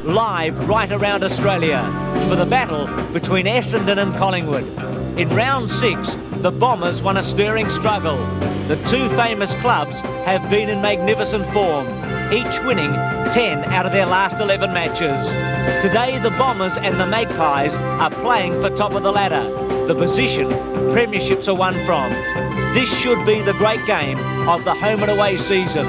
live right around Australia for the battle between Essendon and Collingwood. In round 6, the Bombers won a stirring struggle. The two famous clubs have been in magnificent form, each winning 10 out of their last 11 matches. Today, the Bombers and the Magpies are playing for top of the ladder, the position premierships are won from. This should be the great game of the home and away season.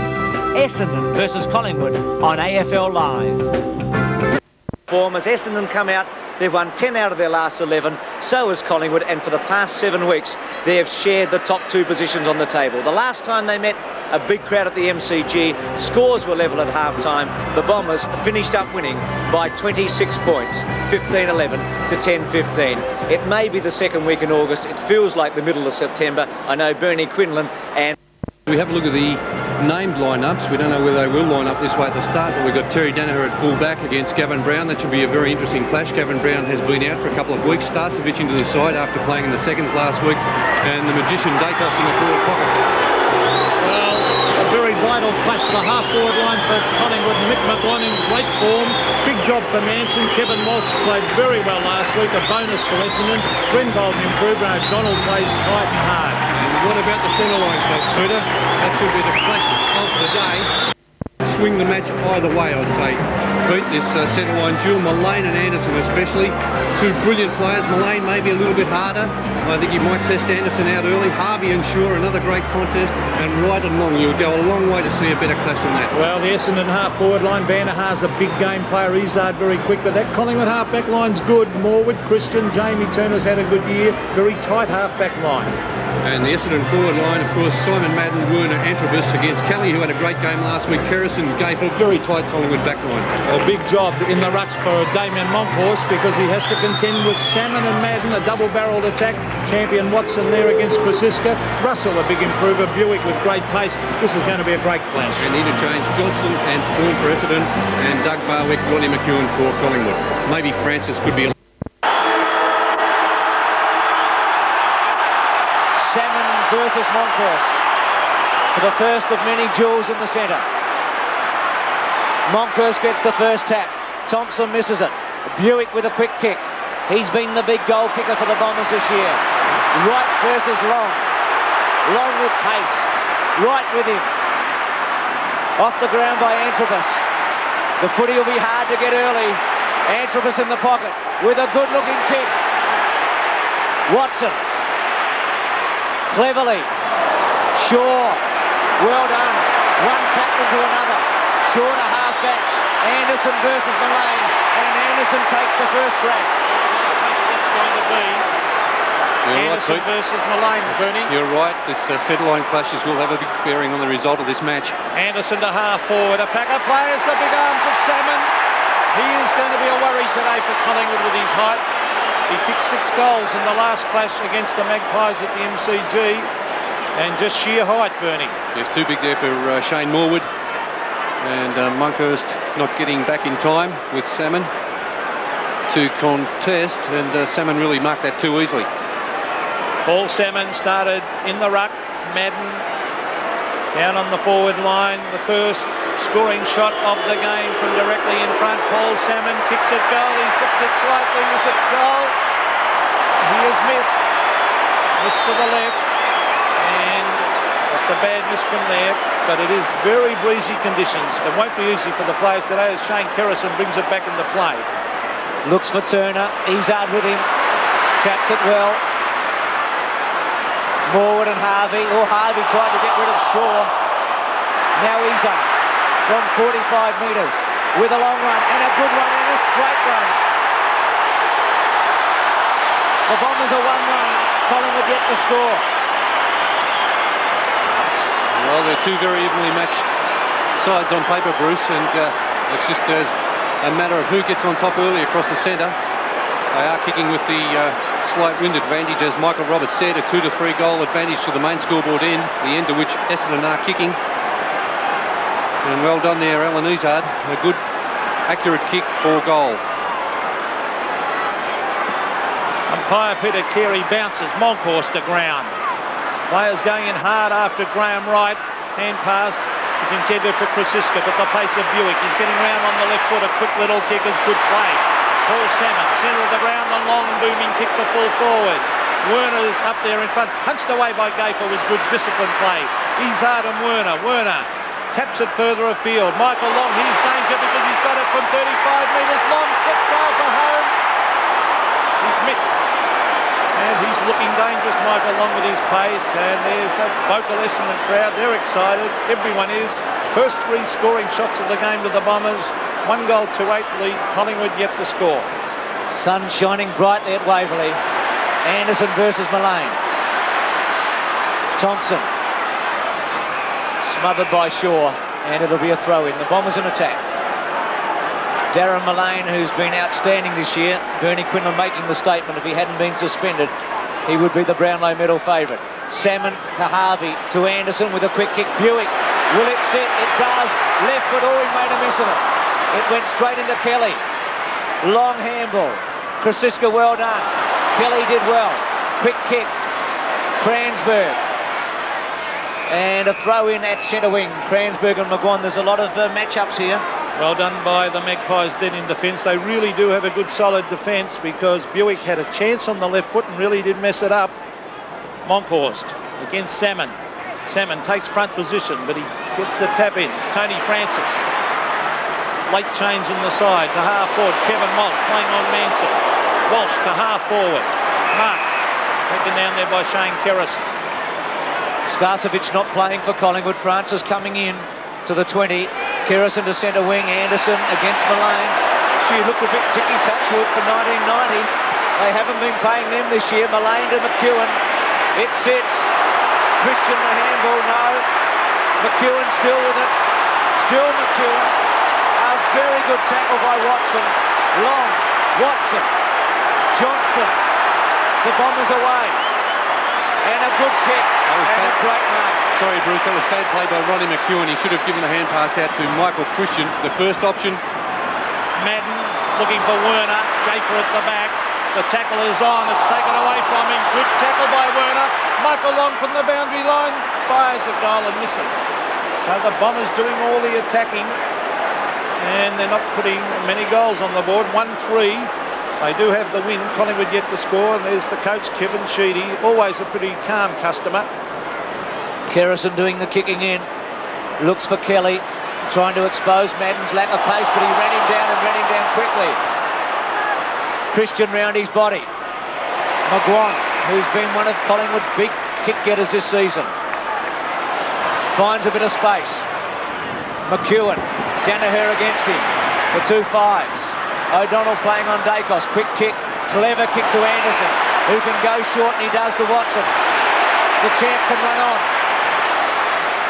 Essendon versus Collingwood on AFL Live. Form as Essendon come out, they've won 10 out of their last 11, so has Collingwood, and for the past 7 weeks they have shared the top 2 positions on the table. The last time they met, a big crowd at the MCG, scores were level at half-time. The Bombers finished up winning by 26 points, 15-11 to 10-15. It may be the second week in August, it feels like the middle of September. I know Bernie Quinlan and... We have a look at the named lineups. We don't know whether they will line up this way at the start, but we've got Terry Danaher at full-back against Gavin Brown. That should be a very interesting clash. Gavin Brown has been out for a couple of weeks. Starcevic into the side after playing in the seconds last week, and the magician Dacos in the forward pocket. Well, a very vital clash. The half-forward line for Collingwood. Mick McGuan in great form. Big job for Manson. Kevin Moss played very well last week. A bonus to Essendon. Grenbold improved, and O'Donnell plays tight and hard. What about the centre line, folks, Peter? That should be the clash of the day. Swing the match either way, I'd say. Beat this centre line duel, Mullane and Anderson especially. Two brilliant players. Mullane maybe a little bit harder. I think you might test Anderson out early. Harvey and Shaw, another great contest. And right and long, you'll go a long way to see a better clash than that. Well, the Essendon half-forward line, Vanderhaar's a big game player. Izzard very quick, but that Collingwood half-back line's good. Morwood, Christian, Jamie Turner's had a good year. Very tight half-back line. And the Essendon forward line, of course, Simon Madden, Werner, Antrobus against Kelly, who had a great game last week. Kerrison, Gayford, very tight Collingwood back line. A big job in the rucks for Damien Monkhorst, because he has to contend with Salmon and Madden, a double-barrelled attack. Champion Watson there against Krasiska. Russell, a big improver. Buick with great pace. This is going to be a great clash. And interchange Johnston and Spawn for Essendon, and Doug Barwick, Ronnie McEwen for Collingwood. Maybe Francis could be a... Salmon versus Monkhorst for the first of many duels in the centre. Monkhorst gets the first tap. Thompson misses it. Buick with a quick kick. He's been the big goal kicker for the Bombers this year. Right versus Long. Long with pace. Right with him. Off the ground by Antrobus. The footy will be hard to get early. Antrobus in the pocket with a good-looking kick. Watson. Cleverly. Shaw. Well done. One captain to another. Shaw to half-back. Anderson versus Mullane. And Anderson takes the first grab. That's going to be Anderson versus Mullane, Bernie. You're right. This centre-line clashes will have a big bearing on the result of this match. Anderson to half-forward. A pack of players. The big arms of Salmon. He is going to be a worry today for Collingwood with his height. He kicked 6 goals in the last clash against the Magpies at the MCG, and just sheer height, Bernie. Yes, too big there for Shane Morwood, and Monkhorst not getting back in time with Salmon to contest, and Salmon really marked that too easily. Paul Salmon started in the ruck. Madden down on the forward line. The first scoring shot of the game from directly in front. Paul Salmon kicks it goal. He's hooked it slightly. Is it goal? He has missed. Missed to the left. And it's a bad miss from there. But it is very breezy conditions. It won't be easy for the players today as Shane Kerrison brings it back into play. Looks for Turner. Izzard with him. Chaps it well. Morwood and Harvey. Oh, Harvey tried to get rid of Shaw. Now Izzard from 45 metres with a long run and a good run and a straight run. The Bombers are 1-1. Collingwood yet to score. Well, they're two very evenly matched sides on paper, Bruce, and it's just a matter of who gets on top early across the centre. They are kicking with the slight wind advantage, as Michael Roberts said, a 2 to 3 goal advantage to the main scoreboard end, the end to which Essendon are kicking. And well done there, Alan Izzard. A good, accurate kick for goal. Umpire Peter Carey bounces Monkhorst to ground. Players going in hard after Graham Wright. Hand pass is was intended for Krasiska, but the pace of Buick. He's getting round on the left foot. A quick little kick is good play. Paul Salmon, centre of the ground, the long booming kick to full forward. Werner's up there in front. Punched away by Gayfer was good discipline play. Izzard and Werner. Werner taps it further afield. Michael Long, here's danger because he's got it from 35 metres. Long sets sail for home. He's missed. And he's looking dangerous, Michael Long, with his pace. And there's the vocal Essendon crowd. They're excited. Everyone is. First 3 scoring shots of the game to the Bombers. 1 goal to 8 lead. Collingwood yet to score. Sun shining brightly at Waverley. Anderson versus Mullane. Thompson. Smothered by Shaw. And it'll be a throw-in. The Bombers in attack. Darren Mullane, who's been outstanding this year. Bernie Quinlan making the statement, if he hadn't been suspended, he would be the Brownlow medal favourite. Salmon to Harvey, to Anderson with a quick kick. Buick, will it set? It does. Left foot, oh, he made a miss of it. It went straight into Kelly. Long handball. Krasiska, well done. Kelly did well. Quick kick. Cransberg. And a throw in at centre wing. Cransberg and McGuan. There's a lot of matchups here. Well done by the Magpies then in defence. They really do have a good solid defence because Buick had a chance on the left foot and really did mess it up. Monkhorst against Salmon. Salmon takes front position, but he gets the tap in. Tony Francis. Late change in the side to half forward. Kevin Walsh playing on Manson. Walsh to half forward. Mark taken down there by Shane Kerrison. Starcevic not playing for Collingwood. Francis coming in to the 20. Kerrison to centre wing. Anderson against Mullane. Gee, looked a bit ticky Touchwood for 1990. They haven't been paying them this year. Mullane to McEwen. It sits. Christian the handball, no. McEwen still with it. Still McEwen. A very good tackle by Watson. Long. Watson. Johnston. The Bombers away. And a good kick. And a great mark. Sorry, Bruce, that was bad play by Ronnie McEwen. He should have given the hand pass out to Michael Christian. The first option. Madden looking for Werner. Gayfer at the back. The tackle is on. It's taken away from him. Good tackle by Werner. Michael Long from the boundary line. Fires a goal and misses. So the Bombers doing all the attacking. And they're not putting many goals on the board. 1-3. They do have the win. Collingwood yet to score. And there's the coach, Kevin Sheedy. Always a pretty calm customer. Kerrison doing the kicking in. Looks for Kelly. Trying to expose Madden's lack of pace, but he ran him down quickly. Christian round his body. McGuan, who's been one of Collingwood's big kick getters this season. Finds a bit of space. McEwen. Danaher against him. The 2 5s. O'Donnell playing on Dacos. Quick kick. Clever kick to Anderson, who can go short, and he does to Watson. The champ can run on.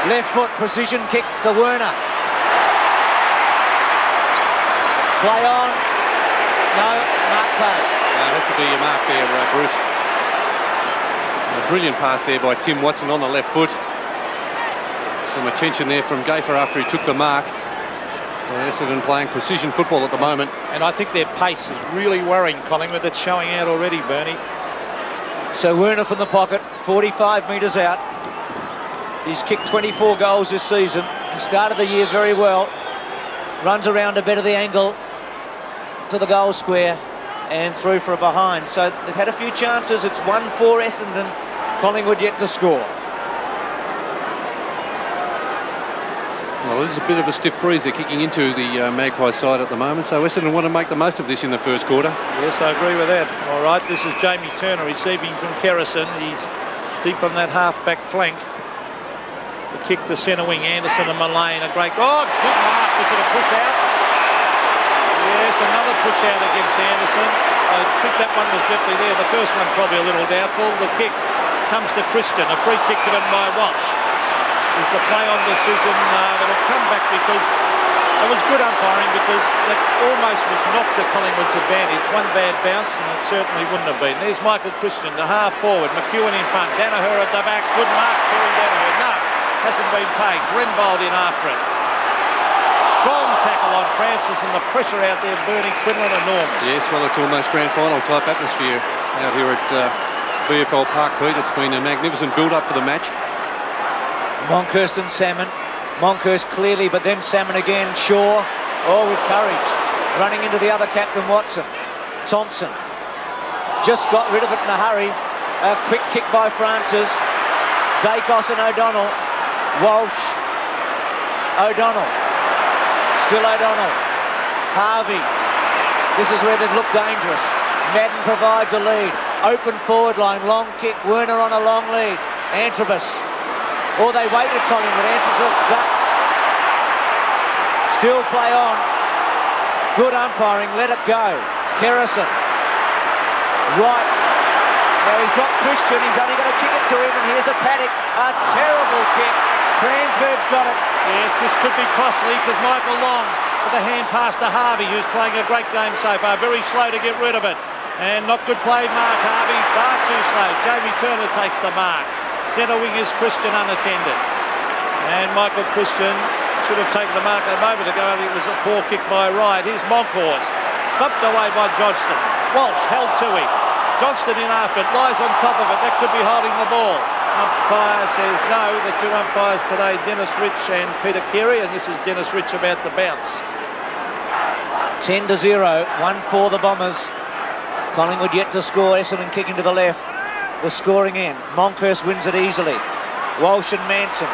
Left foot precision kick to Werner. Play on. No, Mark Pay. That should be your mark there, Bruce. A brilliant pass there by Tim Watson on the left foot. Some attention there from Gayfer after he took the mark. Essendon playing precision football at the moment. And I think their pace is really worrying Collingwood. It's showing out already, Bernie. So Werner from the pocket, 45 metres out. He's kicked 24 goals this season. He started the year very well. Runs around a bit of the angle to the goal square and through for a behind. So they've had a few chances. It's 1-4 Essendon. Collingwood yet to score. Well, there's a bit of a stiff breeze they're kicking into the Magpie side at the moment, so Essendon want to make the most of this in the first quarter. Yes, I agree with that. All right, this is Jamie Turner receiving from Kerrison. He's deep on that half-back flank. The kick to centre wing, Anderson and Mullane. A great... Oh, good mark. Was it a push-out? Yes, another push-out against Anderson. I think that one was definitely there. The first one probably a little doubtful. The kick comes to Christian. A free kick given by Walsh. Is the play-on decision that'll come back because it was good umpiring, because that almost was not to Collingwood's advantage. One bad bounce and it certainly wouldn't have been. There's Michael Christian, the half forward. McEwen in front. Danaher at the back. Good mark, Terry Danaher. No, hasn't been paid. Grenbold in after it. Strong tackle on Francis, and the pressure out there, Bernie Quinlan, enormous. Yes, well, it's almost grand final type atmosphere out here at VFL Park, Pete. It's been a magnificent build-up for the match. Monkhorst and Salmon. Monkhurst clearly, but then Salmon again. Shaw, with courage. Running into the other captain, Watson. Thompson. Just got rid of it in a hurry. A quick kick by Francis. Dacos and O'Donnell. Walsh. O'Donnell. Still O'Donnell. Harvey. This is where they've looked dangerous. Madden provides a lead. Open forward line. Long kick. Werner on a long lead. Antrobus. Or they waited Collingwood. Antrobus ducks. Still play on. Good umpiring. Let it go. Kerrison. Right. Now he's got Christian, he's only going to kick it to him, and here's a Paddock, a terrible kick. Cransberg's got it. Yes, this could be costly because Michael Long with a hand pass to Harvey, who's playing a great game so far. Very slow to get rid of it. And not good play, Mark Harvey, far too slow. Jamie Turner takes the mark. Centre wing is Christian unattended. And Michael Christian should have taken the mark a moment ago. I think it was a poor kick by Wright. Here's Monkhorst, thumped away by Johnston. Walsh held to him. Johnston in after it, lies on top of it. That could be holding the ball. Umpire says no. The two umpires today, Dennis Rich and Peter Carey, and this is Dennis Rich about the bounce. 10-0, 1 for the Bombers. Collingwood yet to score. Essendon kicking to the left. The scoring end. Monkhurst wins it easily. Walsh and Manson.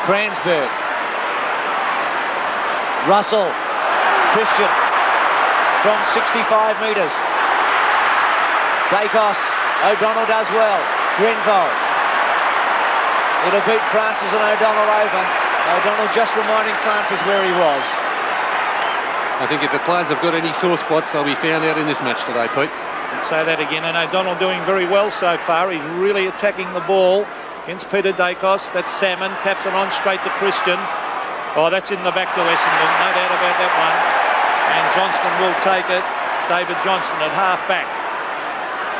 Cransberg. Russell. Christian. From 65 metres. Dacos, O'Donnell does well. Grenville. It'll beat Francis and O'Donnell over. O'Donnell just reminding Francis where he was. I think if the players have got any sore spots, they'll be found out in this match today, Pete. I'd say that again, and O'Donnell doing very well so far. He's really attacking the ball against Peter Dacos. That's Salmon, taps it on straight to Christian. Oh, that's in the back to Essendon, no doubt about that one. And Johnston will take it. David Johnston at half back.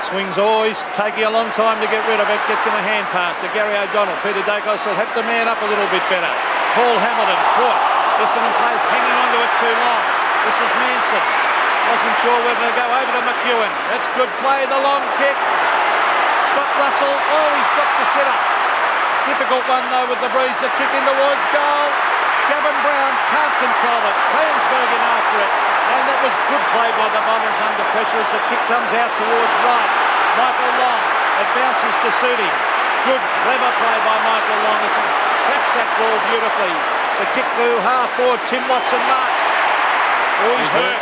Swings always taking a long time to get rid of it. Gets in a hand pass to Gary O'Donnell. Peter Dacos will have to man up a little bit better. Paul Hamilton caught. Essendon players hanging onto it too long. This is Manson. Wasn't sure whether to go over to McEwen. That's good play. The long kick. Scott Russell. Oh, he's dropped the sitter. Difficult one though with the breeze. The kick in towards goal. Gavin Brown can't control it. Cransberg in after it. And that was good play by the Bombers under pressure as the kick comes out towards right. Michael Long, it bounces to suit him. Good, clever play by Michael Long as he traps that ball beautifully. The kick to half forward, Tim Watson marks. Oh, he's hurt.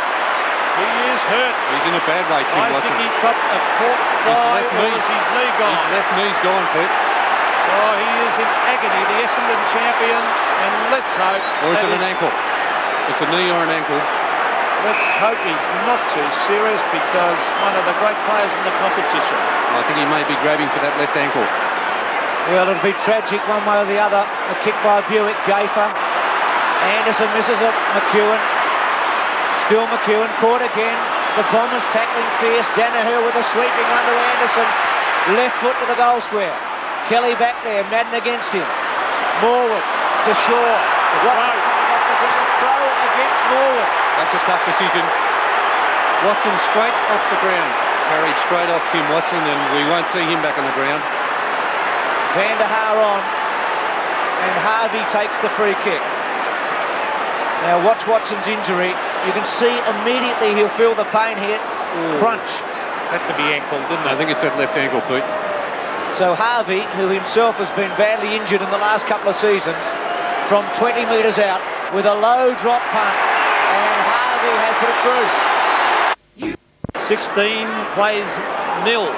He is hurt. He's in a bad way, Tim Watson. I think he's got a caught thigh or is his knee gone? His left knee's gone, Pete. Oh, he is in agony, the Essendon champion, and let's hope... Or is it an ankle? It's a knee or an ankle. Let's hope he's not too serious because one of the great players in the competition. I think he may be grabbing for that left ankle. Well, it'll be tragic one way or the other. A kick by Buick, Gaffer. Anderson misses it, McEwen. Still McEwen, caught again. The Bombers tackling fierce. Danaher with a sweeping run to Anderson. Left foot to the goal square. Kelly back there, Madden against him. Morwood to Shaw. Watson coming off the ground, throw against Morwood. That's a tough decision. Watson straight off the ground. Carried straight off Tim Watson, and we won't see him back on the ground. Van der Haar on, and Harvey takes the free kick. Now watch Watson's injury. You can see immediately he'll feel the pain here. Ooh. Crunch. Had to be ankle, didn't it? I think it's that left ankle, Pete. So Harvey, who himself has been badly injured in the last couple of seasons, from 20 metres out with a low drop punt, and Harvey has put it through. 16 plays nil.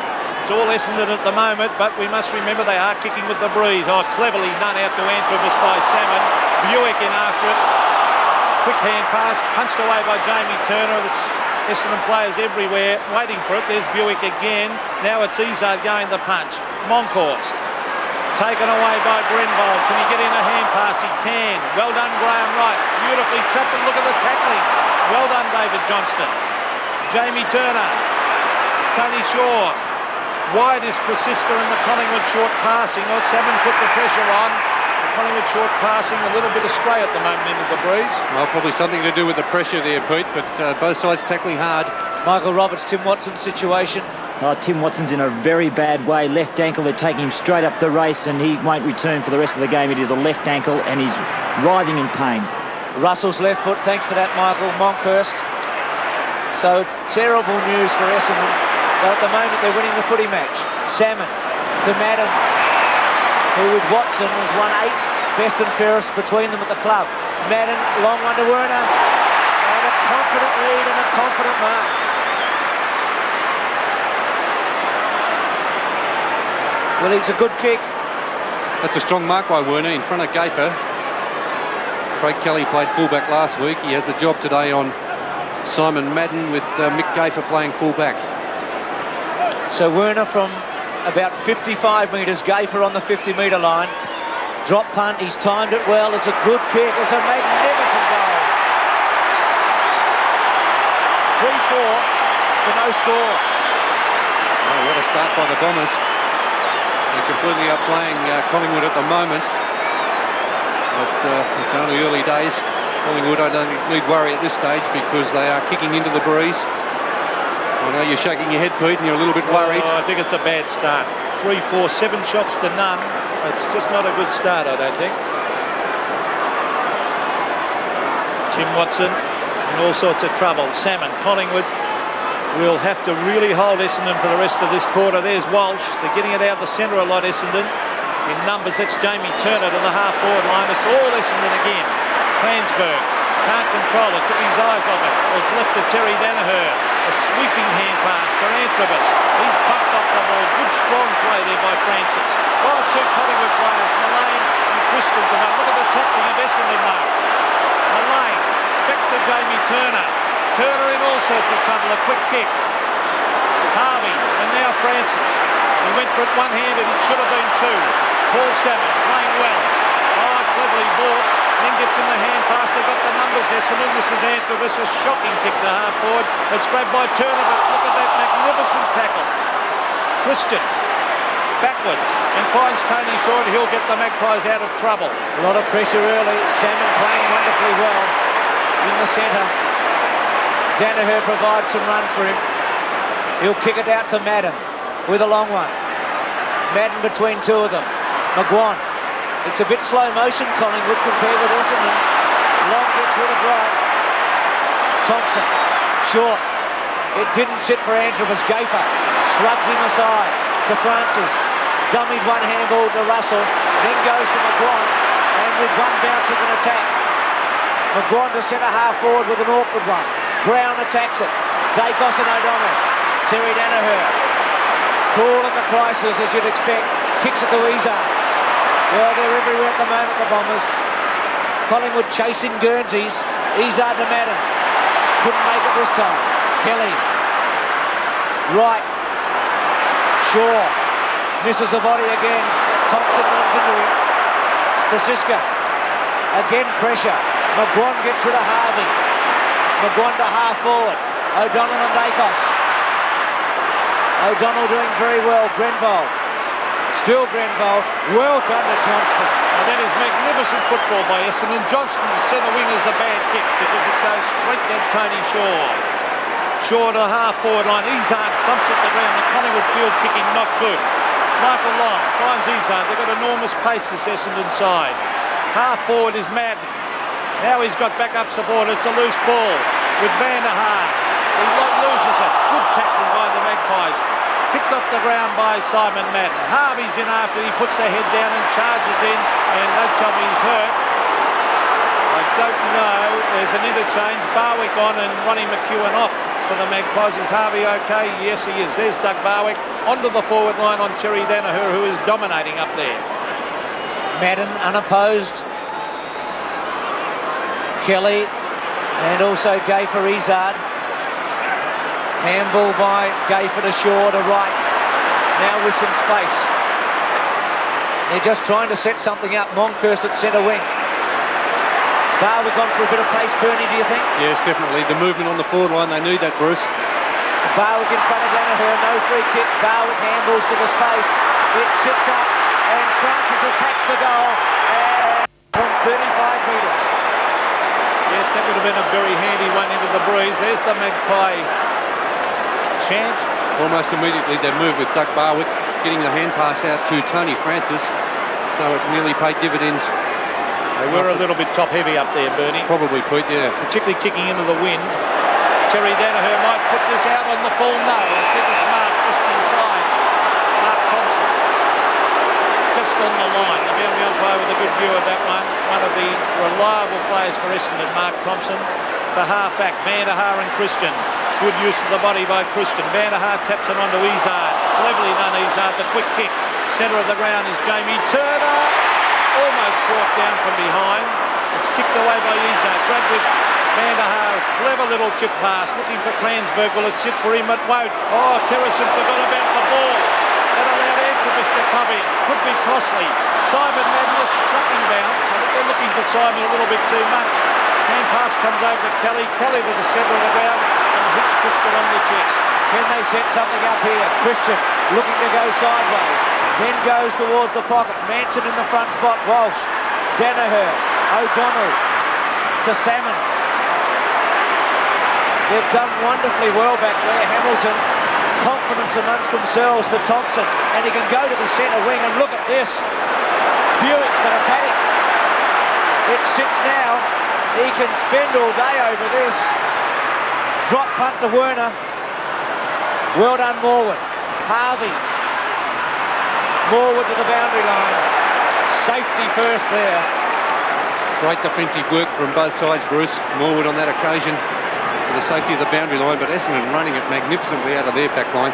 It's all Essendon at the moment, but we must remember they are kicking with the breeze. Oh, cleverly done out to Antrobus by Salmon. Buick in after it. Quick hand pass, punched away by Jamie Turner. It's Essendon players everywhere waiting for it. There's Buick again. Now it's Izzard going the punch. Monkhorst. Taken away by Grenville. Can he get in a hand pass? He can. Well done, Graham Wright. Beautifully trapped, and look at the tackling. Well done, David Johnston. Jamie Turner. Tony Shaw. Wide is Krasiska in the Collingwood short passing. Oh, Salmon put the pressure on. The Collingwood short passing a little bit astray at the moment into the breeze. Well, probably something to do with the pressure there, Pete, but both sides tackling hard. Michael Roberts, Tim Watson situation. Oh, Tim Watson's in a very bad way. Left ankle, they're taking him straight up the race and he won't return for the rest of the game. It is a left ankle and he's writhing in pain. Russell's left foot, thanks for that, Michael. Monkhurst. So terrible news for Essendon. But at the moment they're winning the footy match. Salmon to Madden, who with Watson has won 8 best and fairest between them at the club. Madden, long one to Werner. And a confident lead and a confident mark. Well, it's a good kick. That's a strong mark by Werner in front of Gayfer. Craig Kelly played fullback last week. He has the job today on Simon Madden with Mick Gayfer playing fullback. So Werner from about 55 metres, Gayfer on the 50-metre line. Drop punt, he's timed it well. It's a good kick. It's a magnificent goal. 3-4 to no score. Oh, what a start by the Bombers. They're completely outplaying Collingwood at the moment. But it's only early days. Collingwood, I don't think need worry at this stage because they are kicking into the breeze. I know you're shaking your head, Pete, and you're a little bit worried. I think it's a bad start. 3-4, 7 shots to none. It's just not a good start, I don't think. Tim Watson in all sorts of trouble. Salmon, Collingwood will have to really hold Essendon for the rest of this quarter. There's Walsh. They're getting it out the centre a lot, Essendon. In numbers, that's Jamie Turner to the half-forward line. It's all Essendon again. Clansburg can't control it. Took his eyes off it. Well, it's left to Terry Danaher. A sweeping hand pass to Antrobus. He's bucked off the ball. Good strong play there by Francis. 2 Collingwood players, Mullane and Christian. Look at the tackling of Essendon though. Mullane back to Jamie Turner. Turner in all sorts of trouble. A quick kick. Harvey and now Francis. He went for it one-handed. It should have been 2. Paul Salmon playing well. Cleverly walks, then gets in the hand pass. They got the numbers, Essendon. This is Antrobus, a shocking kick to half forward. It's grabbed by Turner, but look at that magnificent tackle. Christian backwards and finds Tony Shaw, and he'll get the Magpies out of trouble. A lot of pressure early. Salmon playing wonderfully well in the centre. Danaher provides some run for him. He'll kick it out to Madden with a long one. Madden between 2 of them. McGuan. It's a bit slow motion, Collingwood, compared with Essendon. Long gets rid of right. Thompson, short. It didn't sit for Antrobus. Gayfer shrugs him aside to Francis. Dummied one handball to Russell, then goes to McGuan, and with one bounce he can attack. McGuan to centre half forward with an awkward one. Brown attacks it. Dacos and O'Donnell. Terry Danaher. Cool in the crisis, as you'd expect. Kicks it to Izard. Well, they're everywhere at the moment, the Bombers. Collingwood chasing Guernseys. Izard to Madden. Couldn't make it this time. Kelly. Right. Shaw. Misses the body again. Thompson runs into him. Francisca. Again pressure. McGuan gets rid of Harvey. McGuan to half forward. O'Donnell and Dacos. O'Donnell doing very well. Grenville. Still Grenville. Well done to Johnston. Well, that is magnificent football by Essendon. Johnston's centre wing is a bad kick because it goes straight to Tony Shaw. Shaw to the half-forward line. Izard thumps at the ground. The Collingwood field kicking not good. Michael Long finds Izard. They've got enormous pace, this Essendon side. Half-forward is Madden. Now he's got back-up support. It's a loose ball with Van der Haar. He loses it. Good tackling by the Magpies. Kicked off the ground by Simon Madden. Harvey's in after. He puts the head down and charges in. And don't tell me he's hurt. I don't know. There's an interchange. Barwick on and Ronnie McEwen off for the Magpies. Is Harvey okay? Yes, he is. There's Doug Barwick onto the forward line on Terry Danaher, who is dominating up there. Madden unopposed. Kelly and also Gayfer Izard. Handball by Gayfer to Shaw to right. Now with some space. They're just trying to set something up. Monkhurst at centre wing. Barwick on for a bit of pace, Bernie, do you think? Yes, definitely. The movement on the forward line, they need that, Bruce. Barwick in front of Danaher. No free kick. Barwick handballs to the space. It sits up and Francis attacks the goal. And from 35 metres. Yes, that would have been a very handy one into the breeze. There's the Magpie chance. Almost immediately they move with Doug Barwick, getting the hand pass out to Tony Francis. So it nearly paid dividends. They were a little bit top-heavy up there, Bernie. Probably, Pete, yeah. Particularly kicking into the wind. Terry Danaher might put this out on the full no. I think it's marked just inside. Mark Thompson. Just on the line. The boundary umpire with a good view of that one. One of the reliable players for Essendon, Mark Thompson. The half-back, Van der Haar and Christian. Good use of the body by Christian. Van der Haar taps it onto Izzard. Cleverly done, Izzard. The quick kick. Centre of the ground is Jamie Turner. Almost brought down from behind. It's kicked away by Izzard. Grabbed with Van der Haar. Clever little chip pass. Looking for Kransberg. Will it sit for him? It won't. Oh, Kerrison forgot about the ball. That allowed Antrobus to come in. Could be costly. Simon Madness, shocking bounce. I think they're looking for Simon a little bit too much. Hand pass comes over to Kelly. Kelly to the centre of the ground and hits Christian on the chest. Can they set something up here? Christian looking to go sideways. Then goes towards the pocket. Manson in the front spot. Walsh. Danaher. O'Donnell. To Salmon. They've done wonderfully well back there. Hamilton. Confidence amongst themselves to Thompson. And he can go to the centre wing. And look at this. Buick's got a paddock. It sits now. He can spend all day over this. Drop punt to Werner. Well done, Morwood. Harvey. Morwood to the boundary line. Safety first there. Great defensive work from both sides, Bruce. Morwood on that occasion for the safety of the boundary line, but Essendon running it magnificently out of their back line.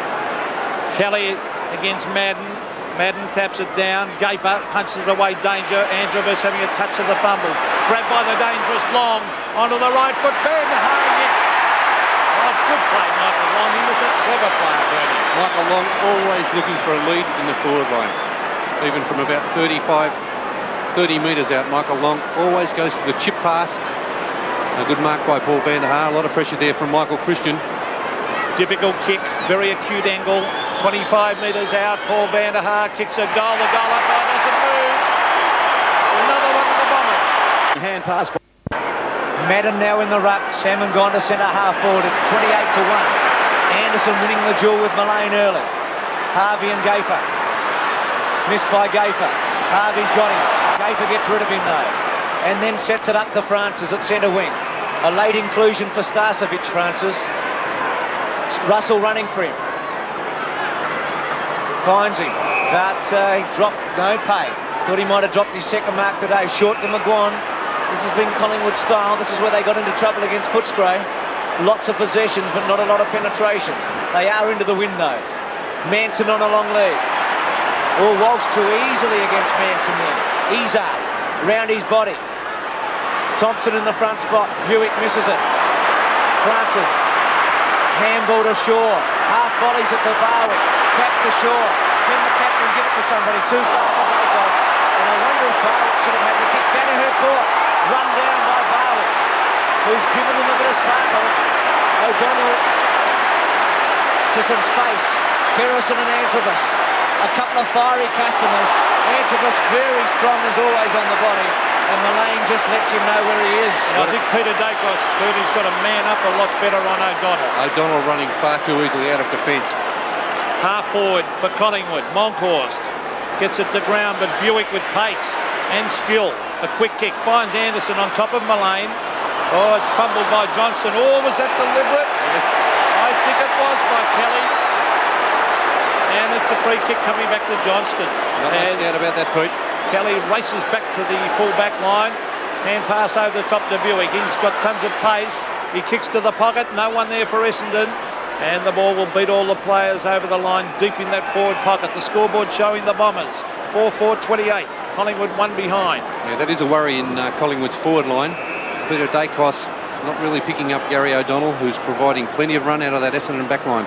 Kelly against Madden. Madden taps it down. Gafer punches it away. Danger. Antrobus having a touch of the fumble. Grabbed by the dangerous Long. Onto the right foot. Van der Haar hits. Oh, good play, Michael Long. He was a clever player, Bernie. Michael Long always looking for a lead in the forward line. Even from about 30 metres out, Michael Long always goes for the chip pass. A good mark by Paul Van der Haar. A lot of pressure there from Michael Christian. Difficult kick. Very acute angle. 25 metres out. Paul Van der Haar kicks a goal. The goal up doesn't move. Another one of the Bombers. Hand pass. Madden now in the ruck. Salmon gone to centre half forward. It's 28-1. Anderson winning the duel with Mullane early. Harvey and Gafer. Missed by Gafer. Harvey's got him. Gafer gets rid of him though. And then sets it up to Francis at centre wing. A late inclusion for Starcevic, Francis. Russell running for him. Finds him. But he dropped, no pay. Thought he might have dropped his second mark today. Short to McGuan. This has been Collingwood style. This is where they got into trouble against Footscray. Lots of possessions, but not a lot of penetration. They are into the window. Manson on a long lead. Oh, Walsh too easily against Manson then. Izzard round his body. Thompson in the front spot. Buick misses it. Francis. Handball to Shaw. Half volleys it to Barwick. Back to Shaw. Can the captain give it to somebody? Too far for Blakos. And I wonder if Barwick should have had the kick. Danaher caught. Run down by Barwick, who's given them a bit of sparkle. O'Donnell to some space. Kerrison and Antrobus. A couple of fiery customers. Antrobus very strong as always on the body. And Mullane just lets him know where he is. I think Peter Dacos, Bertie's got to man up a lot better on O'Donnell. O'Donnell running far too easily out of defence. Half forward for Collingwood. Monkhorst gets it to ground, but Buick with pace and skill. The quick kick finds Anderson on top of Mullane. Oh, it's fumbled by Johnston. Oh, was that deliberate? Yes. I think it was by Kelly. And it's a free kick coming back to Johnston. Not much doubt about that, Pete. Kelly races back to the full back line. Hand pass over the top to Buick. He's got tons of pace. He kicks to the pocket. No one there for Essendon. And the ball will beat all the players over the line deep in that forward pocket. The scoreboard showing the Bombers. 4-4-28. Collingwood one behind. Yeah, that is a worry in Collingwood's forward line. Peter Dacos not really picking up Gary O'Donnell, who's providing plenty of run out of that Essendon back line.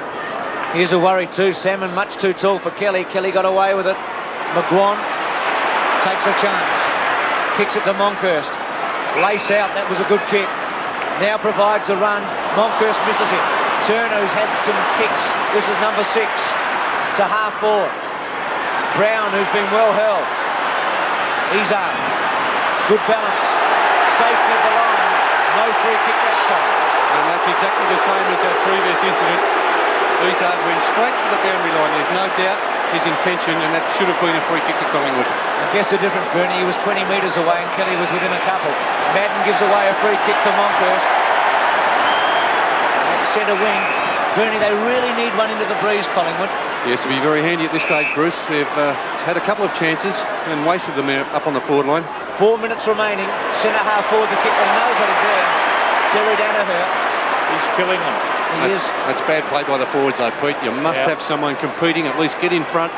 Here's a worry too. Salmon much too tall for Kelly. Kelly got away with it. McGuan takes a chance. Kicks it to Monkhorst. Lace out. That was a good kick. Now provides a run. Monkhorst misses it. Turner, who's had some kicks. This is number 6 to half forward. Brown, who's been well held. Izzard. Good balance. Safety of the line. No free kick that time. And that's exactly the same as that previous incident. Izzard went straight for the boundary line. There's no doubt his intention, and that should have been a free kick to Collingwood. I guess the difference, Bernie, he was 20 metres away and Kelly was within a couple. Madden gives away a free kick to Monkhurst. At centre wing. Bernie, they really need one into the breeze, Collingwood. Yes, to be very handy at this stage, Bruce. They've had a couple of chances and wasted them up on the forward line. 4 minutes remaining. Centre half forward, the kick, and nobody there. Terry Danaher. He's killing them. That's bad play by the forwards, though, Pete. You must have someone competing, at least get in front.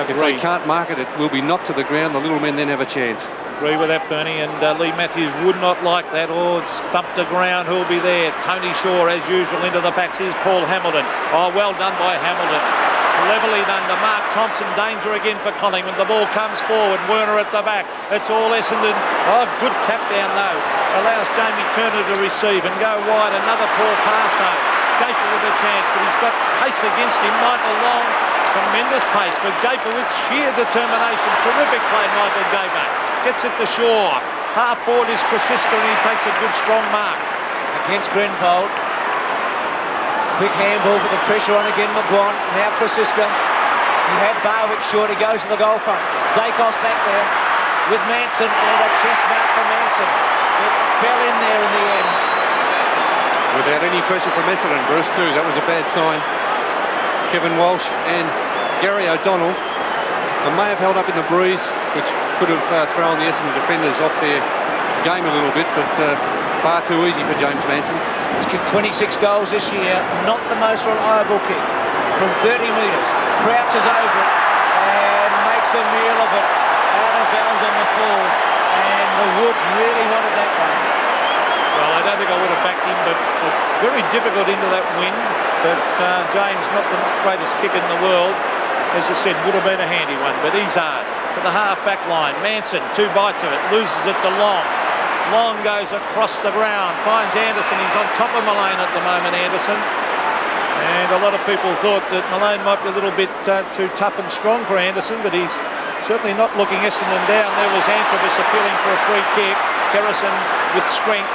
If they can't mark it, it will be knocked to the ground. The little men then have a chance. Agree with that, Bernie, and Lee Matthews would not like that. Oh, it's thumped the ground. Who'll be there? Tony Shaw, as usual, into the backs. Here's Paul Hamilton. Oh, well done by Hamilton. Cleverly done to Mark Thompson. Danger again for Collingwood. The ball comes forward. Werner at the back. It's all Essendon. Oh, good tap down though. Allows Jamie Turner to receive and go wide. Another poor pass though. Gafer with a chance, but he's got pace against him. Michael Long, tremendous pace, but Gafer with sheer determination. Terrific play, Michael Gafer. Gets it to Shaw. Half forward is Krasiska, and he takes a good strong mark. Against Grenfold. Quick handball, but the pressure on again, McGuan. Now Krasiska. He had Barwick short. He goes to the goal front. Dacos back there with Manson, and a chest mark for Manson. It fell in there in the end. Without any pressure from Essendon, Bruce, too. That was a bad sign. Kevin Walsh and Gary O'Donnell may have held up in the breeze, which could have thrown the Essendon defenders off their game a little bit, but far too easy for James Manson. He's kicked 26 goals this year, not the most reliable kick. From 30 metres, crouches over it and makes a meal of it. Out of bounds on the full, and the Woods really wanted that one. Well, I don't think I would have backed him, but very difficult into that wind. But James, not the greatest kick in the world. As I said, would have been a handy one, but Izzard to the half-back line. Manson, 2 bites of it, loses it to Long. Long goes across the ground, finds Anderson. He's on top of Malane at the moment, Anderson. And a lot of people thought that Malane might be a little bit too tough and strong for Anderson, but he's certainly not looking Essendon down. There was Antrobus appealing for a free kick. Kerrison with strength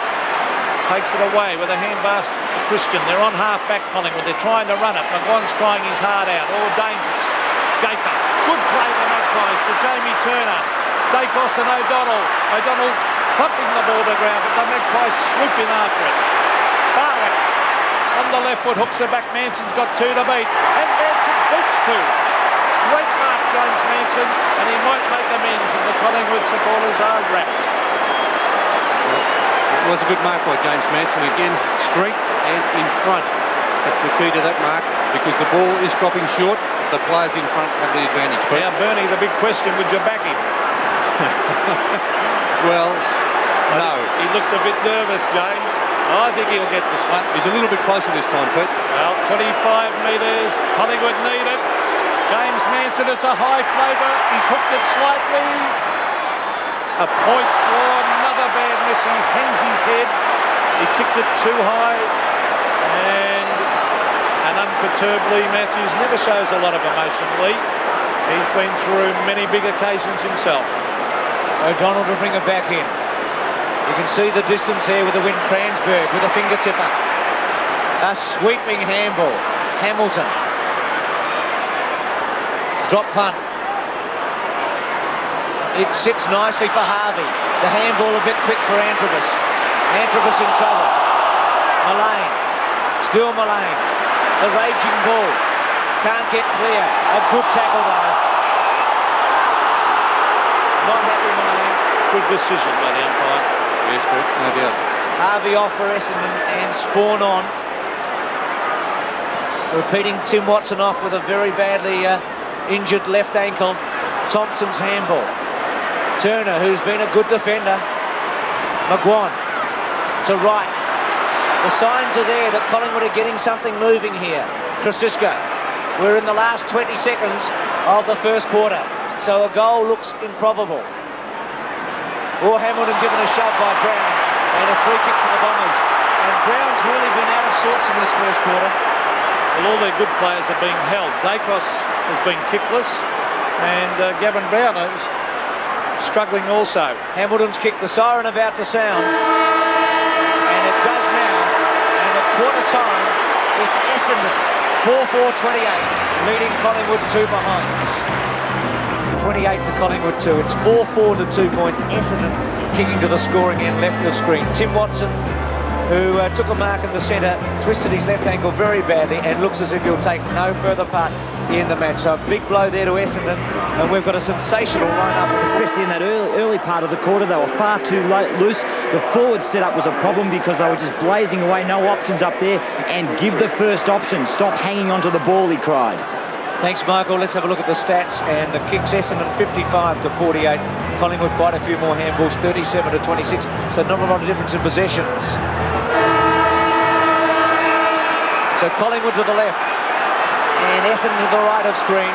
takes it away with a hand pass to Christian. They're on half-back Collingwood. They're trying to run it. McGuan's trying his heart out. All dangerous. Gafer. Good play the Magpies to Jamie Turner. Dacos and O'Donnell. O'Donnell thumping the ball to the ground, but the Magpies swoop in after it. Barwick on the left foot, hooks it back. Manson's got 2 to beat, and Manson beats 2. Great mark, James Manson, and he might make amends, and the Collingwood supporters are wrapped. It was a good mark by James Manson. Again, strength and in front. That's the key to that mark, because the ball is dropping short. The players in front have the advantage. But now, Bernie, the big question, would you back him? Well, no. He looks a bit nervous, James. I think he'll get this one. He's a little bit closer this time, Pete. Well, 25 metres. Collingwood need it. James Manson, it's a high flavour. He's hooked it slightly. A point. Oh, another bad miss. He hangs his head. He kicked it too high. And an unperturbed Lee Matthews never shows a lot of emotion, Lee. He's been through many big occasions himself. O'Donnell to bring it back in. You can see the distance here with the wind. Cransberg with a fingertipper. A sweeping handball. Hamilton. Drop punt. It sits nicely for Harvey. The handball a bit quick for Antrobus. Antrobus in trouble. Malane. Still Malane. The raging ball. Can't get clear. A good tackle though. Not happy, Malane. Good decision by the umpire. Yes, but no doubt. Harvey off for Essendon and Spawn on. Repeating Tim Watson off with a very badly injured left ankle. Thompson's handball. Turner, who's been a good defender. McGuan to right. The signs are there that Collingwood are getting something moving here. Krasiska. We're in the last 20 seconds of the first quarter, so a goal looks improbable. Or Hamilton given a shove by Brown, and a free kick to the Bombers. And Brown's really been out of sorts in this first quarter. Well, all their good players are being held. Dacos has been kickless, and Gavin Brown is struggling also. Hamilton's kicked, the siren about to sound, and it does now. And at quarter time, it's Essendon 4-4-28, leading Collingwood 2 behinds. 28 to Collingwood 2. It's 4-4 to 2 points. Essendon kicking to the scoring end left of screen. Tim Watson, who took a mark in the centre, twisted his left ankle very badly and looks as if he'll take no further part in the match. So a big blow there to Essendon, and we've got a sensational line-up. Especially in that early part of the quarter, they were far too loose. The forward setup was a problem because they were just blazing away, no options up there, and give the first option. Stop hanging onto the ball, he cried. Thanks, Michael. Let's have a look at the stats. And the kicks, Essendon 55 to 48. Collingwood quite a few more handballs, 37 to 26. So not a lot of difference in possessions. So Collingwood to the left and Essendon to the right of screen.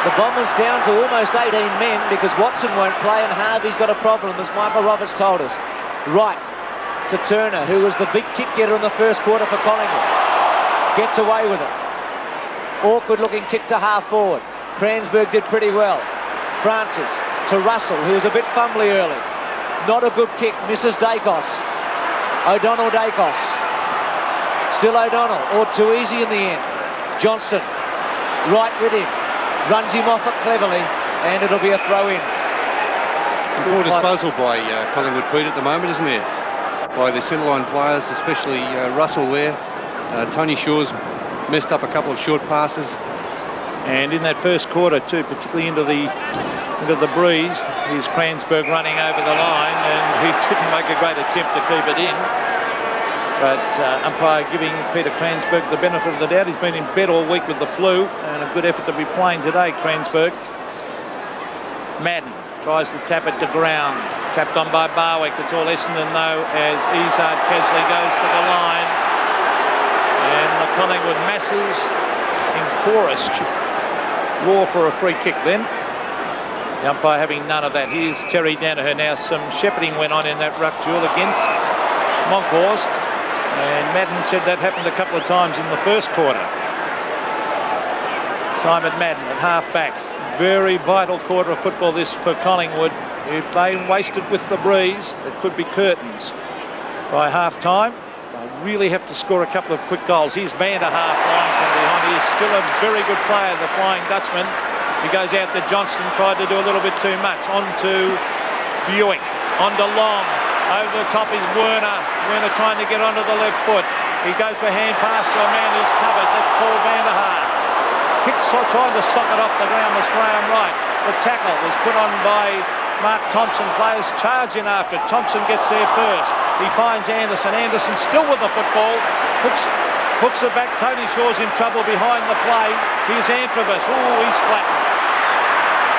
The Bombers down to almost 18 men because Watson won't play and Harvey's got a problem, as Michael Roberts told us. Right to Turner, who was the big kick getter in the first quarter for Collingwood. Gets away with it. Awkward looking kick to half forward. Cransberg did pretty well. Francis to Russell, who was a bit fumbly early. Not a good kick, misses Dacos. O'Donnell Dacos. Still O'Donnell, or too easy in the end. Johnston, right with him. Runs him off it cleverly, and it'll be a throw-in. Some poor disposal by Collingwood, Pete, at the moment, isn't there? By the centre-line players, especially Russell there. Tony Shaw's messed up a couple of short passes. And in that first quarter too, particularly into the breeze, here's Cransberg running over the line, and he didn't make a great attempt to keep it in. But umpire giving Peter Cransberg the benefit of the doubt. He's been in bed all week with the flu, and a good effort to be playing today, Cransberg. Madden tries to tap it to ground. Tapped on by Barwick. It's all Essendon though, as Izzard Kesley goes to the line. And the Collingwood masses in chorus roar for a free kick then. The umpire having none of that. Here's Terry Danaher now. Some shepherding went on in that ruck duel against Monkhorst. And Madden said that happened a couple of times in the first quarter. Simon Madden at half-back. Very vital quarter of football this for Collingwood. If they wasted with the breeze, it could be curtains. By half-time, they really have to score a couple of quick goals. Here's Van der Haaf line from behind. He is still a very good player, the Flying Dutchman. He goes out to Johnston, tried to do a little bit too much. On to Buick, on to Long. Over the top is Werner. Werner trying to get onto the left foot. He goes for hand pass to a man who's covered. That's Paul Van der Haaf. Kicks, trying to sock it off the ground was Graham Wright. The tackle was put on by Mark Thompson. Players charge in after it. Thompson gets there first. He finds Anderson. Anderson still with the football. Hooks it back. Tony Shaw's in trouble behind the play. Here's Antrobus. Oh, he's flattened.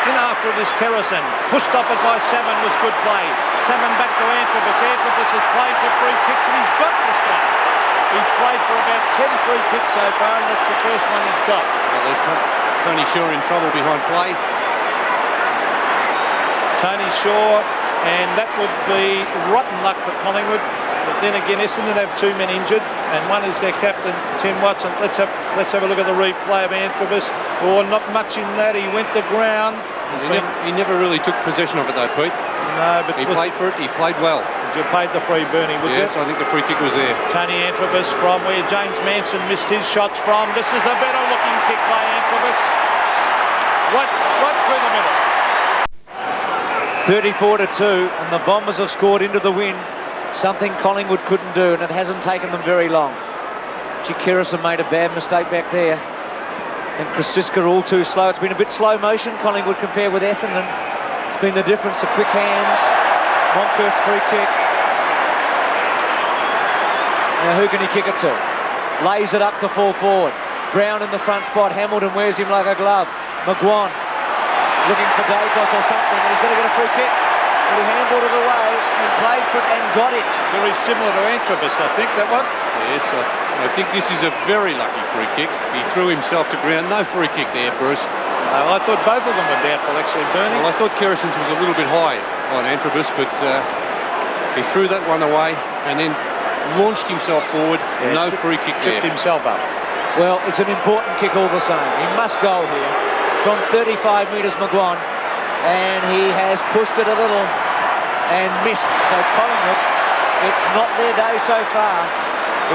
In after it is Kerrison. Pushed up it by Salmon was good play. Salmon back to Antrobus. Antrobus has played for free kicks and he's got this one. He's played for about 10 free kicks so far, and that's the first one he's got. Well, there's Tony Shaw in trouble behind play. Tony Shaw, and that would be rotten luck for Collingwood. But then again, Essendon have 2 men injured, and one is their captain, Tim Watson. Let's have a look at the replay of Antrobus. Oh, not much in that. He went to ground. He never really took possession of it though, Pete. No, but he played for it. He played well. Would you have paid the free, Bernie? Would you? Yes, I think the free kick was there. Tony Antrobus from where James Manson missed his shots from. This is a better looking kick by Antrobus. Right through the middle. 34 to 2, and the Bombers have scored into the win. Something Collingwood couldn't do, and it hasn't taken them very long. Kerrison made a bad mistake back there. And Krasiska all too slow. It's been a bit slow motion, Collingwood, compared with Essendon. It's been the difference, the quick hands. Monkhorst free kick. Now who can he kick it to? Lays it up to fall forward. Brown in the front spot. Hamilton wears him like a glove. McGuan looking for Dacos or something, and he's going to get a free kick. But he handballed it away and played for it and got it. Very similar to Antrobus, I think, that one. Yes, I think this is a very lucky free kick. He threw himself to ground. No free kick there, Bruce. I thought both of them were doubtful, actually, Bernie. Well, I thought Kerrison's was a little bit high on Antrobus, but he threw that one away and then launched himself forward. Yeah, no free kick there. Tripped himself up. Well, it's an important kick all the same. He must go here from 35 metres, McGuan, and he has pushed it a little and missed. So Collingwood, it's not their day so far.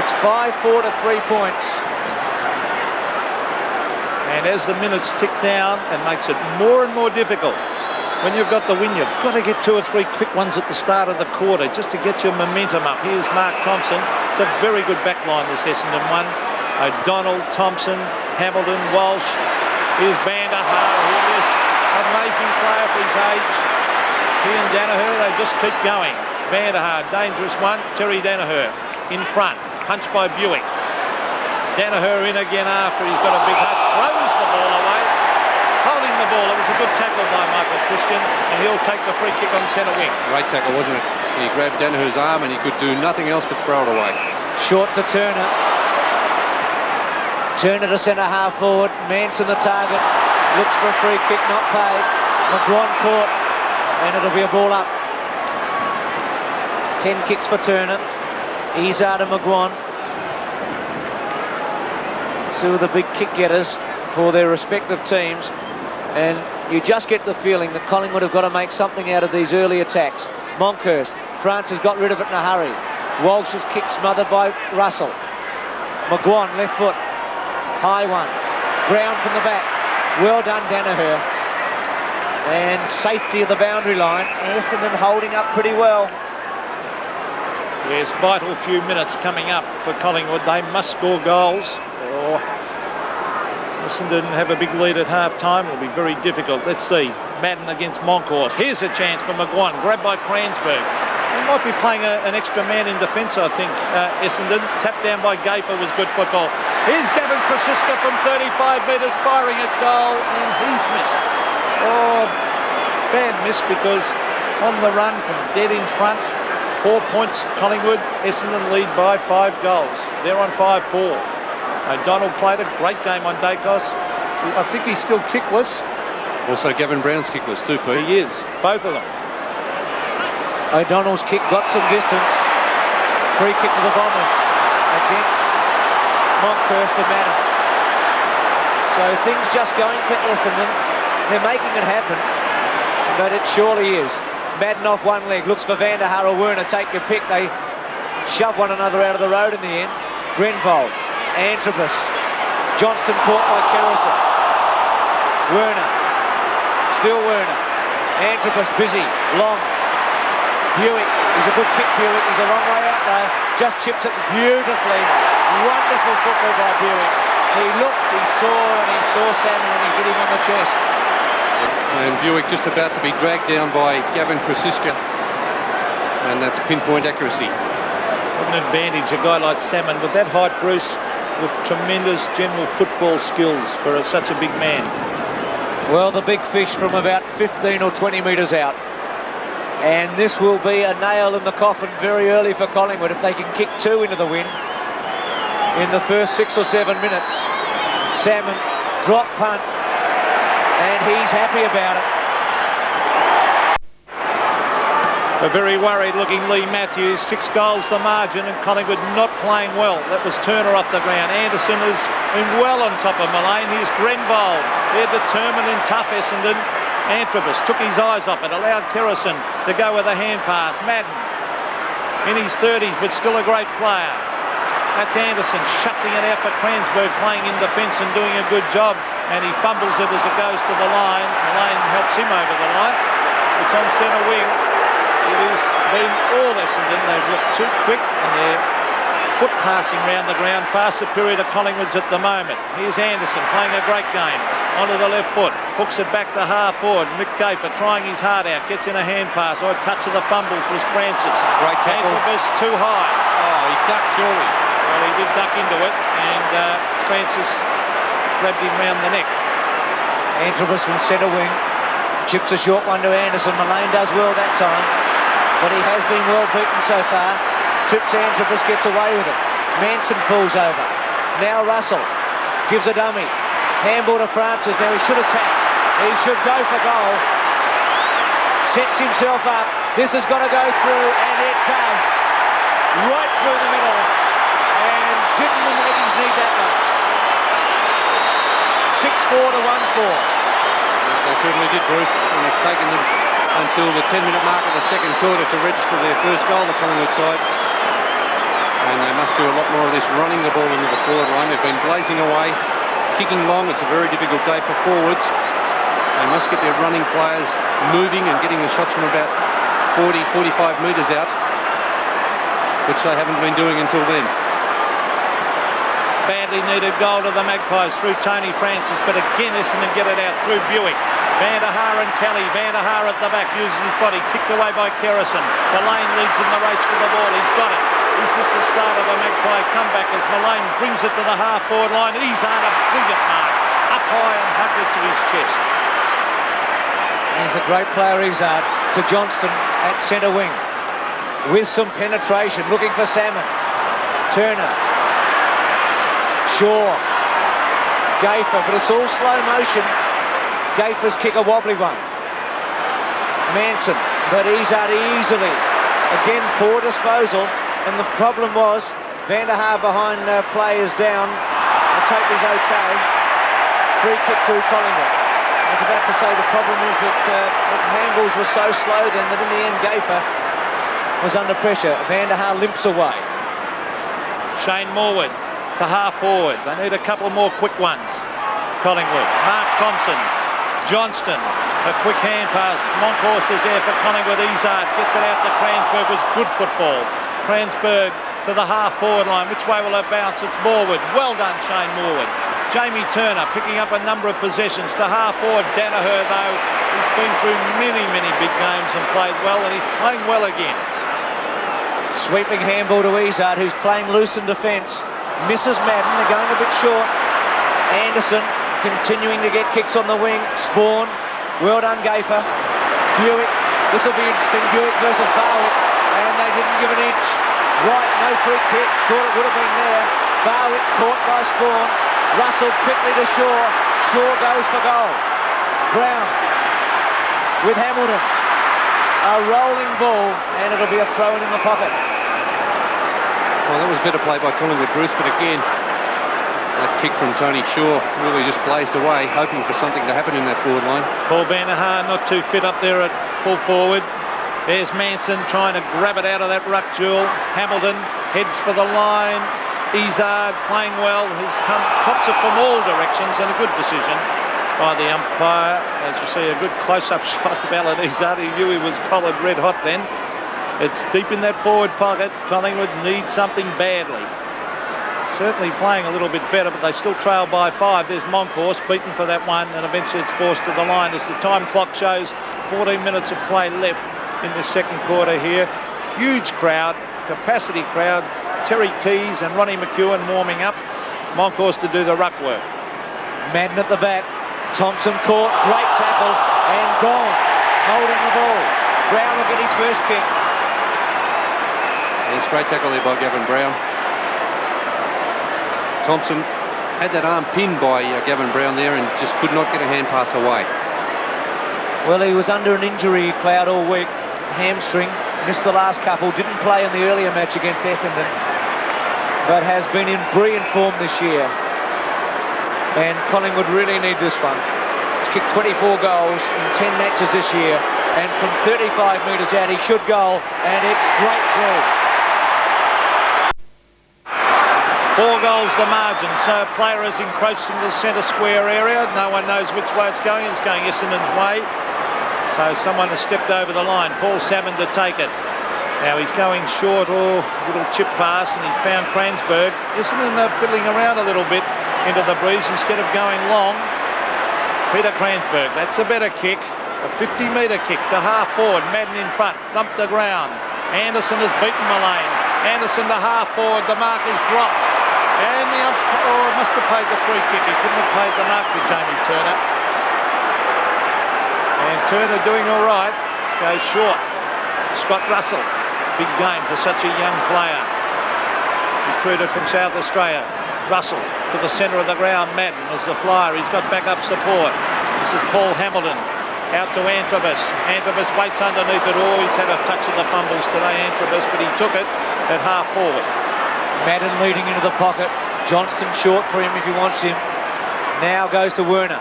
It's 5-4 to 3 points. And as the minutes tick down, it makes it more and more difficult. When you've got the win, you've got to get 2 or 3 quick ones at the start of the quarter just to get your momentum up. Here's Mark Thompson. It's a very good back line, this Essendon one. O'Donnell, Thompson, Hamilton, Walsh. Here's Van der Haar. He is an amazing player for his age. He and Danaher, they just keep going. Van der Haar, dangerous one. Terry Danaher in front. Punched by Buick. Danaher in again after. He's got a big hut. Throws the ball away. Holding the ball. It was a good tackle by Michael Christian, and he'll take the free kick on centre wing. Great tackle, wasn't it? He grabbed Danaher's arm and he could do nothing else but throw it away. Short to Turner. Turner to centre half forward. Manson the target. Looks for a free kick, not paid. McGuan caught, and it'll be a ball up. 10 kicks for Turner. Izard and McGuan. Two of the big kick getters for their respective teams, and you just get the feeling that Collingwood have got to make something out of these early attacks. Monkhurst, Francis got rid of it in a hurry. Walsh's kick smothered by Russell. McGuan, left foot, high one. Brown from the back. Well done, Danaher. And safety of the boundary line. Essendon holding up pretty well. Yes, vital few minutes coming up for Collingwood. They must score goals, or Essendon have a big lead at half-time. It'll be very difficult. Let's see. Madden against Monkhorst. Here's a chance for McGuan. Grabbed by Cransberg. They might be playing an extra man in defence, I think, Essendon. Tapped down by Gayfer was good football. Here's Gavin Krasiska from 35 metres firing at goal, and he's missed. Oh, bad miss, because on the run from dead in front. 4 points, Collingwood. Essendon lead by 5 goals. They're on 5-4. O'Donnell played a great game on Dacos. I think he's still kickless. Also, Gavin Brown's kickless too, Pete. He is, both of them. O'Donnell's kick got some distance. Free kick to the Bombers against Monkhurst and Madden. So things just going for Essendon. They're making it happen, but it surely is. Madden off one leg, looks for Van der Haar or Werner, take your pick. They shove one another out of the road in the end. Grenvold, Antrobus, Johnston caught by Kerrison. Werner, still Werner. Antrobus busy, long. Buick, he's a good kick, Buick. He's a long way out though. Just chips it beautifully. Wonderful football by Buick. He looked, he saw Salmon, and he hit him on the chest. And Buick just about to be dragged down by Gavin Krasiska, and that's pinpoint accuracy. What an advantage, a guy like Salmon with that height, Bruce, with tremendous general football skills for such a big man. Well, the big fish from about 15 or 20 metres out. And this will be a nail in the coffin very early for Collingwood if they can kick 2 into the win in the first 6 or 7 minutes. Salmon, drop punt, and he's happy about it. A very worried-looking Lee Matthews. 6 goals the margin, and Collingwood not playing well. That was Turner off the ground. Anderson has been well on top of Mullane. Here's Grenvold. They're determined and tough, Essendon. Antrobus took his eyes off it, allowed Kerrison to go with a hand pass. Madden, in his 30s, but still a great player. That's Anderson shifting it out for Cransberg, playing in defence and doing a good job. And he fumbles it as it goes to the line. Mullane helps him over the line. It's on centre wing. It has been all Essendon. They've looked too quick, and they're foot passing round the ground, far superior to Collingwood's at the moment. Here's Anderson playing a great game. Onto the left foot, hooks it back to half forward. Mick Gayfer trying his heart out, gets in a hand pass. Oh, a touch of the fumbles was Francis. Great tackle. Antrobus too high. Oh, he ducked surely. Well, he did duck into it, and Francis grabbed him round the neck. Antrobus from centre wing, chips a short one to Anderson. Mullane does well that time, but he has been well beaten so far. Trips Antrobus, gets away with it. Manson falls over. Now Russell gives a dummy. Handball to Francis. Now he should attack. He should go for goal. Sets himself up. This has got to go through, and it does. Right through the middle. And didn't the Maggies need that one? 6-4 to 1-4. Yes, they certainly did, Bruce. And it's taken them until the 10-minute mark of the second quarter to register their first goal, the Collingwood side. And they must do a lot more of this, running the ball into the forward line. They've been blazing away. kicking long. It's a very difficult day for forwards. They must get their running players moving and getting the shots from about 40, 45 metres out, which they haven't been doing until then. Badly needed goal to the Magpies through Tony Francis, but again Essendon get it out through Buick. Van der Haar and Kelly. Van der Haar at the back uses his body, kicked away by Kerrison. Mullane leads in the race for the ball. He's got it. Is this the start of a Magpie comeback as Mullane brings it to the half-forward line? He's on a brilliant mark, up high and hugged it to his chest. He's a great player, Izzard, to Johnston at centre wing. With some penetration, looking for Salmon. Turner. Shaw. Gayfer, but it's all slow motion. Gayfer's kick a wobbly one. Manson, but Izzard easily. Again, poor disposal. And the problem was, Van der Haar behind players down. Let's hope he's okay. Free kick to Collingwood. I was about to say the problem is that the handballs were so slow then that in the end Gayfer was under pressure. Van der Haar limps away. Shane Morwood to half forward. They need a couple more quick ones. Collingwood. Mark Thompson. Johnston. A quick hand pass. Monkhorst is there for Collingwood. Izzard gets it out to Cransberg. Was good football. Cransberg to the half-forward line. Which way will it bounce? It's Morwood. Well done, Shane Morwood. Jamie Turner picking up a number of possessions to half-forward. Danaher, though, he's been through many, many big games and played well, and he's playing well again. Sweeping handball to Izzard, who's playing loose in defence. Misses Madden. They're going a bit short. Anderson continuing to get kicks on the wing. Spawn. Well done, Gayfer. Buick. This will be interesting. Buick versus Barwick. And they didn't give an inch. Right, no free kick. Thought it would have been there. Barwick caught by Spawn. Russell quickly to Shaw. Shaw goes for goal. Brown with Hamilton. A rolling ball, and it'll be a throw-in in the pocket. Well, that was better play by Collingwood, Bruce, but again, that kick from Tony Shaw really just blazed away, hoping for something to happen in that forward line. Paul Van der Haar not too fit up there at full forward. There's Manson trying to grab it out of that ruck duel. Hamilton heads for the line. Izzard playing well. He's pops it from all directions, and a good decision by the umpire. As you see, a good close-up shot of Alan Izzard. He knew he was collared red hot then. It's deep in that forward pocket. Collingwood needs something badly. Certainly playing a little bit better, but they still trail by 5. There's Monkhorst beaten for that one, and eventually it's forced to the line as the time clock shows 14 minutes of play left in the second quarter here. Huge crowd, capacity crowd. Terry Keys and Ronnie McEwen warming up. Monkhorst to do the ruck work. Madden at the back. Thompson caught, great tackle, and gone. Holding the ball. Brown will get his first kick. Yes, great tackle there by Gavin Brown. Thompson had that arm pinned by Gavin Brown there and just could not get a hand pass away. Well, he was under an injury cloud all week. Hamstring, missed the last couple, didn't play in the earlier match against Essendon, but has been in brilliant form this year. And Collingwood really need this one. He's kicked 24 goals in 10 matches this year, and from 35 metres out he should goal, and it's straight through. 4 goals the margin, so a player has encroached into the centre square area. No one knows which way it's going. It's going Essendon's way. So someone has stepped over the line. Paul Salmon to take it. Now he's going short, or little chip pass, and he's found Cransberg. Essendon are fiddling around a little bit into the breeze instead of going long. Peter Cransberg, that's a better kick. A 50-metre kick to half forward. Madden in front, thumped the ground. Anderson has beaten Mullane. Anderson to half forward, the mark is dropped. And the umpire must have paid the free kick. He couldn't have paid the mark to Jamie Turner. And Turner doing all right, goes short. Scott Russell, big game for such a young player. Recruited from South Australia. Russell to the centre of the ground. Madden as the flyer. He's got backup support. This is Paul Hamilton. Out to Antrobus. Antrobus waits underneath it. Oh, he's had a touch of the fumbles today, Antrobus, but he took it at half forward. Madden leading into the pocket. Johnston short for him if he wants him. Now goes to Werner.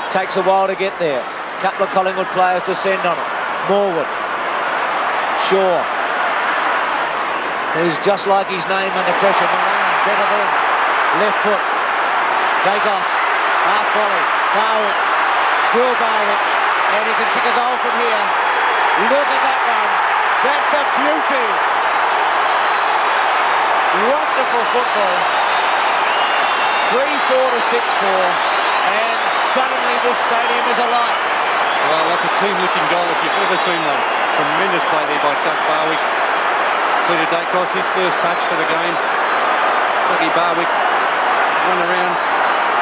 Takes a while to get there. Couple of Collingwood players descend on it. Morwood. Shaw. He's just like his name under pressure. Mullane, better than. Left foot. Dacos, half volley, Barwick, still Barwick, and he can kick a goal from here. Look at that one. That's a beauty. Wonderful football. 3-4 to 6-4, and suddenly this stadium is alight. Well, that's a team-lifting goal if you've ever seen one. Tremendous play there by Doug Barwick. Peter Dacos, his first touch for the game. Dougie Barwick run around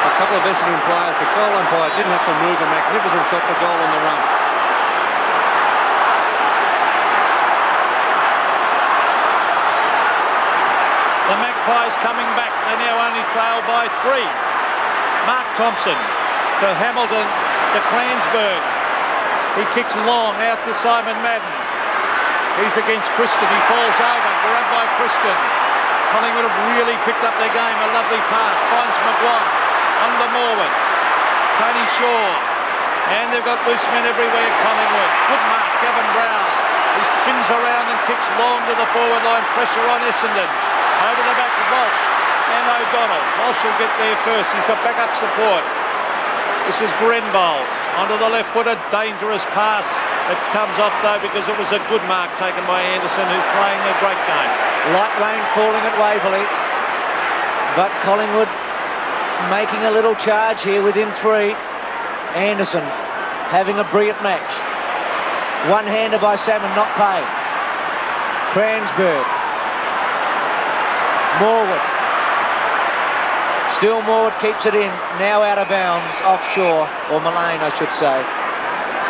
a couple of Essendon players. The goal umpire didn't have to move. A magnificent shot for goal on the run. The Magpies coming back. They now only trail by 3. Mark Thompson to Hamilton to Clansburg. He kicks long out to Simon Madden. He's against Christian. He falls over. Grabbed by Christian. Collingwood have really picked up their game. A lovely pass. Finds McGuan. Under Morwood. Tony Shaw. And they've got loose men everywhere, Collingwood. Good mark, Gavin Brown. He spins around and kicks long to the forward line. Pressure on Essendon. Over the back of Walsh and O'Donnell. Walsh will get there first. He's got backup support. This is Grenbold onto the left-footed. Dangerous pass. It comes off though because it was a good mark taken by Anderson, who's playing a great game. Light rain falling at Waverley, but Collingwood making a little charge here within 3. Anderson having a brilliant match. One-hander by Salmon, not paid. Cransburg. Morwood. Still Morwood keeps it in. Now out of bounds, offshore, or Mullane I should say.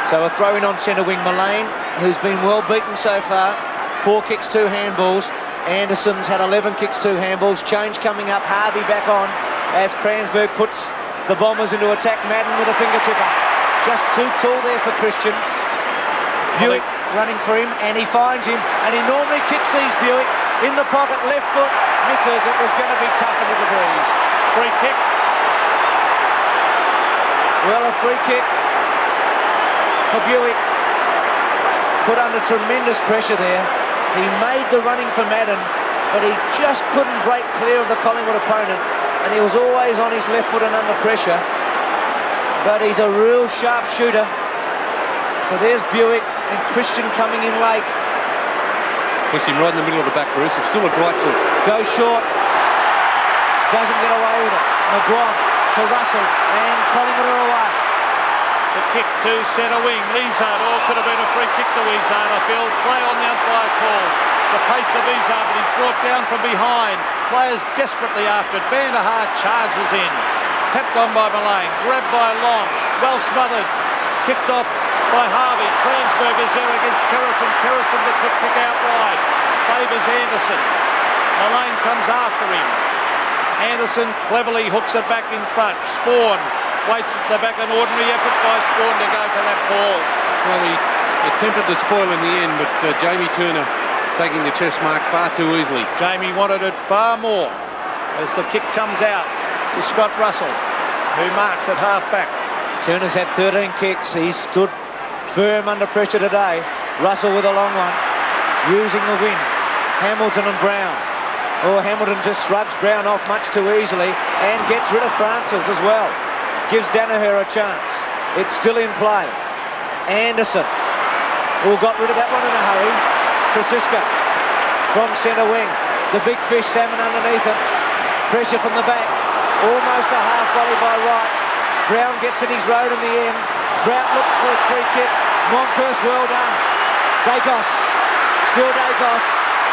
So a throw in on centre wing Mullane, who's been well beaten so far. 4 kicks, 2 handballs. Anderson's had 11 kicks, 2 handballs. Change coming up, Harvey back on as Cransburg puts the Bombers into attack. Madden with a fingertip up. Just too tall there for Christian. Buick running for him, and he finds him, and he normally kicks these Buick in the pocket, left foot. Misses. It was going to be tough into the breeze. Free kick. Well, a free kick for Buick. Put under tremendous pressure there. He made the running for Madden, but he just couldn't break clear of the Collingwood opponent, and he was always on his left foot and under pressure. But he's a real sharp shooter. So there's Buick and Christian coming in late. Pushed him right in the middle of the back, Bruce. It's still a right foot. Goes short. Doesn't get away with it. McGuan to Russell, and Collingwood are away. The kick to centre wing. Izard. Oh, could have been a free kick to Izard, I feel. Play on the umpire call. The pace of Izard, but he's brought down from behind. Players desperately after it. Vanderhaar charges in. Tapped on by Mullane. Grabbed by Long. Well smothered. Kicked off by Harvey. Cransburg is there against Kerrison. Kerrison the quick kick out wide. Favours Anderson. Mullane comes after him. Anderson cleverly hooks it back in front. Spawn waits at the back. An ordinary effort by Spawn to go for that ball. Well, he attempted to spoil in the end, but Jamie Turner taking the chest mark far too easily. Jamie wanted it far more as the kick comes out to Scott Russell, who marks at half back. Turner's had 13 kicks. He's stood firm under pressure today. Russell with a long one, using the win. Hamilton and Brown. Oh, Hamilton just shrugs Brown off much too easily and gets rid of Francis as well. Gives Danaher a chance. It's still in play. Anderson, who got rid of that one in a hurry. Krasiska from centre wing. The big fish Salmon underneath it. Pressure from the back. Almost a half volley by Wright. Brown gets in his road in the end. Brown looked for a free kick. Monkhurst, well done. Dacos, still Dacos.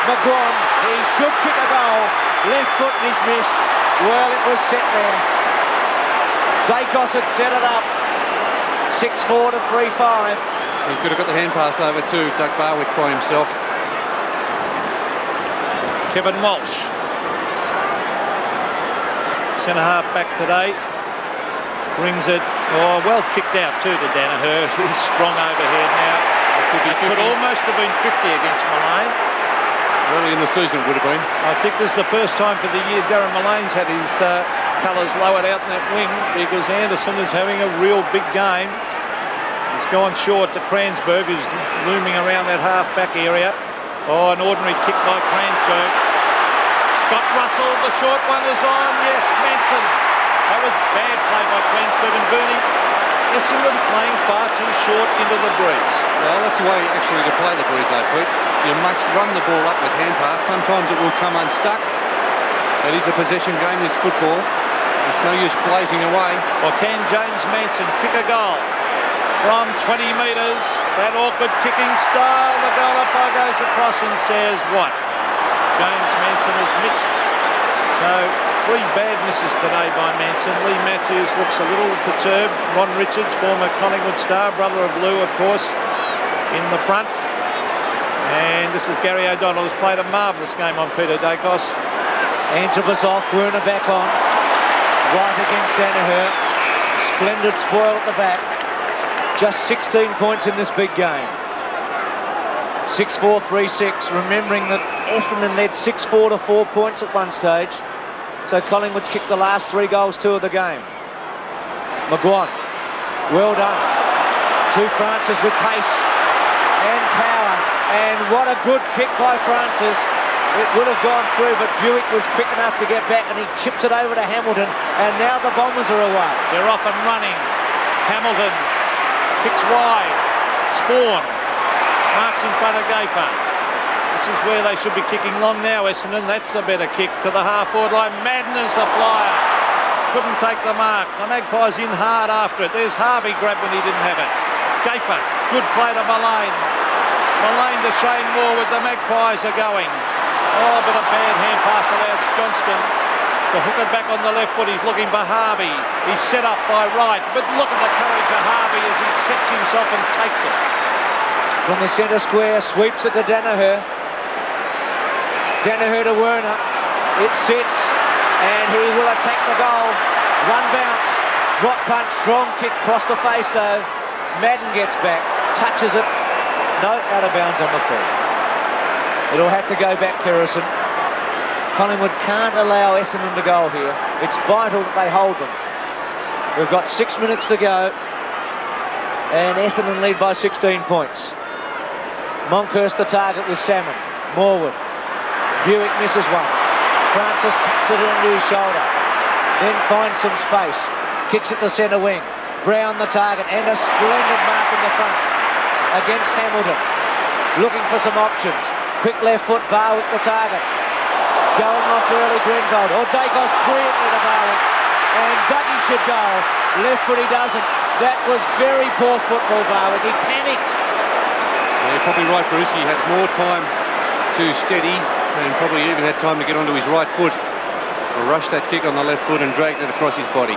McGuan, he should kick a goal. Left foot and he's missed. Well, it was set there. Dacos had set it up. 6-4 to 3-5. He could have got the hand pass over to Doug Barwick by himself. Kevin Walsh. Centre half back today. Brings it, well kicked out too to Danaher. He's strong overhead now. It could almost have been 50 against Mullane. Early in the season it would have been. I think this is the first time for the year Darren Mullane's had his colours lowered out in that wing, because Anderson is having a real big game. He's gone short to Cransburg, who's looming around that half-back area. Oh, an ordinary kick by Cransburg. Scott Russell, the short one is on. Yes, Manson. That was But in Bernie, Essendon playing far too short into the breeze. Well, that's the way actually to play the breeze, though, Pete. You must run the ball up with hand pass. Sometimes it will come unstuck. It is a possession game, this football. It's no use blazing away. Well, can James Manson kick a goal from 20 metres? That awkward kicking style. The goalkeeper goes across and says what? James Manson has missed. So 3 bad misses today by Manson. Lee Matthews looks a little perturbed. Ron Richards, former Collingwood star, brother of Lou, of course, in the front. And this is Gary O'Donnell, who's played a marvellous game on Peter Dacos. Angelus off, Werner back on. Right against Danaher. Splendid spoil at the back. Just 16 points in this big game. 6-4, 3-6. Remembering that Essendon led 6-4 to 4 points at one stage. So Collingwood's kicked the last 3 goals, 2 of the game. McGuan, well done. To Francis with pace and power. And what a good kick by Francis. It would have gone through, but Buick was quick enough to get back, and he chips it over to Hamilton. And now the Bombers are away. They're off and running. Hamilton kicks wide. Spawn marks in front of Gayfer. This is where they should be kicking long now, Essendon. That's a better kick to the half-forward line. Madden is the flyer. Couldn't take the mark. The Magpies in hard after it. There's Harvey grabbed when he didn't have it. Gayfer, good play to Mullane. Mullane to Shane Moore with the Magpies are going. Oh, a bit of bad hand pass allowed Johnston to hook it back on the left foot. He's looking for Harvey. He's set up by Wright. But look at the courage of Harvey as he sets himself and takes it. From the centre square, sweeps it to Danaher. Danaher to Werner. It sits, and he will attack the goal. One bounce, drop punch, strong kick, cross the face though. Madden gets back, touches it. No, out of bounds on the full. It'll have to go back, Kerrison. Collingwood can't allow Essendon to go here. It's vital that they hold them. We've got 6 minutes to go, and Essendon lead by 16 points. Monkhurst the target with Salmon. Morwood. Buick misses one. Francis tucks it into his shoulder. Then finds some space. Kicks it to centre wing. Brown the target, and a splendid mark in the front against Hamilton. Looking for some options. Quick left foot, Barwick the target. Going off early, Grenfell. Or Dacos brilliantly to Barwick. And Dougie should go. Left foot he doesn't. That was very poor football, Barwick. He panicked. Yeah, you're probably right, Bruce. He had more time to steady and probably even had time to get onto his right foot. Rushed that kick on the left foot and dragged it across his body.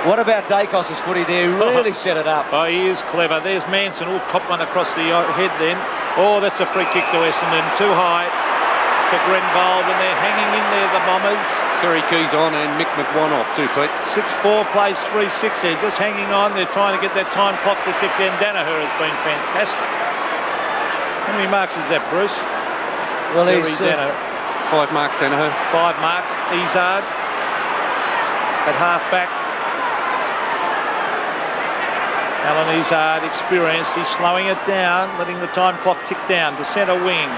What about Dacos' footy there? Really set it up. Oh, he is clever. There's Manson. Oh, cop one across the head then. Oh, that's a free kick to Essendon. Too high to Grenvold, and they're hanging in there, the Bombers. Terry Keys on and Mick McGuan off too, Pete. 6-4 plays 3-6 there. Just hanging on. They're trying to get that time clock to tick in. Danaher has been fantastic. How many marks is that, Bruce? Well, Terry he's... Danaher. 5 marks, Danaher. 5 marks. Izard at half-back. Alan Izard, experienced. He's slowing it down, letting the time clock tick down to centre wing.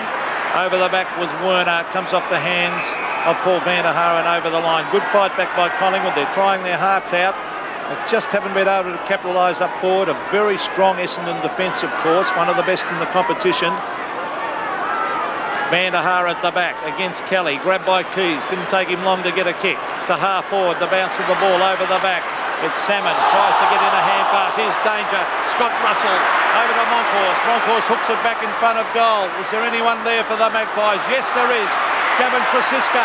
Over the back was Werner. Comes off the hands of Paul van der Haar and over the line. Good fight back by Collingwood. They're trying their hearts out. They just haven't been able to capitalise up forward. A very strong Essendon defence, of course. One of the best in the competition. Van der Haar at the back against Kelly. Grabbed by Keys. Didn't take him long to get a kick. To half forward. The bounce of the ball over the back. It's Salmon. Tries to get in a hand pass. Here's danger. Scott Russell over to Monkhorst. Monkhorst hooks it back in front of goal. Is there anyone there for the Magpies? Yes, there is. Gavin Krasiska.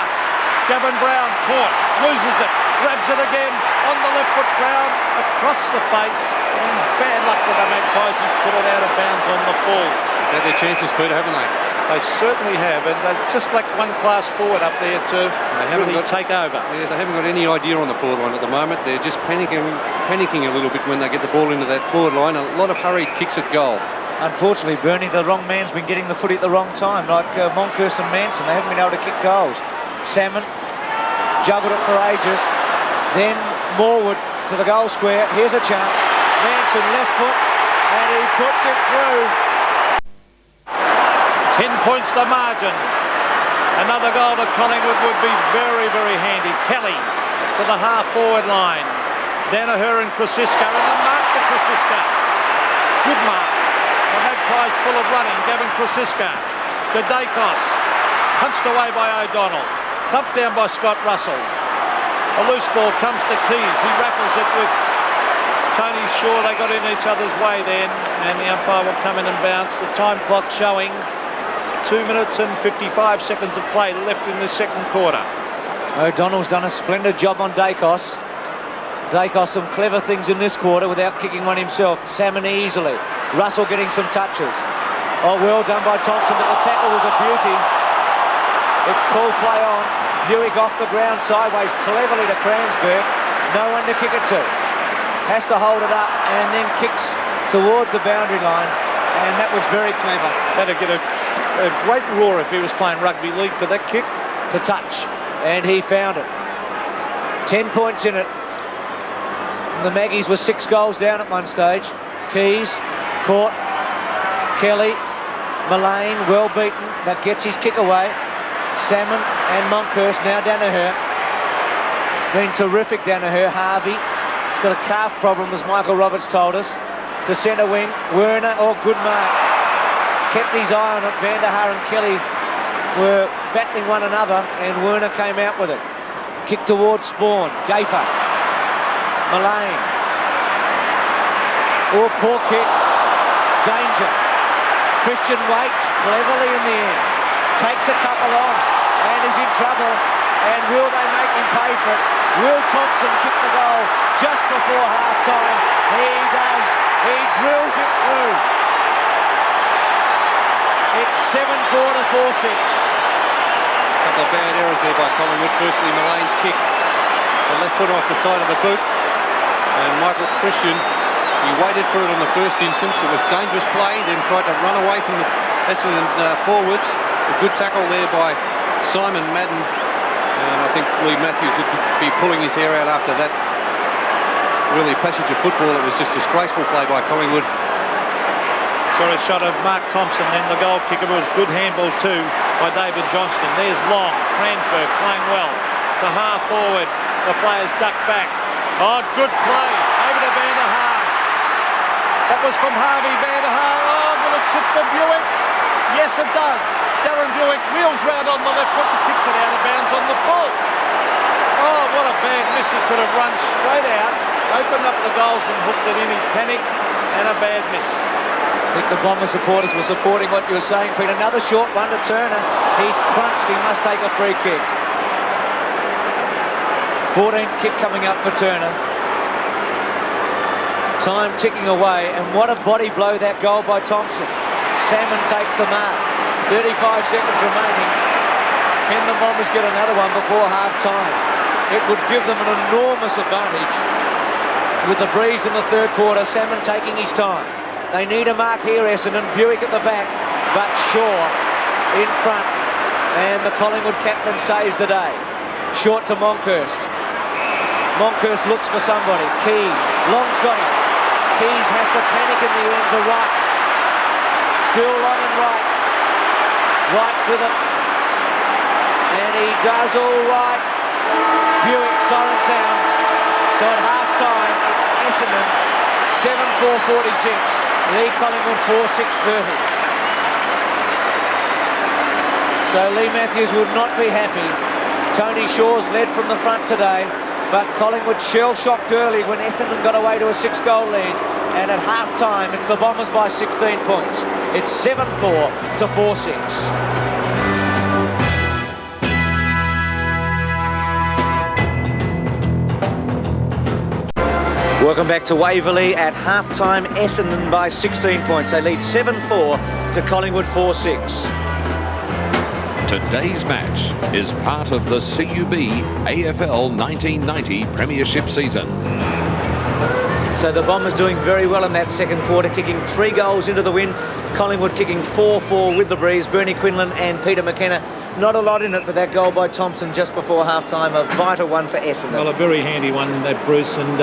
Gavin Brown caught. Loses it. Grabs it again. On the left foot, Brown. Across the face. And bad luck to the Magpies. He's put it out of bounds on the full. They've had their chances, Peter, haven't they? They certainly have, and they just like one class forward up there to really take over. Yeah, they haven't got any idea on the forward line at the moment. They're just panicking a little bit when they get the ball into that forward line. A lot of hurried kicks at goal. Unfortunately, Bernie, the wrong man's been getting the footy at the wrong time, like Monkhurst and Manson. They haven't been able to kick goals. Salmon juggled it for ages. Then Morwood to the goal square. Here's a chance. Manson left foot, and he puts it through. 10 points the margin. Another goal to Collingwood would be very, very handy. Kelly to the half-forward line. Danaher and Krasiska, and a mark to Krasiska. Good mark. The Magpies full of running. Gavin Krasiska to Dacos. Punched away by O'Donnell. Thumped down by Scott Russell. A loose ball comes to Keys. He raffles it with Tony Shaw. They got in each other's way then, and the umpire will come in and bounce. The time clock showing 2 minutes and 55 seconds of play left in the second quarter. O'Donnell's done a splendid job on Dacos. Dacos some clever things in this quarter without kicking one himself. Salmon easily. Russell getting some touches. Oh, well done by Thompson, but the tackle was a beauty. It's called play on. Buick off the ground sideways cleverly to Cransberg. No one to kick it to. Has to hold it up and then kicks towards the boundary line, and that was very clever. That'd get a great roar if he was playing rugby league for that kick. To touch, and he found it. 10 points in it. The Maggies were 6 goals down at one stage. Keys, caught. Kelly, Mullane, well beaten, that gets his kick away. Salmon and Monkhurst, now Danaher. It's been terrific, Danaher. Harvey, he's got a calf problem, as Michael Roberts told us. To centre wing, Werner, good mark. Kept his eye on it. Van der Haar and Kelly were battling one another, and Werner came out with it. Kick towards Spawn. Gaffer. Mullane. Poor kick. Danger. Christian waits cleverly in the end. Takes a couple on and is in trouble. And will they make him pay for it? Will Thompson kick the goal just before half-time? He does. He drills it through. It's 7-4 to 4-6. A couple of bad errors there by Collingwood. Firstly, Mullane's kick, the left foot off the side of the boot. And Michael Christian, he waited for it on the first instance. It was dangerous play, then tried to run away from the Essendon forwards. A good tackle there by Simon Madden. And I think Lee Matthews would be pulling his hair out after that really passage of football. It was just disgraceful play by Collingwood. Saw a shot of Mark Thompson, then the goal kicker was good handball too by David Johnston. There's Long, Cransberg playing well. To half forward, the players duck back. Oh, good play, over to Van der Haar. That was from Harvey Van der Haar. Oh, will it sit for Buick? Yes, it does. Darren Buick wheels round on the left foot and kicks it out of bounds on the full. Oh, what a bad miss. He could have run straight out, opened up the goals and hooked it in. He panicked, and a bad miss. I think the Bomber supporters were supporting what you were saying, Pete. Another short one to Turner. He's crunched. He must take a free kick. 14th kick coming up for Turner. Time ticking away, and what a body blow that goal by Thompson. Salmon takes the mark. 35 seconds remaining. Can the Bombers get another one before half-time? It would give them an enormous advantage. With the breeze in the third quarter, Salmon taking his time. They need a mark here, Essendon. Buick at the back, but Shaw in front. And the Collingwood captain saves the day. Short to Monkhurst. Monkhurst looks for somebody. Keys. Long's got him. Keys has to panic in the end to Wright. Still Long and Wright. Wright with it. And he does all right. Buick, siren sounds. So at half-time, it's Essendon 7-4-46. Lee Collingwood 4-6-30. So Lee Matthews would not be happy. Tony Shaw's led from the front today, but Collingwood shell-shocked early when Essendon got away to a 6-goal lead, and at half-time it's the Bombers by 16 points. It's 7-4 to 4-6. Welcome back to Waverley. At half-time, Essendon by 16 points. They lead 7-4 to Collingwood 4-6. Today's match is part of the CUB AFL 1990 Premiership season. So the Bombers doing very well in that second quarter, kicking 3 goals into the win. Collingwood kicking 4-4 with the breeze. Bernie Quinlan and Peter McKenna. Not a lot in it, but that goal by Thompson just before half-time, a vital one for Essendon. Well, a very handy one, that Bruce, and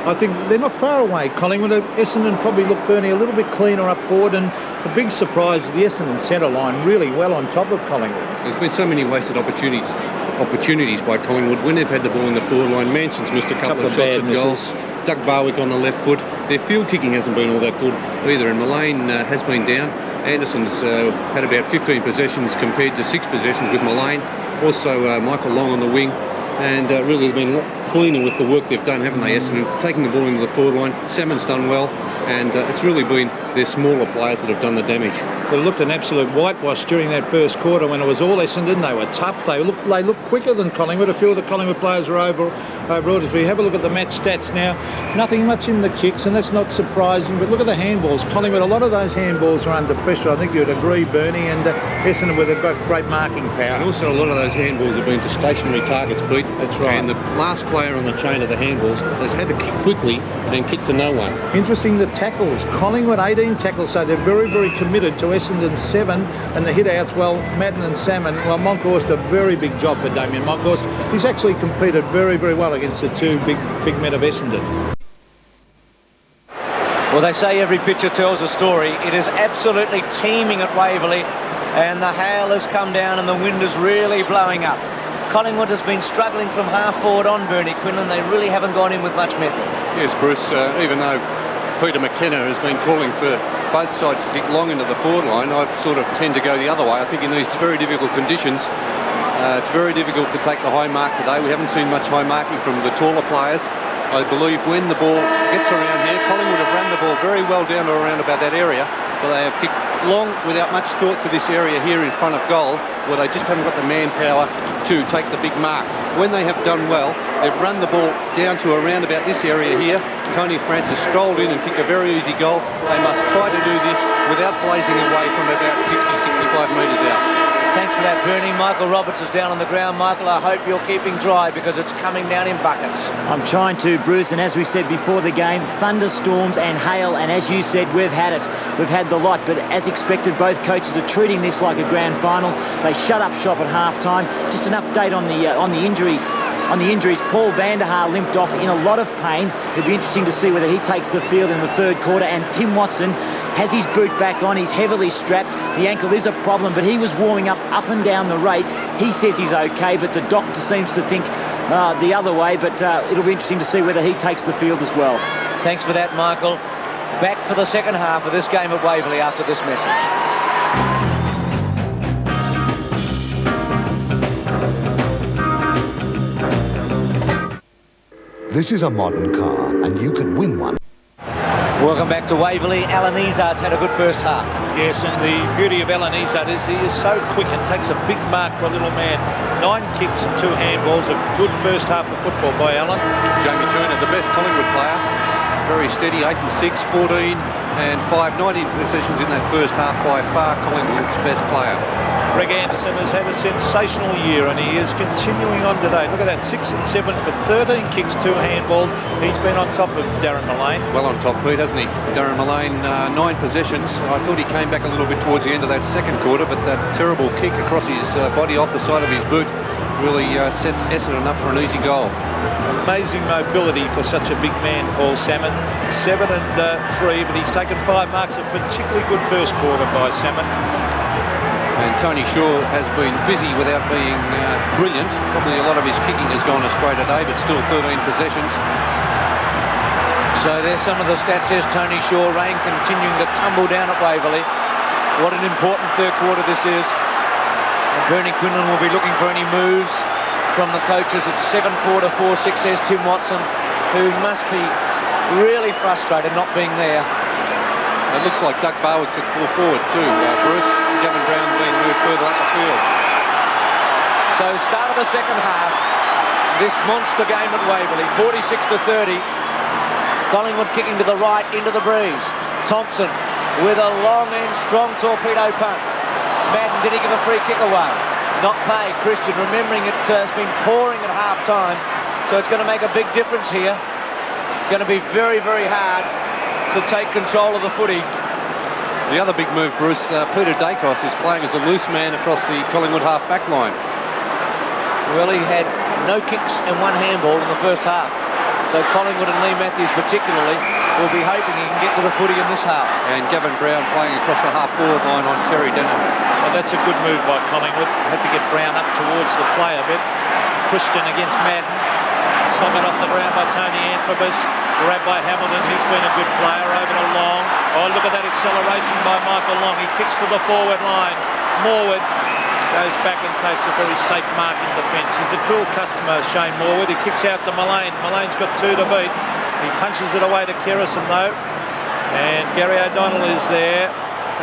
I think they're not far away. Collingwood, Essendon probably look, Bernie, a little bit cleaner up forward, and the big surprise is the Essendon centre line really well on top of Collingwood. There's been so many wasted opportunities by Collingwood when they've had the ball in the forward line. Manson's missed a couple of shots at goals. Doug Barwick on the left foot. Their field kicking hasn't been all that good either, and Mullane has been down. Anderson's had about 15 possessions compared to 6 possessions with Mullane. Also Michael Long on the wing, and really they've been a lot cleaner with the work they've done, haven't they, Essendon? Taking the ball into the forward line. Salmon's done well, and it's really been their smaller players that have done the damage. It looked an absolute whitewash during that first quarter when it was all Essendon. They were tough. They looked quicker than Collingwood. A few of the Collingwood players were overawed. If we have a look at the match stats now, nothing much in the kicks, and that's not surprising. But look at the handballs. Collingwood, a lot of those handballs were under pressure. I think you'd agree, Bernie, and Essendon with a great marking power. And also a lot of those handballs have been to stationary targets, Pete. That's right. And the last player on the chain of the handballs has had to kick quickly and kick to no one. Interesting, the tackles. Collingwood 18 tackles, so they're very, very committed to Essendon 7, and the hit-outs, well, Madden and Salmon. Well, Monkhorst, a very big job for Damien Monkhorst. He's actually competed very, very well against the two big men of Essendon. Well, they say every picture tells a story. It is absolutely teeming at Waverley, and the hail has come down and the wind is really blowing up. Collingwood has been struggling from half forward on Bernie Quinlan. They really haven't gone in with much method. Yes, Bruce, even though Peter McKenna has been calling for both sides to kick long into the forward line, I sort of tend to go the other way. I think in these very difficult conditions, it's very difficult to take the high mark today. We haven't seen much high marking from the taller players. I believe when the ball gets around here, Collingwood have run the ball very well down to around about that area, but they have kicked long without much thought to this area here in front of goal, where they just haven't got the manpower to take the big mark. When they have done well, they've run the ball down to around about this area here. Tony Francis strolled in and kicked a very easy goal. They must try to do this without blazing away from about 60-65 metres out. Thanks for that, Bernie. Michael Roberts is down on the ground. Michael, I hope you're keeping dry because it's coming down in buckets. I'm trying to, Bruce, and as we said before the game, thunderstorms and hail, and as you said, we've had it. We've had the lot, but as expected, both coaches are treating this like a grand final. They shut up shop at half-time. Just an update on the injury. On the injuries, Paul Vanderhaar limped off in a lot of pain. It'll be interesting to see whether he takes the field in the third quarter. And Tim Watson has his boot back on. He's heavily strapped. The ankle is a problem, but he was warming up and down the race. He says he's okay, but the doctor seems to think the other way. But it'll be interesting to see whether he takes the field as well. Thanks for that, Michael. Back for the second half of this game at Waverley after this message. This is a modern car, and you could win one. Welcome back to Waverley. Alan Izzard's had a good first half. Yes, and the beauty of Alan Izzard is he is so quick and takes a big mark for a little man. 9 kicks and 2 handballs. A good first half of football by Alan. Jamie Turner, the best Collingwood player. Very steady, 8 and 6, 14 and 5, 19 possessions in that first half, by far Collingwood's best player. Greg Anderson has had a sensational year and he is continuing on today. Look at that, 6 and 7 for 13 kicks, 2 handballs. He's been on top of Darren Mullane. Well on top, Pete, hasn't he? Darren Mullane, 9 possessions. I thought he came back a little bit towards the end of that second quarter, but that terrible kick across his body off the side of his boot really set Essendon up for an easy goal. Amazing mobility for such a big man, Paul Salmon. 7 and 3, but he's taken 5 marks. A particularly good first quarter by Salmon. And Tony Shaw has been busy without being brilliant. Probably a lot of his kicking has gone astray today, but still 13 possessions. So there's some of the stats. There's Tony Shaw. Rain continuing to tumble down at Waverley. What an important third quarter this is. And Bernie Quinlan will be looking for any moves from the coaches. It's 7-4 to 4-6, says Tim Watson, who must be really frustrated not being there. It looks like Doug Barwick's at full forward too, Bruce. Gavin Brown being moved further up the field. So start of the second half, this monster game at Waverley, 46 to 30. Collingwood kicking to the right into the breeze. Thompson with a long and strong torpedo punt. Madden, did he give a free kick away? Not paid. Christian, remembering it has been pouring at half time, so it's going to make a big difference here. Going to be very, very hard to take control of the footy. The other big move, Bruce, Peter Dacos is playing as a loose man across the Collingwood half-back line. Well, he had no kicks and 1 handball in the first half. So Collingwood and Lee Matthews particularly will be hoping he can get to the footy in this half. And Gavin Brown playing across the half-forward line on Terry Denham. Well, that's a good move by Collingwood. Had to get Brown up towards the play a bit. Christian against Madden. Socket off the ground by Tony Antrobus. Grabbed by Hamilton. He's been a good player over to Long. Oh, look at that acceleration by Michael Long. He kicks to the forward line. Morwood goes back and takes a very safe mark in defence. He's a cool customer, Shane Morwood. He kicks out to Mullane. Mullane's got 2 to beat. He punches it away to Kerrison though. And Gary O'Donnell is there.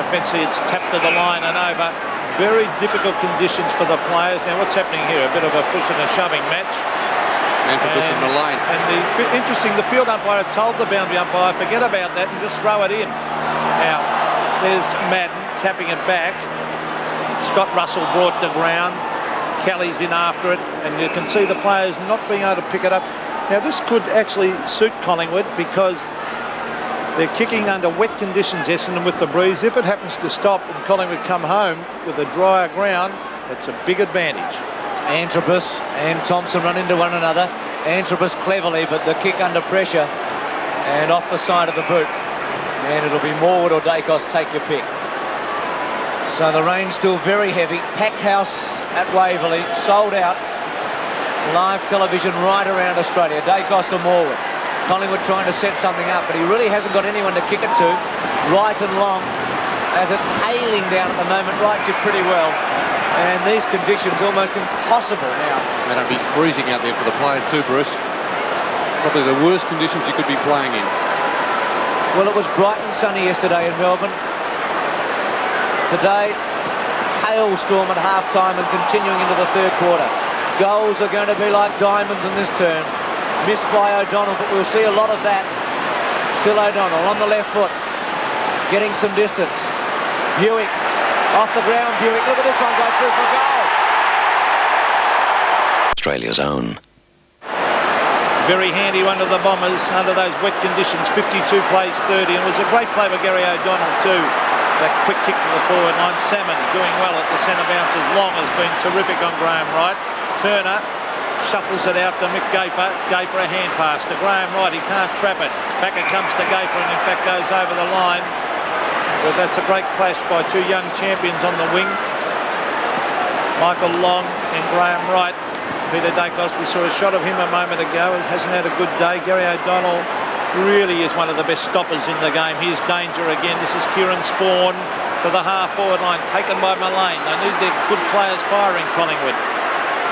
Offensively, it's tapped to the line and over. Very difficult conditions for the players. Now, what's happening here? A bit of a push and a shoving match. Antrobus and Mullane. And interesting, the field umpire told the boundary umpire, forget about that and just throw it in. Now, there's Madden tapping it back. Scott Russell brought to ground. Kelly's in after it, and you can see the players not being able to pick it up. Now, this could actually suit Collingwood because they're kicking under wet conditions, Essendon, with the breeze. If it happens to stop and Collingwood come home with a drier ground, it's a big advantage. Antrobus and Thompson run into one another. Antrobus cleverly, but the kick under pressure and off the side of the boot. And it'll be Morwood or Dacos, take your pick. So the rain's still very heavy. Packed house at Waverley, sold out. Live television right around Australia. Dacos to Morwood. Collingwood trying to set something up, but he really hasn't got anyone to kick it to. Right and long, as it's hailing down at the moment, right to pretty well. And these conditions almost impossible now. And it'll be freezing out there for the players too, Bruce. Probably the worst conditions you could be playing in. Well, it was bright and sunny yesterday in Melbourne. Today, hailstorm at half-time and continuing into the third quarter. Goals are going to be like diamonds in this turn. Missed by O'Donnell, but we'll see a lot of that. Still O'Donnell on the left foot, getting some distance. Buick off the ground. Buick, look at this one go through for goal. Australia's own. Very handy one of the Bombers under those wet conditions. 52 plays 30, and it was a great play by Gary O'Donnell too. That quick kick to the forward line. Salmon doing well at the centre bounces. Long has been terrific on Graham Wright. Turner shuffles it out to Mick Gayfer. Gayfer a hand pass to Graham Wright. He can't trap it. Back it comes to Gayfer and in fact goes over the line. But that's a great clash by 2 young champions on the wing. Michael Long and Graham Wright. Peter Dacos, we saw a shot of him a moment ago. He hasn't had a good day. Gary O'Donnell really is one of the best stoppers in the game. Here's danger again. This is Kieran Spawn to the half-forward line, taken by Mullane. They need their good players firing, Collingwood.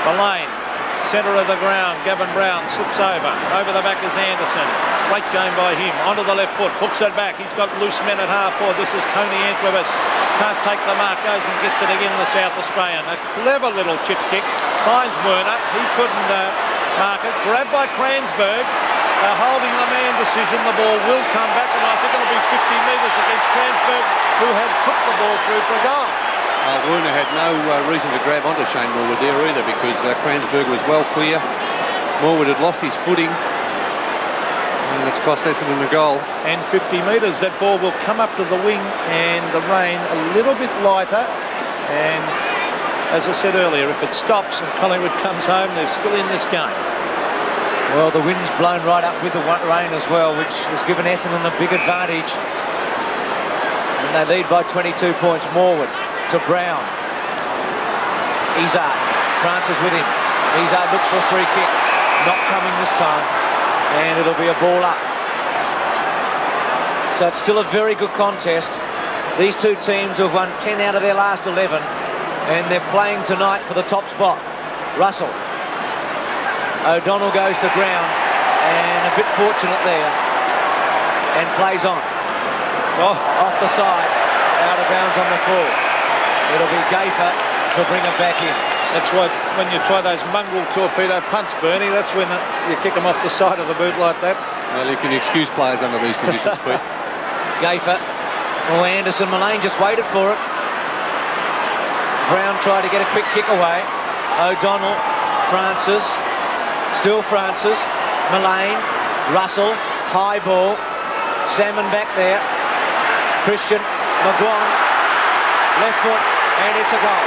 Mullane, centre of the ground. Gavin Brown slips over. Over the back is Anderson. Great game by him. Onto the left foot. Hooks it back. He's got loose men at half-forward. This is Tony Antrobus. Can't take the mark. Goes and gets it again, the South Australian. A clever little chip kick. Finds Werner. He couldn't mark it. Grabbed by Cransberg. Holding the man decision. The ball will come back, and I think it'll be 50 metres against Cransberg, who had put the ball through for a goal. Werner had no reason to grab onto Shane Morwood there either, because Cransberg was well clear. Morwood had lost his footing, and it's cost Essendon the goal. And 50 metres, that ball will come up to the wing, and the rain a little bit lighter. And as I said earlier, if it stops and Collingwood comes home, they're still in this game. Well, the wind's blown right up with the rain as well, which has given Essendon a big advantage. And they lead by 22 points. Morwood to Brown. Izzard. Francis with him. Izzard looks for a free kick. Not coming this time. And it'll be a ball up. So it's still a very good contest. These two teams have won 10 out of their last 11. And they're playing tonight for the top spot. Russell. O'Donnell goes to ground, and a bit fortunate there, and plays on. Oh, off the side, out of bounds on the full. It'll be Gayfer to bring it back in. That's what, when you try those mongrel torpedo punts, Bernie, that's when you kick them off the side of the boot like that. Well, you can excuse players under these conditions, Pete. Gayfer. Oh, Anderson. Mullane just waited for it. Brown tried to get a quick kick away. O'Donnell, Francis. Still Francis, Mullane, Russell, high ball, Salmon back there, Christian, McGuan, left foot, and it's a goal.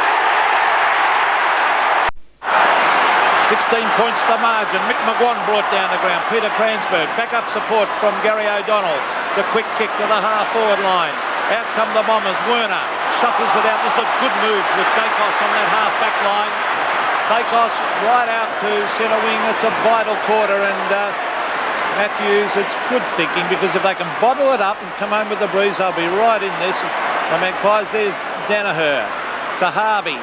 16 points the margin. Mick McGuan brought down the ground. Peter Cransberg, back-up support from Gary O'Donnell. The quick kick to the half-forward line. Out come the Bombers. Werner shuffles it out. This is a good move with Dacos on that half-back line. Bakos right out to centre wing. It's a vital quarter, and Matthews, it's good thinking, because if they can bottle it up and come home with the breeze, they'll be right in this. The Magpies, there's Danaher to Harvey.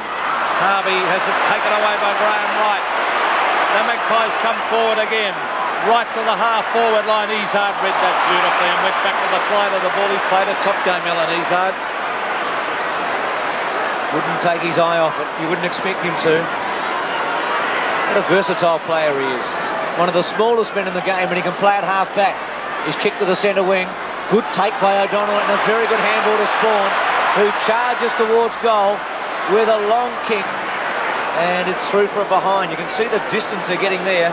Harvey has it taken away by Graham Wright. The Magpies come forward again, right to the half-forward line. Izzard read that beautifully and went back with the flight of the ball. He's played a top game, Alan Izzard. Wouldn't take his eye off it. You wouldn't expect him to. What a versatile player he is. One of the smallest men in the game, and he can play at half-back. He's kicked to the centre wing. Good take by O'Donnell, and a very good handball to Spawn, who charges towards goal with a long kick. And it's through for a behind. You can see the distance they're getting there.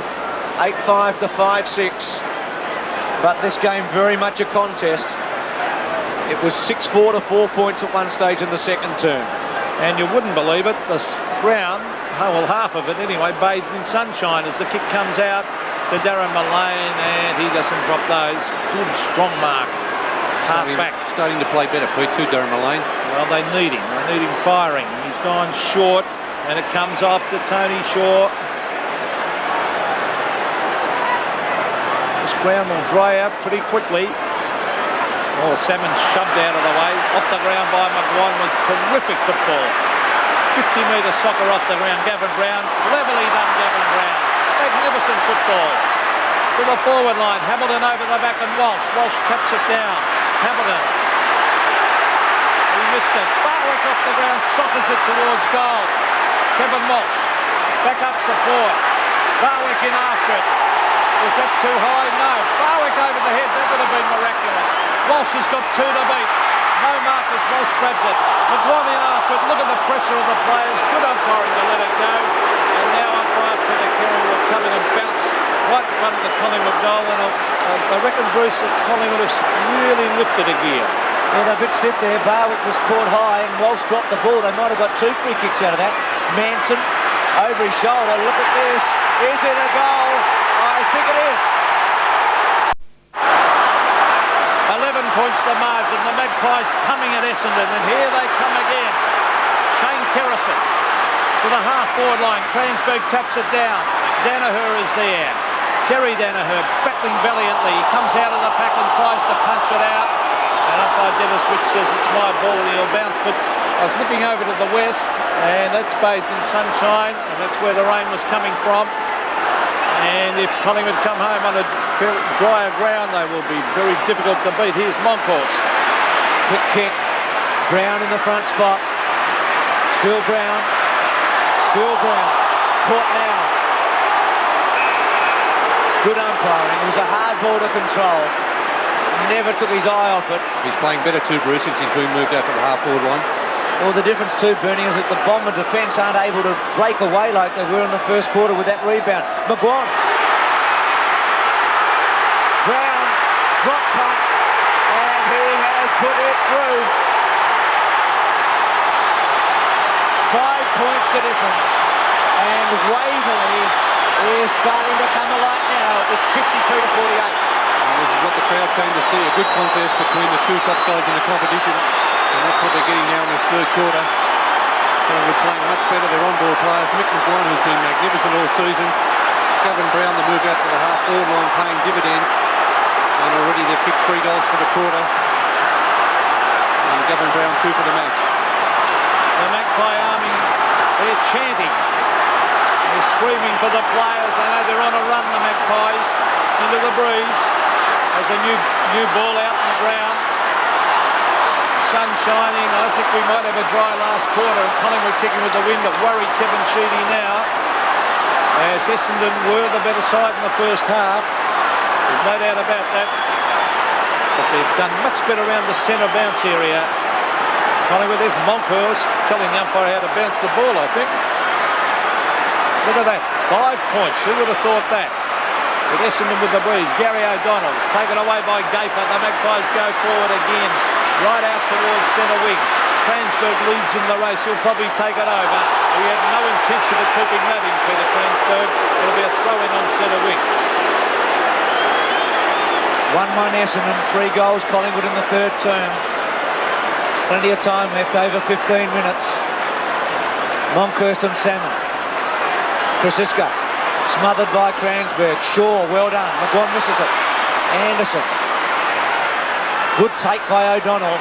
8-5 to 5-6. But this game very much a contest. It was 6-4 to 4 points at one stage in the second term. And you wouldn't believe it, the ground, well, half of it anyway, bathed in sunshine as the kick comes out to Darren Mullane, and he doesn't drop those. Good, strong mark. Half-back. Starting to play better, Pete, too, Darren Mullane. Well, they need him. They need him firing. He's gone short, and it comes off to Tony Shaw. This ground will dry out pretty quickly. Oh, Salmon shoved out of the way. Off the ground by McGuan was terrific football. 50-metre soccer off the ground. Gavin Brown, cleverly done, Gavin Brown. Magnificent football. To the forward line, Hamilton over the back and Walsh. Walsh taps it down. Hamilton. He missed it. Barwick off the ground, soccers it towards goal. Kevin Walsh, back up support. Barwick in after it. Was that too high? No. Barwick over the head. That would have been miraculous. Walsh has got two to beat. No markers. Walsh grabs it. McGuan in after it. Look at the pressure of the players. Good umpiring to let it go. And now umpire Peter Carey will come in and bounce right in front of the Collingwood goal. And I reckon, Bruce, that Collingwood has really lifted a gear. Yeah, they're a bit stiff there. Barwick was caught high and Walsh dropped the ball. They might have got 2 free kicks out of that. Manson over his shoulder. Look at this. Is it a goal? I think it is. 11 points the margin. The Magpies coming at Essendon, and here they come again. Shane Kerrison to the half-forward line. Cransberg taps it down. Danaher is there. Terry Danaher battling valiantly. He comes out of the pack and tries to punch it out. And umpire Dennis Rich says it's my ball and he'll bounce. But I was looking over to the west, and it's bathed in sunshine, and that's where the rain was coming from. And if Collingwood come home on a drier ground, they will be very difficult to beat. Here's Monkhorst. Quick kick. Brown in the front spot. Still Brown. Still Brown. Caught now. Good umpiring. It was a hard ball to control. Never took his eye off it. He's playing better too, Bruce, since he's been moved out to the half-forward line. Well, the difference too, Bernie, is that the Bomber defence aren't able to break away like they were in the first quarter with that rebound. McGuan. Brown, drop punt, and he has put it through. 5 points the difference. And Waverley is starting to come alight now. It's 53 to 48. And this is what the crowd came to see, a good contest between the two top sides in the competition. And that's what they're getting now in this third quarter. Collingwood playing much better. Their on-ball players. Mick McGuan, who's been magnificent all season. Gavin Brown, the move out to the half-forward line, paying dividends. And already they've kicked 3 goals for the quarter. And Gavin Brown 2 for the match. The Magpie Army, they're chanting. They're screaming for the players. They know they're on a run, the Magpies, into the breeze. There's a new ball out in the ground. Sun shining. I think we might have a dry last quarter, and Collingwood kicking with the wind that worried Kevin Sheedy now. As Essendon were the better side in the first half. There's no doubt about that. But they've done much better around the centre bounce area. Collingwood, there's Monkhorst telling the umpire how to bounce the ball, I think. Look at that. 5 points. Who would have thought that? With Essendon with the breeze. Gary O'Donnell taken away by Gafer. The Magpies go forward again. Right out towards centre wing. Cransberg leads in the race. He'll probably take it over. He had no intention of keeping that in, Peter Cransberg. It'll be a throw-in on centre wing. 1-1 Essendon, 3 goals Collingwood in the third term. Plenty of time left, over 15 minutes. Monkhorst and Salmon. Krasiska, smothered by Cransberg. Shaw, well done. McGuan misses it. Anderson. Good take by O'Donnell.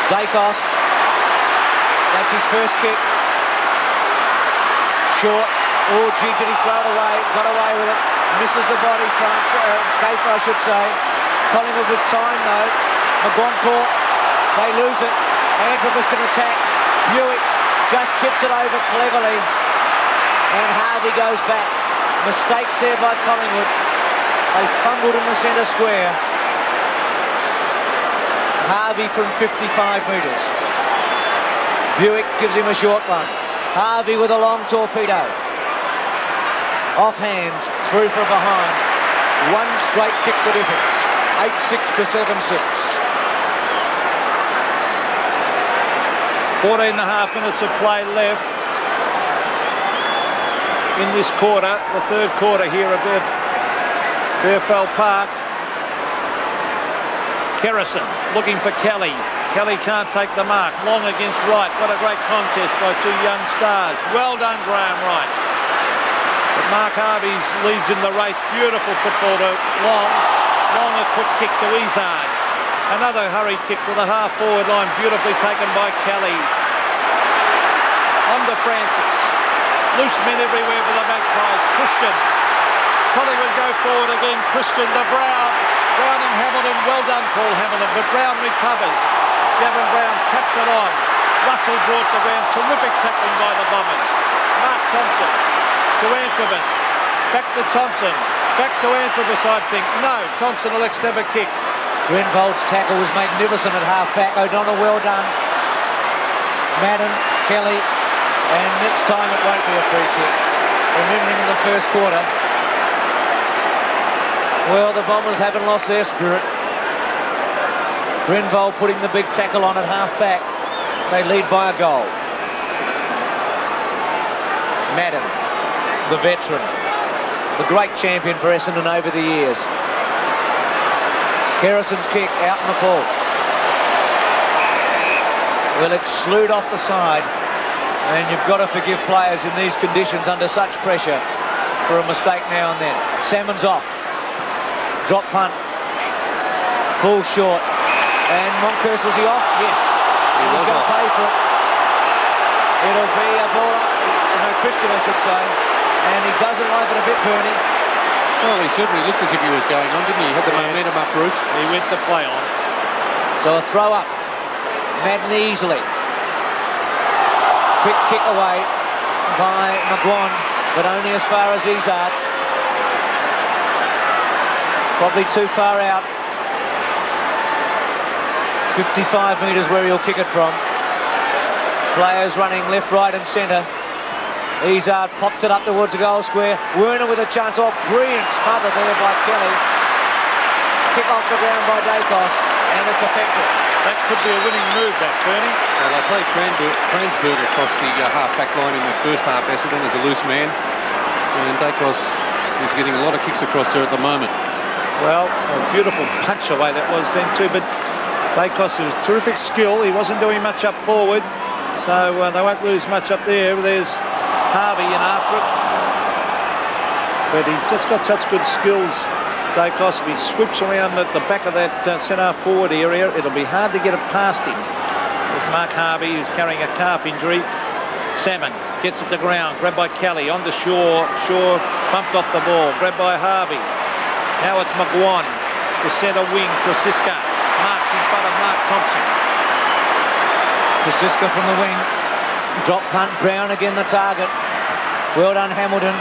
Dacos. That's his first kick. Short. Oh, gee, did he throw it away? Got away with it. Misses the body front. Gafer, I should say. Collingwood with time, though. McGuan caught. They lose it. Antrobus can attack. Buick just chips it over cleverly. And Harvey goes back. Mistakes there by Collingwood. They fumbled in the centre square. Harvey from 55 metres. Buick gives him a short one. Harvey with a long torpedo. Off hands, through from behind. One straight kick the difference. 8-6 to 7-6. 14 and a half minutes of play left in this quarter, the third quarter here at VFL Park. Kerrison looking for Kelly. Kelly can't take the mark. Long against Wright. What a great contest by two young stars. Well done, Graham Wright. But Mark Harvey leads in the race. Beautiful football to Long. Long a quick kick to Izzard. Another hurried kick to the half-forward line. Beautifully taken by Kelly. On to Francis. Loose men everywhere for the Magpies. Christian. Collingwood go forward again. Christian to Brown. Brown and Hamilton. Well done, Paul Hamilton. But Brown recovers. Gavin Brown taps it on. Russell brought the ground. Terrific tackling by the Bombers. Mark Thompson to Antrobus. Back to Thompson. Back to Antrobus, I think. No, Thompson elects to have a kick. Grenvold's tackle was magnificent at half-back. O'Donnell, well done. Madden, Kelly, and next time it won't be a free kick. Remembering in the first quarter, well, the Bombers haven't lost their spirit. Grenvold putting the big tackle on at half-back. They lead by a goal. Madden, the veteran, the great champion for Essendon over the years. Kerrison's kick out in the full. Well, it's slewed off the side, and you've got to forgive players in these conditions under such pressure for a mistake now and then. Salmon's off. Drop punt. Full short. And Monkhurst, was he off? Yes. He was going to pay for it. It'll be a ball up. No, Christian, I should say. And he doesn't like it a bit, Bernie. Well, he certainly looked as if he was going on, didn't he? He had the momentum up, Bruce. He went to play on. So a throw up. Madden easily. Quick kick away by McGuan, but only as far as Izzard. Probably too far out. 55 metres where he'll kick it from. Players running left, right and centre. Izzard pops it up towards the goal square. Werner with a chance off. Brilliant smother there by Kelly. Kick off the ground by Dacos, and it's effective. That could be a winning move, that, Bernie. Well, they played Cransberg across the half-back line in the first half. Essendon as a loose man. And Dacos is getting a lot of kicks across there at the moment. Well, a beautiful punch away that was then too, but Dacos has terrific skill. He wasn't doing much up forward, so they won't lose much up there. There's Harvey in after it. But he's just got such good skills, Dacos. If he swoops around at the back of that centre forward area, it'll be hard to get it past him. There's Mark Harvey, who's carrying a calf injury. Salmon gets it to ground, grabbed by Kelly, on to Shaw. Shaw bumped off the ball, grabbed by Harvey. Now it's McGuan to centre wing. Krasiska marks in front of Mark Thompson. Krasiska from the wing. Drop punt. Brown again the target. Well done, Hamilton.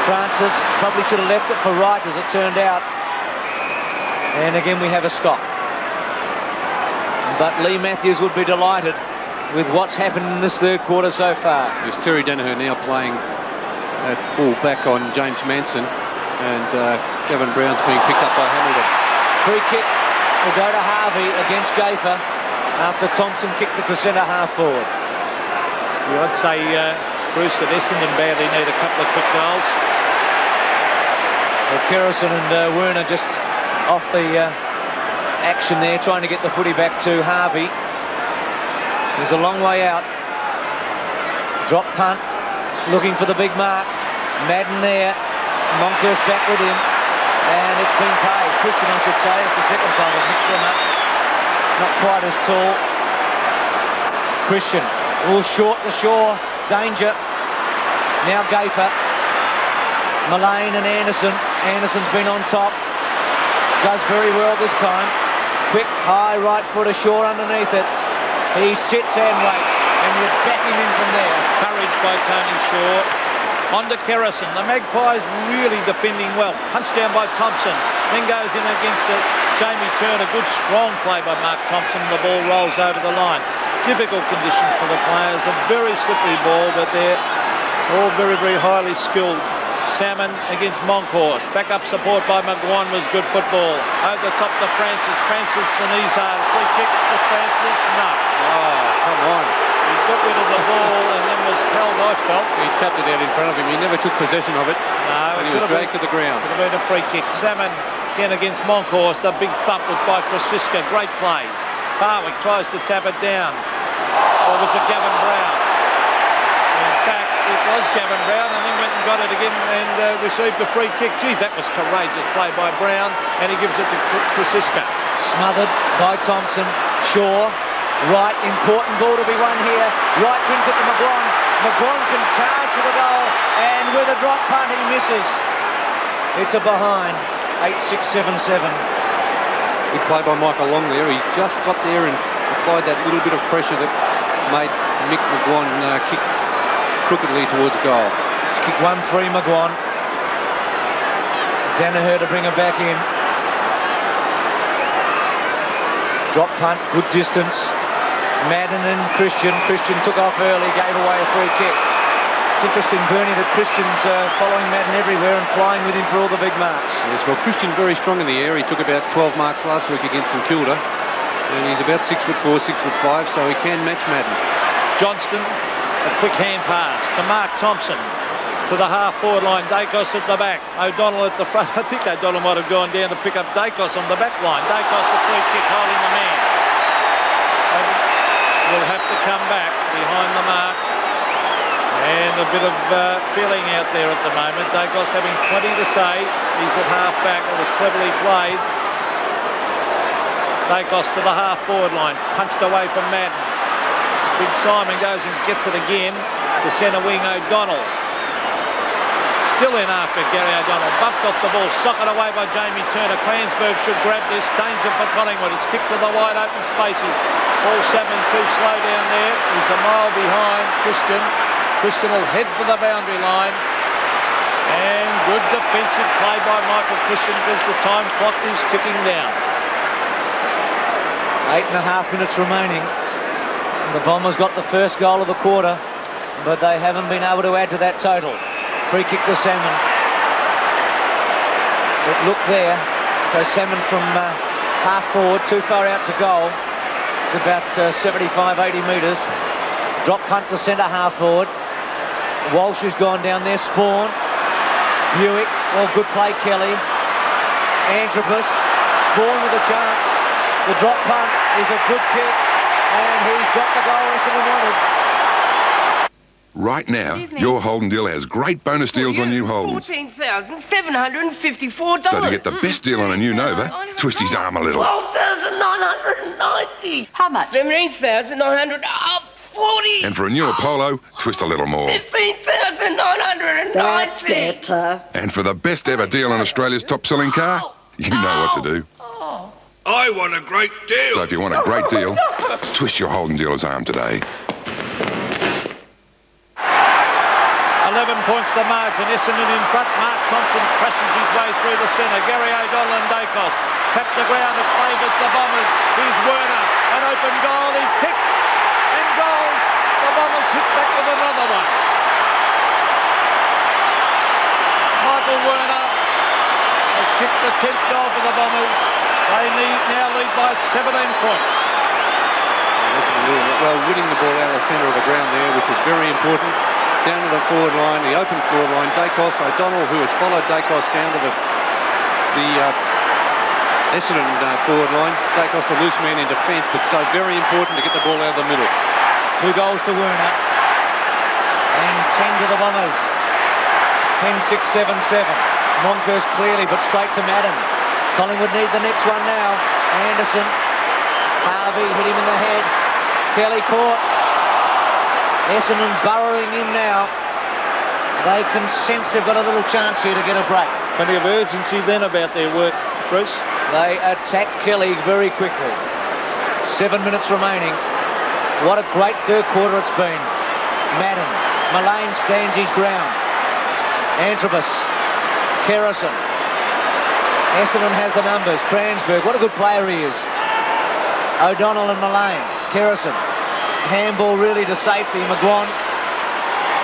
Francis probably should have left it for Wright, as it turned out. And again we have a stop. But Lee Matthews would be delighted with what's happened in this third quarter so far. There's Terry Danaher now playing at full back on James Manson. And Gavin Brown's being picked up by Hamilton. Free kick will go to Harvey against Gafer after Thompson kicked it to centre half forward. So I'd say, Bruce, that Essendon badly need a couple of quick goals. Well, Kerrison and Werner just off the action there, trying to get the footy back to Harvey. He's a long way out. Drop punt. looking for the big mark. Madden there. Monkhurst back with him. And it's been paid. Christian, I should say. It's the second time we've mixed them up. Not quite as tall. Christian. Oh, short to shore. Danger. Now Gafer. Mullane and Anderson. Anderson's been on top. Does very well this time. Quick, high right foot ashore underneath it. He sits and waits. And you back him in from there. Courage by Tony Shaw. On to Kerrison. The Magpies really defending well. Punched down by Thompson. Then goes in against it. Jamie Turner. Good strong play by Mark Thompson. The ball rolls over the line. Difficult conditions for the players. A very slippery ball, but they're all very, very highly skilled. Salmon against Monkhorst. Back up support by McGuan was good football. Over the top to Francis. Francis and Izard. Free kick for Francis. No. Oh, come on. He got rid of the ball and then was held, I felt. He tapped it out in front of him. He never took possession of it. No. And he was dragged to the ground. Could have been a free kick. Salmon again against Monkhorst. The big thump was by Krasiska. Great play. Barwick tries to tap it down. Or was it Gavin Brown? In fact, it was Gavin Brown and then went and got it again and received a free kick. Gee, that was courageous play by Brown, and he gives it to Krasiska. Smothered by Thompson. Shaw. Right, important ball to be won here. Right wins it to McGuan. McGuan can charge to the goal, and with a drop punt he misses. It's a behind. 8-6-7-7. Good play by Michael Long there. He just got there and applied that little bit of pressure that made Mick McGuan kick crookedly towards goal. It's kick 1-3 McGuan. Danaher to bring her back in. Drop punt, good distance. Madden and Christian. Christian took off early, gave away a free kick. It's interesting, Bernie, that Christian's following Madden everywhere and flying with him for all the big marks. Yes, well, Christian very strong in the air. He took about 12 marks last week against St Kilda. And he's about 6'4", 6'5", so he can match Madden. Johnston, a quick hand pass to Mark Thompson. To the half-forward line, Dacos at the back. O'Donnell at the front. I think O'Donnell might have gone down to pick up Dacos on the back line. Dacos a free kick holding the man. And will have to come back behind the mark. And a bit of feeling out there at the moment. Dacos having plenty to say. He's at half-back. It was cleverly played. Dacos to the half-forward line. Punched away from Madden. Big Simon goes and gets it again to centre wing O'Donnell. Still in after Gary O'Donnell. Bumped off the ball. Socked away by Jamie Turner. Clansburg should grab this. Danger for Collingwood. It's kicked to the wide open spaces. Paul Salmon too slow down there. He's a mile behind Christian. Christian will head for the boundary line. And good defensive play by Michael Christian because the time clock is ticking down. 8.5 minutes remaining. The Bombers got the first goal of the quarter, but they haven't been able to add to that total. Free kick to Salmon. But look there. So Salmon from half forward, too far out to goal. It's about 75, 80 metres. Drop punt to centre half forward. Walsh has gone down there. Spawn. Buick. Well, good play, Kelly. Antropus. Spawn with a chance. The drop punt is a good kick. And he's got the goal Essendon wanted. Right now, your Holden deal has great bonus deals on new Holdens. $14,754. So to get the best deal on a new Nova, twist his arm a little. $12,990. How much? $17,940. And for a new Apollo, twist a little more. $15,990. That's better. And for the best ever deal on Australia's top-selling car, you know what to do. I want a great deal. So if you want a great deal, twist your Holden dealer's arm today. 11 points the margin. Essendon in front. Mark Thompson presses his way through the centre. Gary O'Donnell and Dacos tap the ground. It favours the Bombers. Here's Werner. An open goal. He kicks and goals. The Bombers hit back with another one. Michael Werner has kicked the 10th goal for the Bombers. They now lead by 17 points. Well, winning the ball out of the centre of the ground there, which is very important. Down to the forward line, the open forward line. Dacos, O'Donnell, who has followed Dacos down to the Essendon forward line. Dacos, a loose man in defence, but so very important to get the ball out of the middle. 2 goals to Werner. And 10 to the Bombers. 10-6, 7-7. Monkhurst clearly, but straight to Madden. Collingwood need the next one now. Anderson. Harvey hit him in the head. Kelly caught. Essendon burrowing in now. They can sense they've got a little chance here to get a break. Plenty of urgency then about their work, Bruce. They attack Kelly very quickly. 7 minutes remaining. What a great third quarter it's been. Madden. Mullane stands his ground. Antrobus. Kerrison. Essendon has the numbers. Cransberg, what a good player he is. O'Donnell and Mullane. Kerrison. Handball really to safety. McGuan.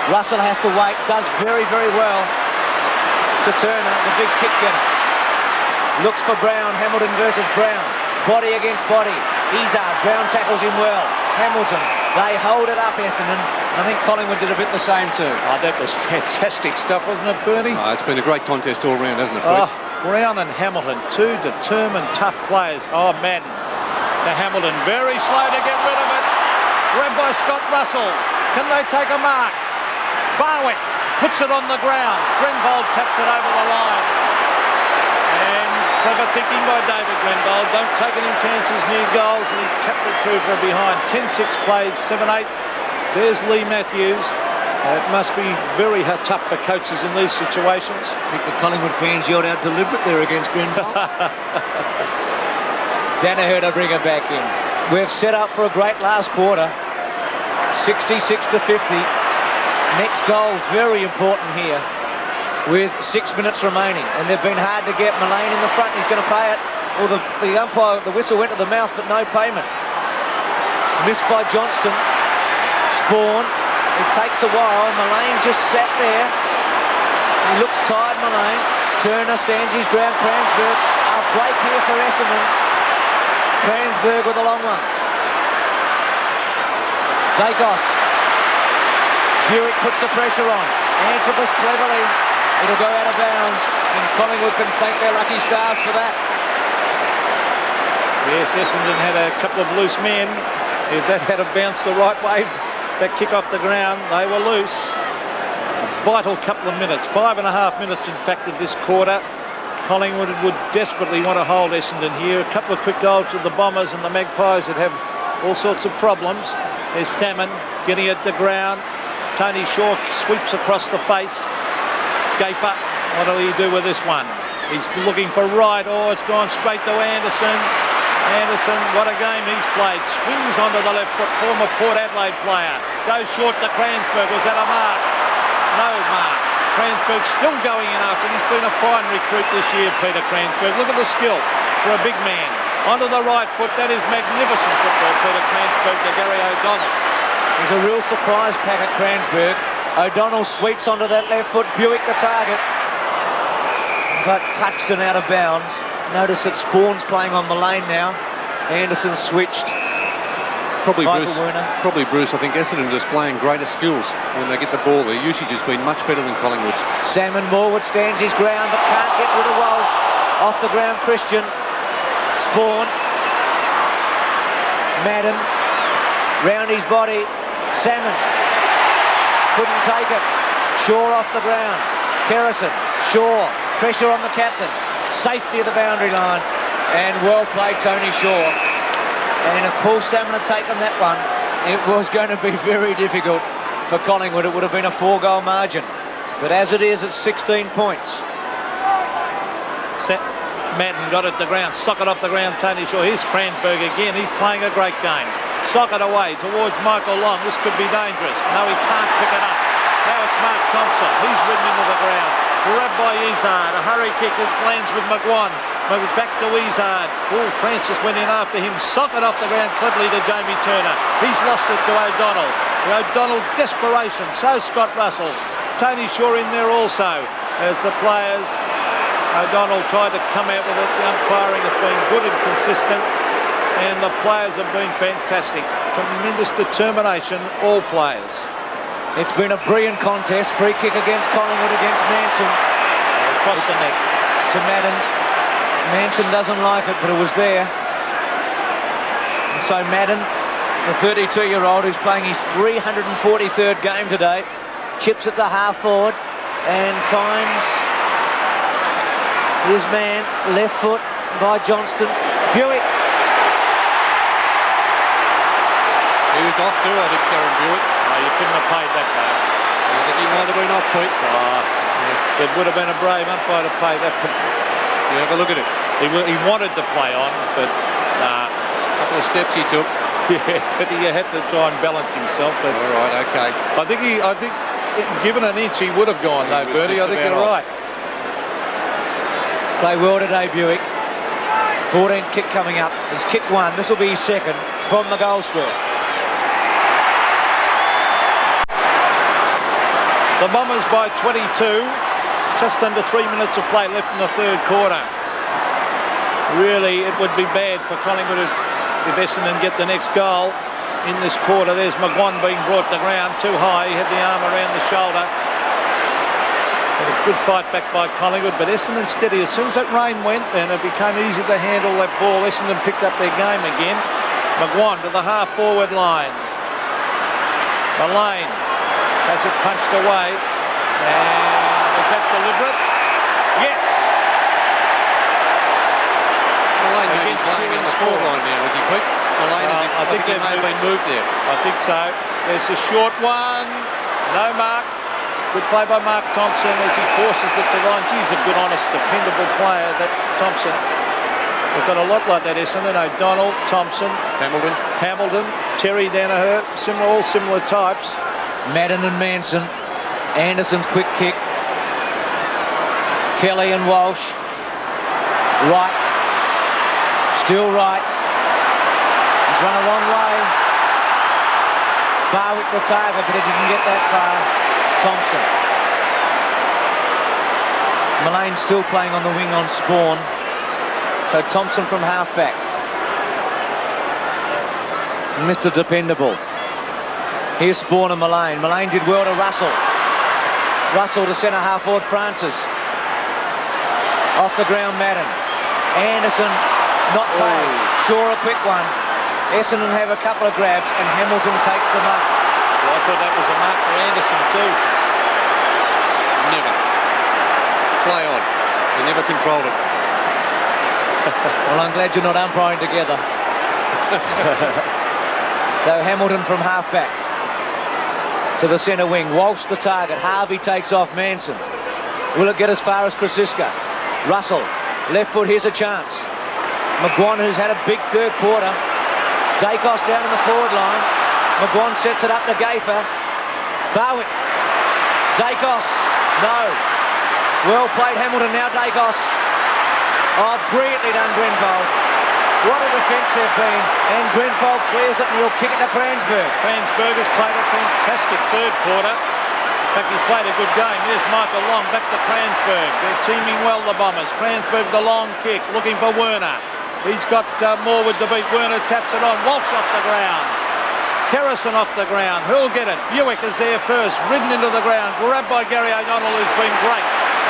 Russell has to wait. Does very, very well to Turner, the big kick getter. Looks for Brown. Hamilton versus Brown. Body against body. Izzard. Brown tackles him well. Hamilton. They hold it up, Essendon. I think Collingwood did a bit the same too. Oh, that was fantastic stuff, wasn't it, Bernie? Oh, it's been a great contest all round, hasn't it, Pete? Brown and Hamilton, two determined, tough players. Oh, Madden to Hamilton. Very slow to get rid of it. Grabbed by Scott Russell. Can they take a mark? Barwick puts it on the ground. Grenvold taps it over the line. And clever thinking by David Grenvold. Don't take any chances near goals. And he tapped it through for a behind. 10-6 plays, 7-8. There's Lee Matthews. It must be very tough for coaches in these situations. I think the Collingwood fans yelled out deliberate there against Grenvold. Danaher to bring it back in. We've set up for a great last quarter. 66 to 50. Next goal, very important here, with 6 minutes remaining. And they've been hard to get. Mullane in the front, he's going to pay it. Well, the umpire, the whistle went to the mouth, but no payment. Missed by Johnston. Spawn. It takes a while. Mullane just sat there. He looks tired, Mullane. Turner stands his ground. Cransberg. A break here for Essendon. Cransberg with a long one. Dacos. Buick puts the pressure on. Antrobus cleverly. It'll go out of bounds. And Collingwood can thank their lucky stars for that. Yes, Essendon had a couple of loose men. If that had bounced the right way, that kick off the ground, they were loose. A vital couple of minutes. 5.5 minutes, in fact, of this quarter. Collingwood would desperately want to hold Essendon here. A couple of quick goals to the Bombers and the Magpies that have all sorts of problems. There's Salmon getting it to ground. Tony Shaw sweeps across the face. Gafer, what will he do with this one? He's looking for right. Oh, it's gone straight to Anderson. Anderson, what a game he's played. Swings onto the left foot, former Port Adelaide player. Goes short to Cransberg. Was that a mark? No mark. Cransberg still going in after him. He's been a fine recruit this year, Peter Cransberg. Look at the skill for a big man. Onto the right foot. That is magnificent football, Peter Cransberg to Gary O'Donnell. There's a real surprise pack at Cransberg. O'Donnell sweeps onto that left foot. Buick the target. But touched and out of bounds. Notice that Spawn's playing on the lane now. Anderson switched. Probably Bruce, I think Essendon displaying greater skills when they get the ball. Their usage has been much better than Collingwood's. Salmon Morwood stands his ground but can't get rid of Walsh. Off the ground, Christian. Spawn. Madden. Round his body. Salmon. Couldn't take it. Shaw off the ground. Kerrison. Shaw. Pressure on the captain. Safety of the boundary line. And well played, Tony Shaw. And if Paul Salmon had taken that one, it was going to be very difficult for Collingwood. It would have been a 4-goal margin. But as it is, it's 16 points. Madden got it to ground. Sock it off the ground, Tony Shaw. Here's Cranberg again. He's playing a great game. Sock it away towards Michael Long. This could be dangerous. No, he can't pick it up. Now it's Mark Thompson. He's ridden into the ground. Grabbed by Izzard. A hurry kick. It lands with McGuan. Back to Izzard. Oh, Francis went in after him. Sock it off the ground cleverly to Jamie Turner. He's lost it to O'Donnell. The O'Donnell desperation. So Scott Russell. Tony Shaw in there also as the players. O'Donnell tried to come out with it. The umpiring has been good and consistent. And the players have been fantastic. Tremendous determination, all players. It's been a brilliant contest. Free kick against Collingwood against Manson. Across the neck. To Madden. Manson doesn't like it, but it was there. And so Madden, the 32-year-old who's playing his 343rd game today, chips it to half forward and finds his man, left foot by Johnston. Buick. He was off too, I think, Darren Buick. No, you couldn't have paid that, though. I think he might have been off, Pete. It would have been a brave umpire to pay that. You have a look at it. He wanted to play on, but nah. A couple of steps he took. Yeah, but he had to try and balance himself. But all right, okay. I think given an inch, he would have gone, though, Bertie. I think you're right. Play well today, Buick. 14th kick coming up. He's kicked one. This will be his second from the goal square. The Bombers by 22. Just under 3 minutes of play left in the third quarter. Really, it would be bad for Collingwood if Essendon get the next goal in this quarter. There's McGuan being brought to ground too high. He had the arm around the shoulder. Had a good fight back by Collingwood, but Essendon steady. As soon as that rain went and it became easy to handle that ball, Essendon picked up their game again. McGuan to the half-forward line. Mullane has it punched away. And is that deliberate? Yes. Mullane may be playing on the forward line now, is he, Pete? Mullane, I think he may have been moved there. I think so. There's a short one. No mark. Good play by Mark Thompson as he forces it to the line. He's a good, honest, dependable player, that Thompson. They've got a lot like that, Essendon. O'Donnell, Thompson, Hamilton, Terry Danaher, all similar types. Madden and Manson. Anderson's quick kick. Kelly and Walsh. Right. Still right. He's run a long way. Barwick the target, but he didn't get that far. Thompson. Mullane still playing on the wing on Spawn. So Thompson from halfback. Mr. Dependable. Here's Spawn and Mullane. Mullane did well to Russell. Russell to centre half forward Francis. Off the ground Madden. Anderson not paid. Shaw a quick one. Essendon have a couple of grabs and Hamilton takes the mark. Well, I thought that was a mark for Anderson too. Never. Play on. He never controlled it. Well, I'm glad you're not umpiring together. So Hamilton from halfback to the centre wing. Walsh the target. Harvey takes off Manson. Will it get as far as Krasiska? Russell, left foot, here's a chance. McGuan, who's had a big third quarter. Dacos down in the forward line. McGuan sets it up to Gaffer. Barwick. Dacos. No. Well played, Hamilton. Now Dacos. Oh, brilliantly done, Grenfold. What a defence they've been. And Grenfold clears it and he'll kick it to Cransberg. Cransberg has played a fantastic third quarter. In fact, he's played a good game. There's Michael Long back to Cransberg. They're teaming well, the Bombers. Cransberg the long kick, looking for Werner. He's got Morwood to beat. Werner taps it on. Walsh off the ground. Kerrison off the ground. Who'll get it? Buick is there first. Ridden into the ground. Grabbed by Gary O'Donnell, who's been great.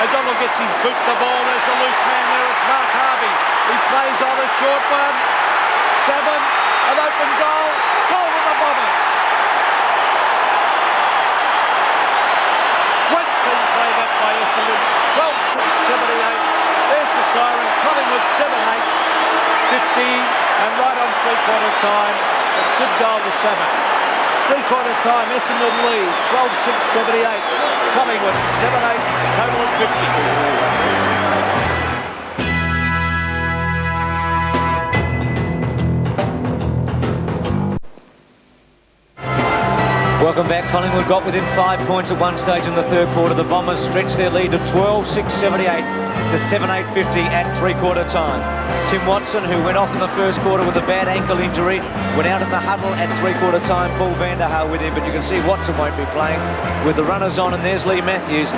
O'Donnell gets his boot the ball. There's a loose man there. It's Mark Harvey. He plays on a short one. 7. An open goal. Goal for the Bombers. Great team play back by Essendon. 12-6-78. There's the siren. Collingwood 7-8. 50 and right on three-quarter time. A good goal to 7. Three-quarter time, Essendon lead, 12-6-78. Collingwood 7-8, total at 50. Welcome back. Collingwood got within 5 points at one stage in the third quarter. The Bombers stretched their lead to 12-6-78 to 7-8-50 at three-quarter time. Tim Watson, who went off in the first quarter with a bad ankle injury, went out in the huddle at three-quarter time. Paul Vanderhaar with him, but you can see Watson won't be playing with the runners on, and there's Lee Matthews.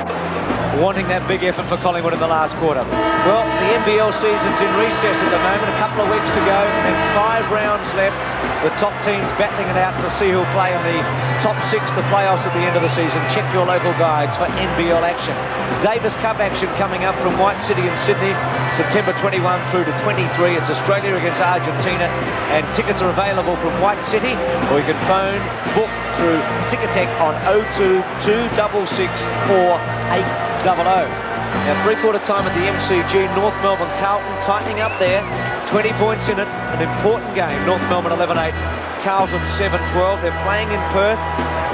wanting that big effort for Collingwood in the last quarter. Well, the NBL season's in recess at the moment, a couple of weeks to go, and 5 rounds left. The top teams battling it out to see who'll play in the top 6, the playoffs at the end of the season. Check your local guides for NBL action. Davis Cup action coming up from White City in Sydney, September 21 through to 23. It's Australia against Argentina, and tickets are available from White City, or you can phone, book through Ticketek on 02 266 4800. Now, 3/4 time at the MCG, North Melbourne Carlton tightening up there. 20 points in it, an important game. North Melbourne 11-8, Carlton 7-12. They're playing in Perth.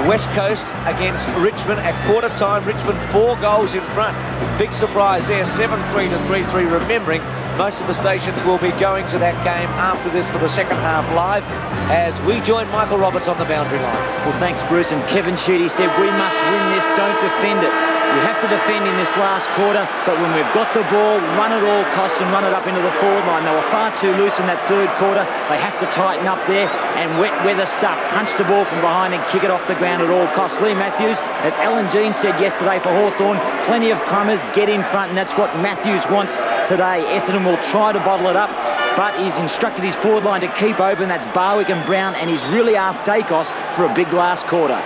West Coast against Richmond at quarter time. Richmond 4 goals in front. Big surprise there, 7-3 to 3-3. Remembering, most of the stations will be going to that game after this for the second half live, as we join Michael Roberts on the boundary line. Well, thanks, Bruce. And Kevin Sheedy said, we must win this, don't defend it. We have to defend in this last quarter, but when we've got the ball, run at all costs and run it up into the forward line. They were far too loose in that third quarter. They have to tighten up there and wet weather stuff. Punch the ball from behind and kick it off the ground at all costs. Lee Matthews, as Alan Jean said yesterday for Hawthorn, plenty of crummers, get in front, and that's what Matthews wants today. Essendon will try to bottle it up, but he's instructed his forward line to keep open. That's Barwick and Brown, and he's really asked Dacos for a big last quarter.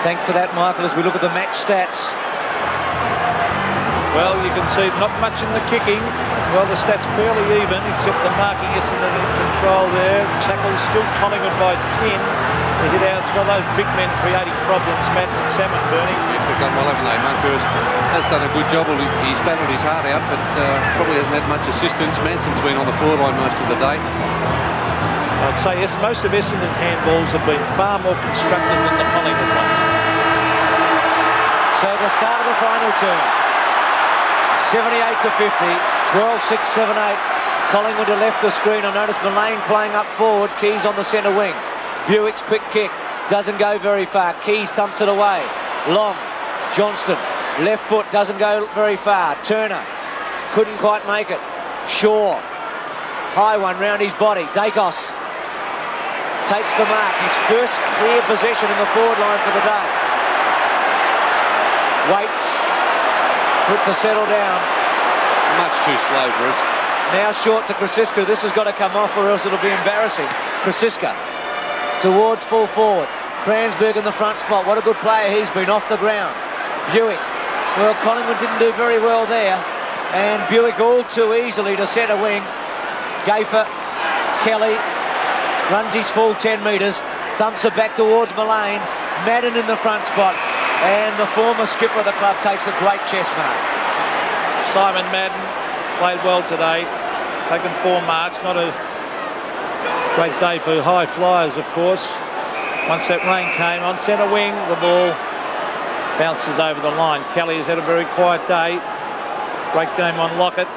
Thanks for that, Michael, as we look at the match stats. Well, you can see not much in the kicking. Well, the stats fairly even, except the marking Essendon in control there. Tackles still Collingwood by 10. The hit-outs, well, those big men creating problems, Matt and Salmon Bernie. Yes, they've done well, haven't they? Monkhurst has done a good job. He's battled his heart out, but probably hasn't had much assistance. Manson's been on the forward line most of the day. I'd say yes, most of Essendon's handballs have been far more constructive than the Collingwood ones. So the start of the final term. 78 to 50, 12-6, 7-8. Collingwood to left the screen. I noticed Mullane playing up forward. Keys on the centre wing. Buick's quick kick doesn't go very far. Keys thumps it away. Long. Johnston. Left foot doesn't go very far. Turner couldn't quite make it. Shaw. High one round his body. Dacos takes the mark. His first clear possession in the forward line for the day. Waits for it to settle down. Much too slow, Bruce. Now short to Krasiska. This has got to come off or else it'll be embarrassing. Krasiska towards full forward. Cransberg in the front spot. What a good player he's been off the ground. Buick. Well, Collingwood didn't do very well there. And Buick all too easily to centre wing. Gafer, Kelly, runs his full 10 metres. Thumps it back towards Mullane. Madden in the front spot. And the former skipper of the club takes a great chest mark. Simon Madden played well today. Taken 4 marks. Not a great day for high flyers, of course. Once that rain came on centre wing, the ball bounces over the line. Kelly has had a very quiet day. Great game on Lockett.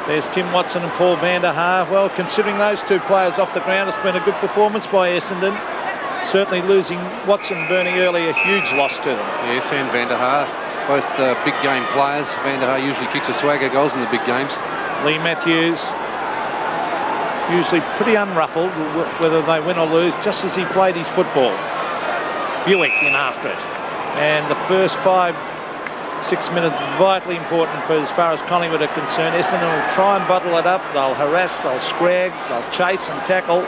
There's Tim Watson and Paul van der Haar. Well, considering those 2 players off the ground, it's been a good performance by Essendon. Certainly losing Watson, Bernie early, a huge loss to them. Yes, and van der Haar, both big game players. Van der Haar usually kicks a swag of goals in the big games. Lee Matthews, usually pretty unruffled, whether they win or lose, just as he played his football. Buick in after it. And the first 5-6 minutes vitally important for as far as Collingwood are concerned. Essendon will try and bottle it up. They'll harass, they'll scrag, they'll chase and tackle.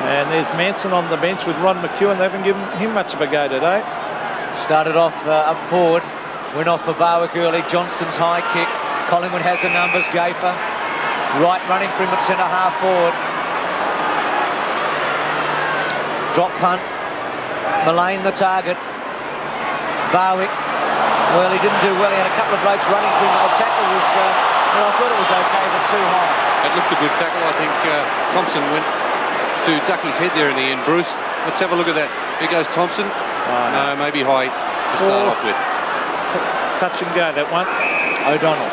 And there's Manson on the bench with Ron McEwen. They haven't given him much of a go today. Started off up forward. Went off for Barwick early. Johnston's high kick. Collingwood has the numbers. Gafer. Right running for him at centre half forward. Drop punt. Mullane the target. Barwick. Well, he didn't do well. He had a couple of blokes running for him. The tackle was, well, I thought it was okay, but too high. It looked a good tackle. I think Thompson went to duck his head there in the end, Bruce. Let's have a look at that. Here goes Thompson. No, maybe high to start off with. Touch and go, that one. O'Donnell.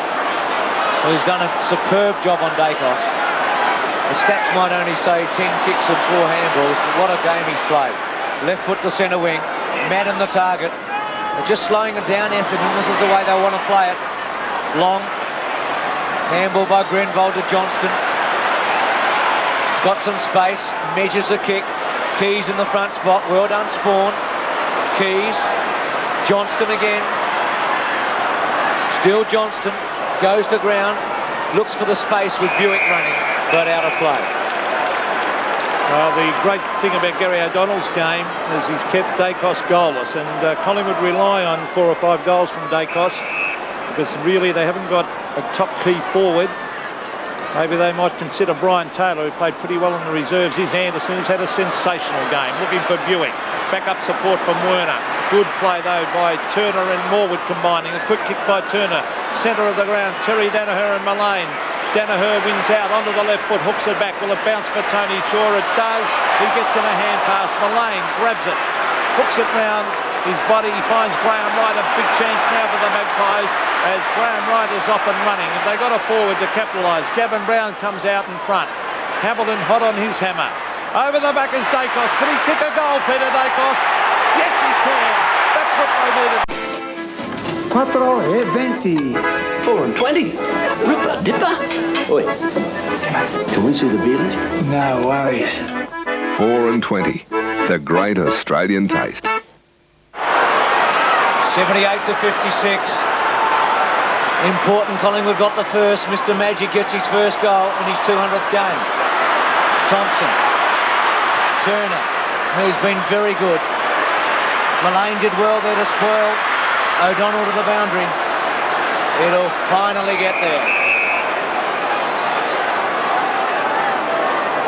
Well, he's done a superb job on Dacos. The stats might only say 10 kicks and 4 handballs, but what a game he's played. Left foot to centre wing. Madden the target. They're just slowing it down, Essendon. This is the way they want to play it. Long. Handball by Grenvold to Johnston. Got some space, measures a kick. Keys in the front spot. Well done, Spawn. Keys. Johnston again. Still Johnston goes to ground, looks for the space with Buick running, but out of play. The great thing about Gary O'Donnell's game is he's kept Dacos goalless, and Collingwood rely on 4 or 5 goals from Dacos because really they haven't got a top key forward. Maybe they might consider Brian Taylor, who played pretty well in the reserves. Here's Anderson, who's had a sensational game, looking for Buick. Back up support from Werner. Good play, though, by Turner and Morwood combining. A quick kick by Turner. Centre of the ground, Terry Danaher and Mullane. Danaher wins out onto the left foot, hooks it back. Will it bounce for Tony Shaw? It does. He gets in a hand pass. Mullane grabs it, hooks it round his body. He finds Graham Wright. A big chance now for the Magpies as Graham Wright is off and running. And they got a forward to capitalise. Gavin Brown comes out in front. Hamilton hot on his hammer. Over the back is Dacos. Can he kick a goal, Peter Dacos? Yes, he can. That's what they needed. 4 e 20. 4 and 20. Ripper, dipper. Oi, can we see the beer list? No worries. 4 and 20. The great Australian taste. 78 to 56. Important Collingwood got the first. Mr. Magic gets his first goal in his 200th game. Thompson. Turner, who's been very good. Mullane did well there to spoil O'Donnell to the boundary. It'll finally get there.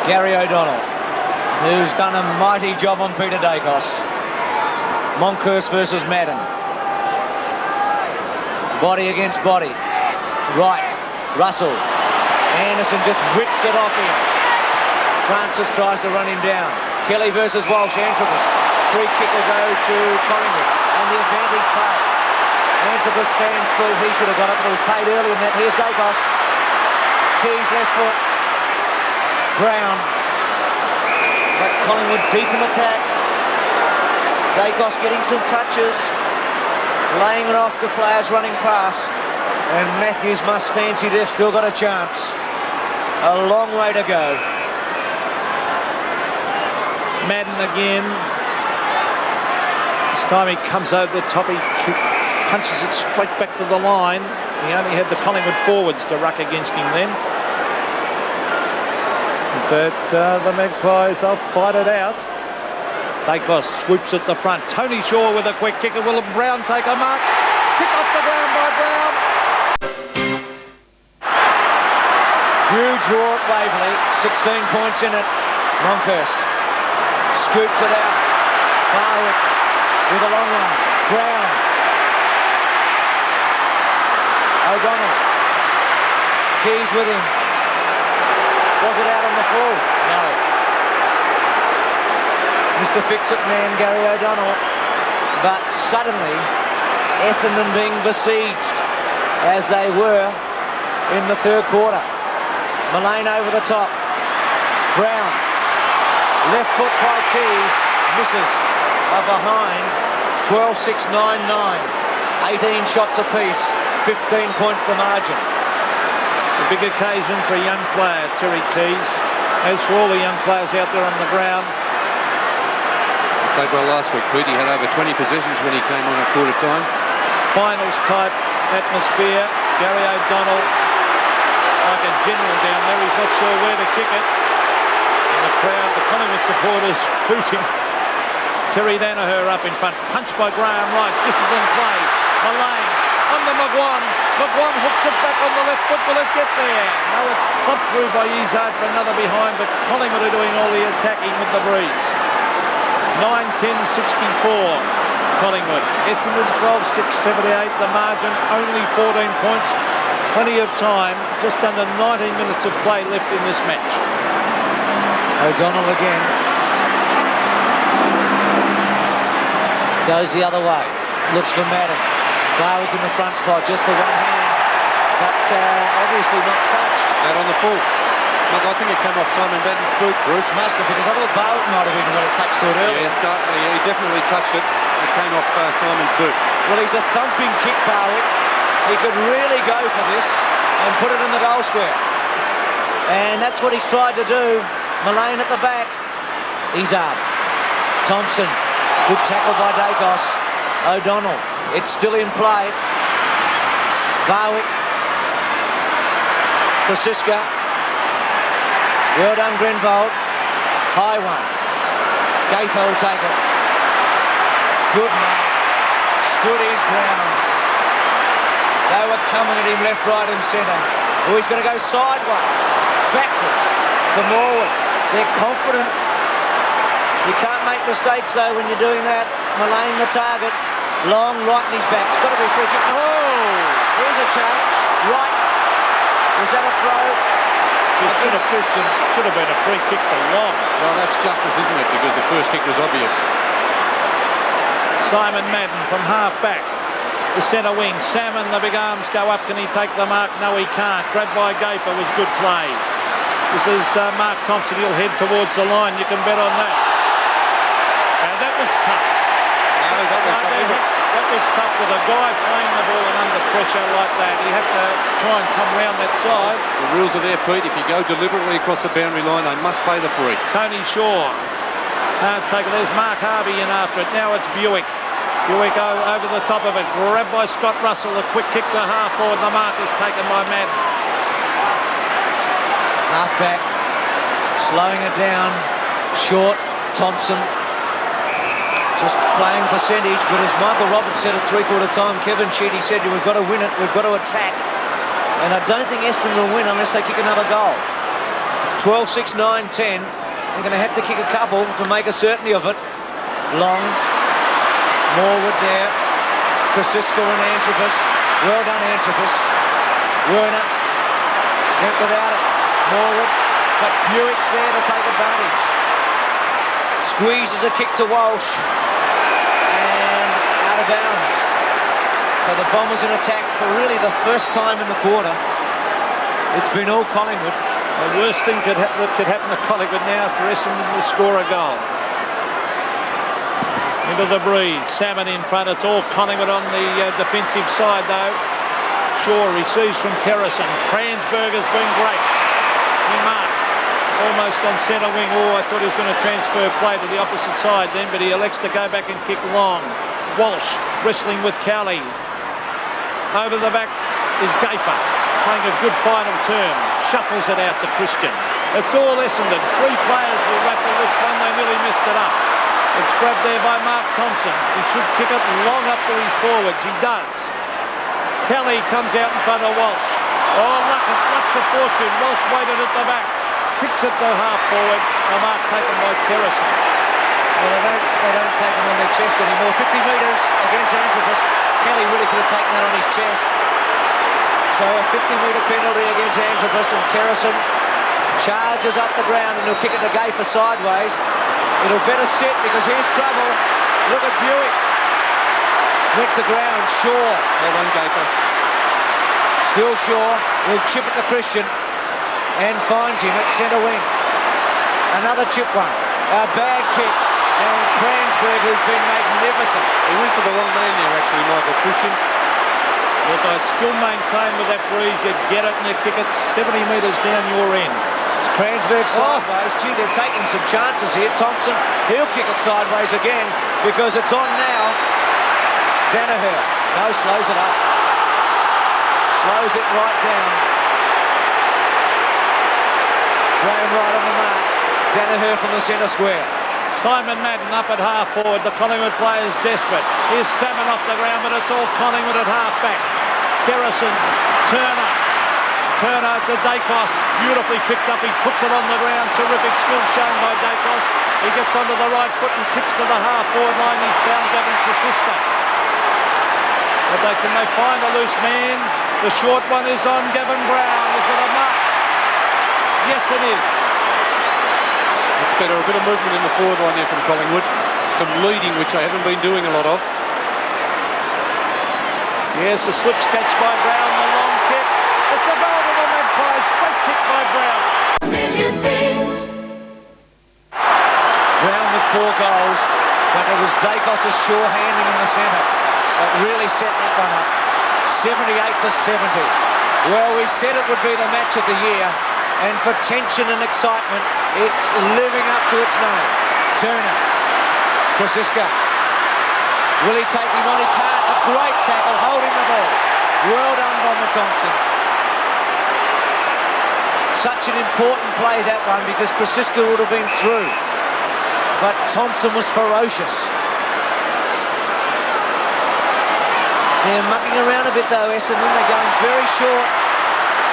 Gary O'Donnell, who's done a mighty job on Peter Dacos. Monkhurst versus Madden. Body against body. Right. Russell. Anderson just whips it off him. Francis tries to run him down. Kelly versus Walsh. Antrobus. Free kick will go to Collingwood. And the advantage paid. Antrobus fans thought he should have got it, but it was paid early in that. Here's Dacos. Keys left foot. Brown. But Collingwood deep in attack. Dacos getting some touches. Laying it off to players running past. And Matthews must fancy they've still got a chance. A long way to go. Madden again. This time he comes over the top. He punches it straight back to the line. He only had the Collingwood forwards to ruck against him then. But the Magpies, they'll fight it out. Dacos swoops at the front. Tony Shaw with a quick kick. Will Brown take a mark? Kick off the ground by Brown. Huge roar at Waverley. 16 points in it. Monkhurst scoops it out. Barwick with a long one. Brown. O'Donnell. Keys with him. Was it out on the full? No. Mr. Fix-It man, Gary O'Donnell. But suddenly, Essendon being besieged, as they were in the third quarter. Mullane over the top. Brown. Left foot by Keys. Misses. Behind. 12-6-9-9. 18 shots apiece. 15 points the margin. A big occasion for a young player, Terry Keys. As for all the young players out there on the ground. Played well last week, Pete. He had over 20 possessions when he came on at quarter time. Finals type atmosphere. Gary O'Donnell, like a general down there, he's not sure where to kick it. And the crowd, the Collingwood supporters hooting. Terry Danaher up in front. Punched by Graham Wright. Disciplined play. Mullane on the McGuan. McGuan hooks it back on the left foot. Will it get there? No, it's thumped through by Izzard for another behind, but Collingwood are doing all the attacking with the breeze. 9-10-64 Collingwood. Essendon 12-6-78. The margin only 14 points. Plenty of time. Just under 19 minutes of play left in this match. O'Donnell again. Goes the other way. Looks for Madden. Barwick in the front spot. Just the one hand. But obviously not touched. Out on the full. Look, I think it came off Simon Madden's boot, Bruce. Must have, because I thought Barwick might have even got a touch to it earlier. Yeah, he definitely touched it. It came off Simon's boot. Well, he's a thumping kick, Barwick. He could really go for this and put it in the goal square. And that's what he's tried to do. Mullane at the back. Izzard. Thompson. Good tackle by Dacos. O'Donnell. It's still in play. Barwick. Krasiska. Well done, Grenvold. High one. Gayfer will take it. Good man. Stood his ground. They were coming at him left, right and centre. Oh, he's going to go sideways. Backwards to Morwood. They're confident. You can't make mistakes, though, when you're doing that. Malaying the target. Long, right in his back. It's got to be a free kick. Oh! Here's a chance. Right. Was that a throw? Christian. Should have been a free kick to Long. Well, that's justice, isn't it? Because the first kick was obvious. Simon Madden from half-back. The centre wing. Salmon, the big arms go up. Can he take the mark? No, he can't. Grabbed by Gayfer was good play. This is Mark Thompson. He'll head towards the line. You can bet on that. Now, that was tough. No, that was tough with a guy playing the ball and under pressure like that. He had to try and come round that side. The rules are there, Pete. If you go deliberately across the boundary line, they must pay the free. Tony Shaw. Hard taker. There's Mark Harvey in after it. Now it's Buick. Buick over the top of it. Grabbed by Scott Russell. A quick kick to half forward. The mark is taken by Madden. Half-back. Slowing it down. Short. Thompson. Just playing percentage, but as Michael Roberts said at three-quarter time, Kevin Sheedy said, we've got to win it, we've got to attack. And I don't think Essendon will win unless they kick another goal. It's 12, 6, 9, 10. They're going to have to kick a couple to make a certainty of it. Long. Morwood there. Krasiska and Antropus. Well done, Antropus. Werner. Went without it. Morwood. But Buick's there to take advantage. Squeezes a kick to Walsh. And out of bounds. So the Bombers in attack for really the first time in the quarter. It's been all Collingwood. The worst thing that could happen to Collingwood now for Essendon to score a goal. Into the breeze. Salmon in front. It's all Collingwood on the defensive side, though. Shaw receives from Kerrison. Kransberger's been great. He marks. Almost on centre wing. Oh, I thought he was going to transfer play to the opposite side then, but he elects to go back and kick long. Walsh wrestling with Cowley. Over the back is Gayfer, playing a good final term. Shuffles it out to Christian. It's all Essendon. Three players will raffle this one. They nearly missed it up. It's grabbed there by Mark Thompson. He should kick it long up to his forwards. He does. Kelly comes out in front of Walsh. Oh, luck's a fortune. Walsh waited at the back. Kicks it to half forward. A mark taken by Kerrison. Well, they don't take it on their chest anymore. 50 metres against Antropus. Kelly really could have taken that on his chest. So a 50-metre penalty against Antropus, and Kerrison charges up the ground and he'll kick it to Gayfer sideways. It'll better sit because here's trouble. Look at Buick. Went to ground. Shaw. Well done, Gayfer. Still Shaw. He'll chip it to Christian. And finds him at centre wing. Another chip one. A bad kick. And Kransberg, who's been magnificent. He went for the wrong man there, actually, Michael. Christian. Look, I still maintain with that breeze, you get it and you kick it 70 metres down your end. It's Kransberg sideways. Gee, they're taking some chances here. Thompson, he'll kick it sideways again because it's on now. Danaher. No, slows it up. Slows it right down. Graham right on the mark. Danaher from the centre square. Simon Madden up at half forward. The Collingwood players desperate. Here's Salmon off the ground, but it's all Collingwood at half back. Kerrison, Turner. Turner to Dacos. Beautifully picked up. He puts it on the ground. Terrific skill shown by Dacos. He gets onto the right foot and kicks to the half forward line. He's found Gavin Krasiska. But can they find a loose man? The short one is on Gavin Brown. Is it a mark? Yes, it is. It's better. A bit of movement in the forward line there from Collingwood. Some leading, which they haven't been doing a lot of. Yes, the slip catch by Brown, the long kick. It's a goal to the Magpies. Great kick by Brown. Brown with 4 goals, but it was Dacos' sure handing in the centre that really set that one up. 78-70. Well, we said it would be the match of the year. And for tension and excitement, it's living up to its name. Turner. Krasiska. Will he take him on? He can't. A great tackle holding the ball. Well done, Bomber Thompson. Such an important play, that one, because Krasiska would have been through. But Thompson was ferocious. They're mucking around a bit, though, Essendon. They're going very short.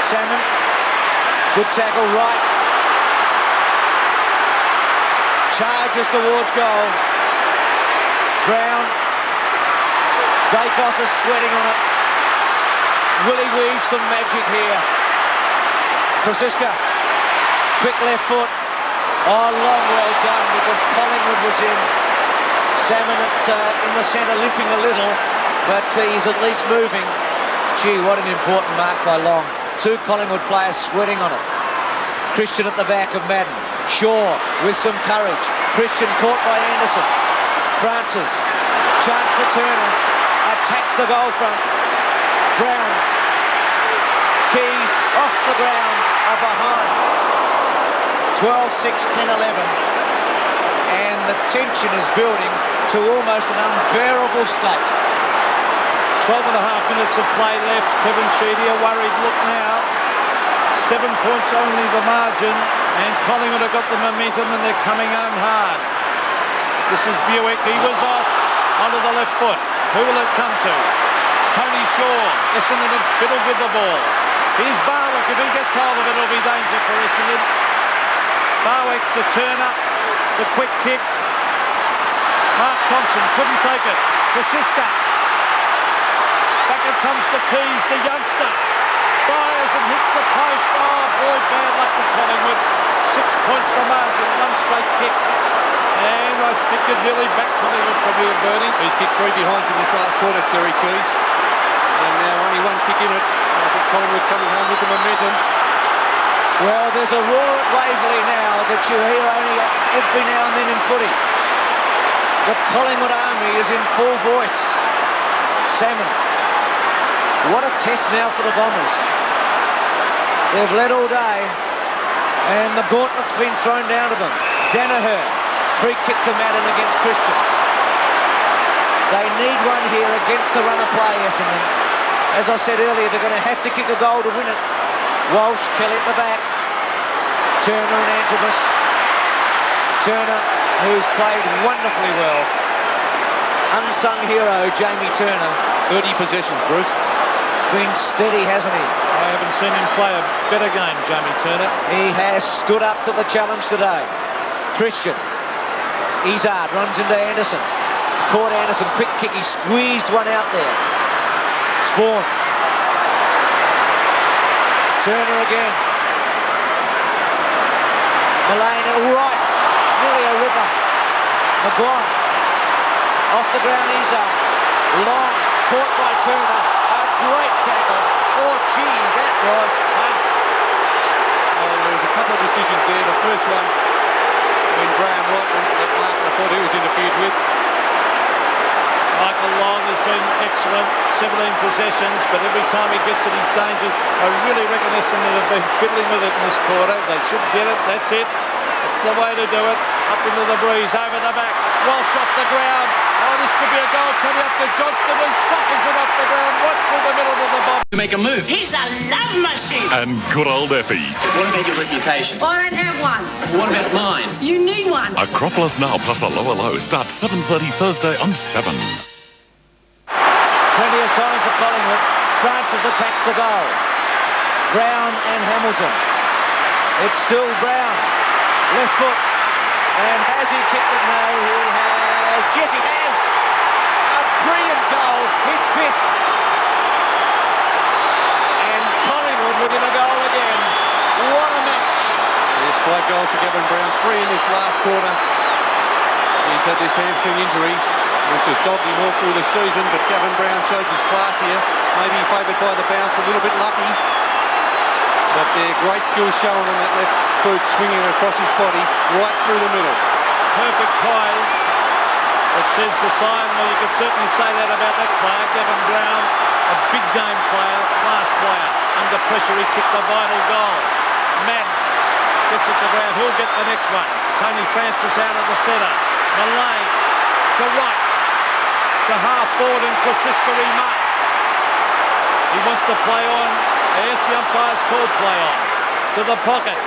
Salmon. Good tackle, right. Charges towards goal. Brown. Dacos is sweating on it. Will he weave some magic here? Krasiska. Quick left foot. Oh, long well done, because Collingwood was in. Salmon in the centre, limping a little, but he's at least moving. Gee, what an important mark by Long. Two Collingwood players sweating on it. Christian at the back of Madden. Shaw with some courage. Christian caught by Anderson. Francis. Chance for Turner. Attacks the goal front. Brown. Keys off the ground are behind. 12, 6, 10, 11. And the tension is building to almost an unbearable state. 12 and a half minutes of play left. Kevin Sheedy a worried look now. 7 points only the margin, and Collingwood have got the momentum and they're coming home hard. This is Buick. He was off onto the left foot. Who will it come to? Tony Shaw. Essendon have fiddled with the ball. Here's Barwick. If he gets hold of it, it'll be danger for Essendon. Barwick to Turner. The quick kick. Mark Thompson couldn't take it. Krasiska. Back it comes to Keys, the youngster. Fires and hits the post. Oh boy, bad luck to Collingwood. 6 points the margin, one straight kick. And I think you'd nearly back Collingwood from here, Bernie. He's kicked 3 behinds in this last quarter, Terry Keys. And now only one kick in it. I think Collingwood coming home with the momentum. Well, there's a roar at Waverley now that you hear only every now and then in footy. The Collingwood army is in full voice. Salmon. What a test now for the Bombers. They've led all day, and the gauntlet's been thrown down to them. Danaher, free kick to Madden against Christian. They need one here against the run of play, Essendon. As I said earlier, they're going to have to kick a goal to win it. Walsh, Kelly at the back. Turner and Antrobus. Turner, who's played wonderfully well. Unsung hero, Jamie Turner. 30 possessions, Bruce. It's been steady, hasn't he? I haven't seen him play a better game, Jamie Turner. He has stood up to the challenge today. Christian. Izzard runs into Anderson. Caught Anderson, quick kick, he squeezed one out there. Spawn. Turner again. Mullane right. Nearly a ripper. McGuan. Off the ground, Izzard. Long. Caught by Turner. A great tackle. Oh, gee, that was tough. Well, there was a couple of decisions there. The first one, when Graham White went for that mark, I thought he was interfered with. Michael Long has been excellent, 17 possessions, but every time he gets it, he's dangerous. I really reckon Essendon have been fiddling with it in this quarter. They should get it, that's it. It's the way to do it. Up into the breeze, over the back. Walsh off the ground. Oh, this could be a goal coming up to Johnston, and suckers it off the ground, right through the middle of the bomb. To make a move. He's a love machine. And good old Effie. What about your reputation? I don't have one. What about mine? You need one. Acropolis Now plus a lower low starts 7:30 Thursday on 7. Plenty of time for Collingwood. Francis attacks the goal. Brown and Hamilton. It's still Brown. Left foot. And has he kicked it? No, he has. Yes, he has. A brilliant goal. His 5th. And Collingwood looking a goal again. What a match. There's 5 goals to Gavin Brown, 3 in this last quarter. He's had this hamstring injury, which has dogged him all through the season, but Gavin Brown shows his class here. Maybe favoured by the bounce, a little bit lucky. But their great skills showing on that left boot, swinging across his body, right through the middle. Perfect pies. It says the sign. Well, you could certainly say that about that player, Gavin Brown. A big game player, class player. Under pressure, he kicked a vital goal. Madden gets it to ground. Who'll get the next one? Tony Francis out of the centre. Mullane to right. To half forward, and Krasiska remarks. He wants to play on. Yes, the umpire's called play on. To the pocket.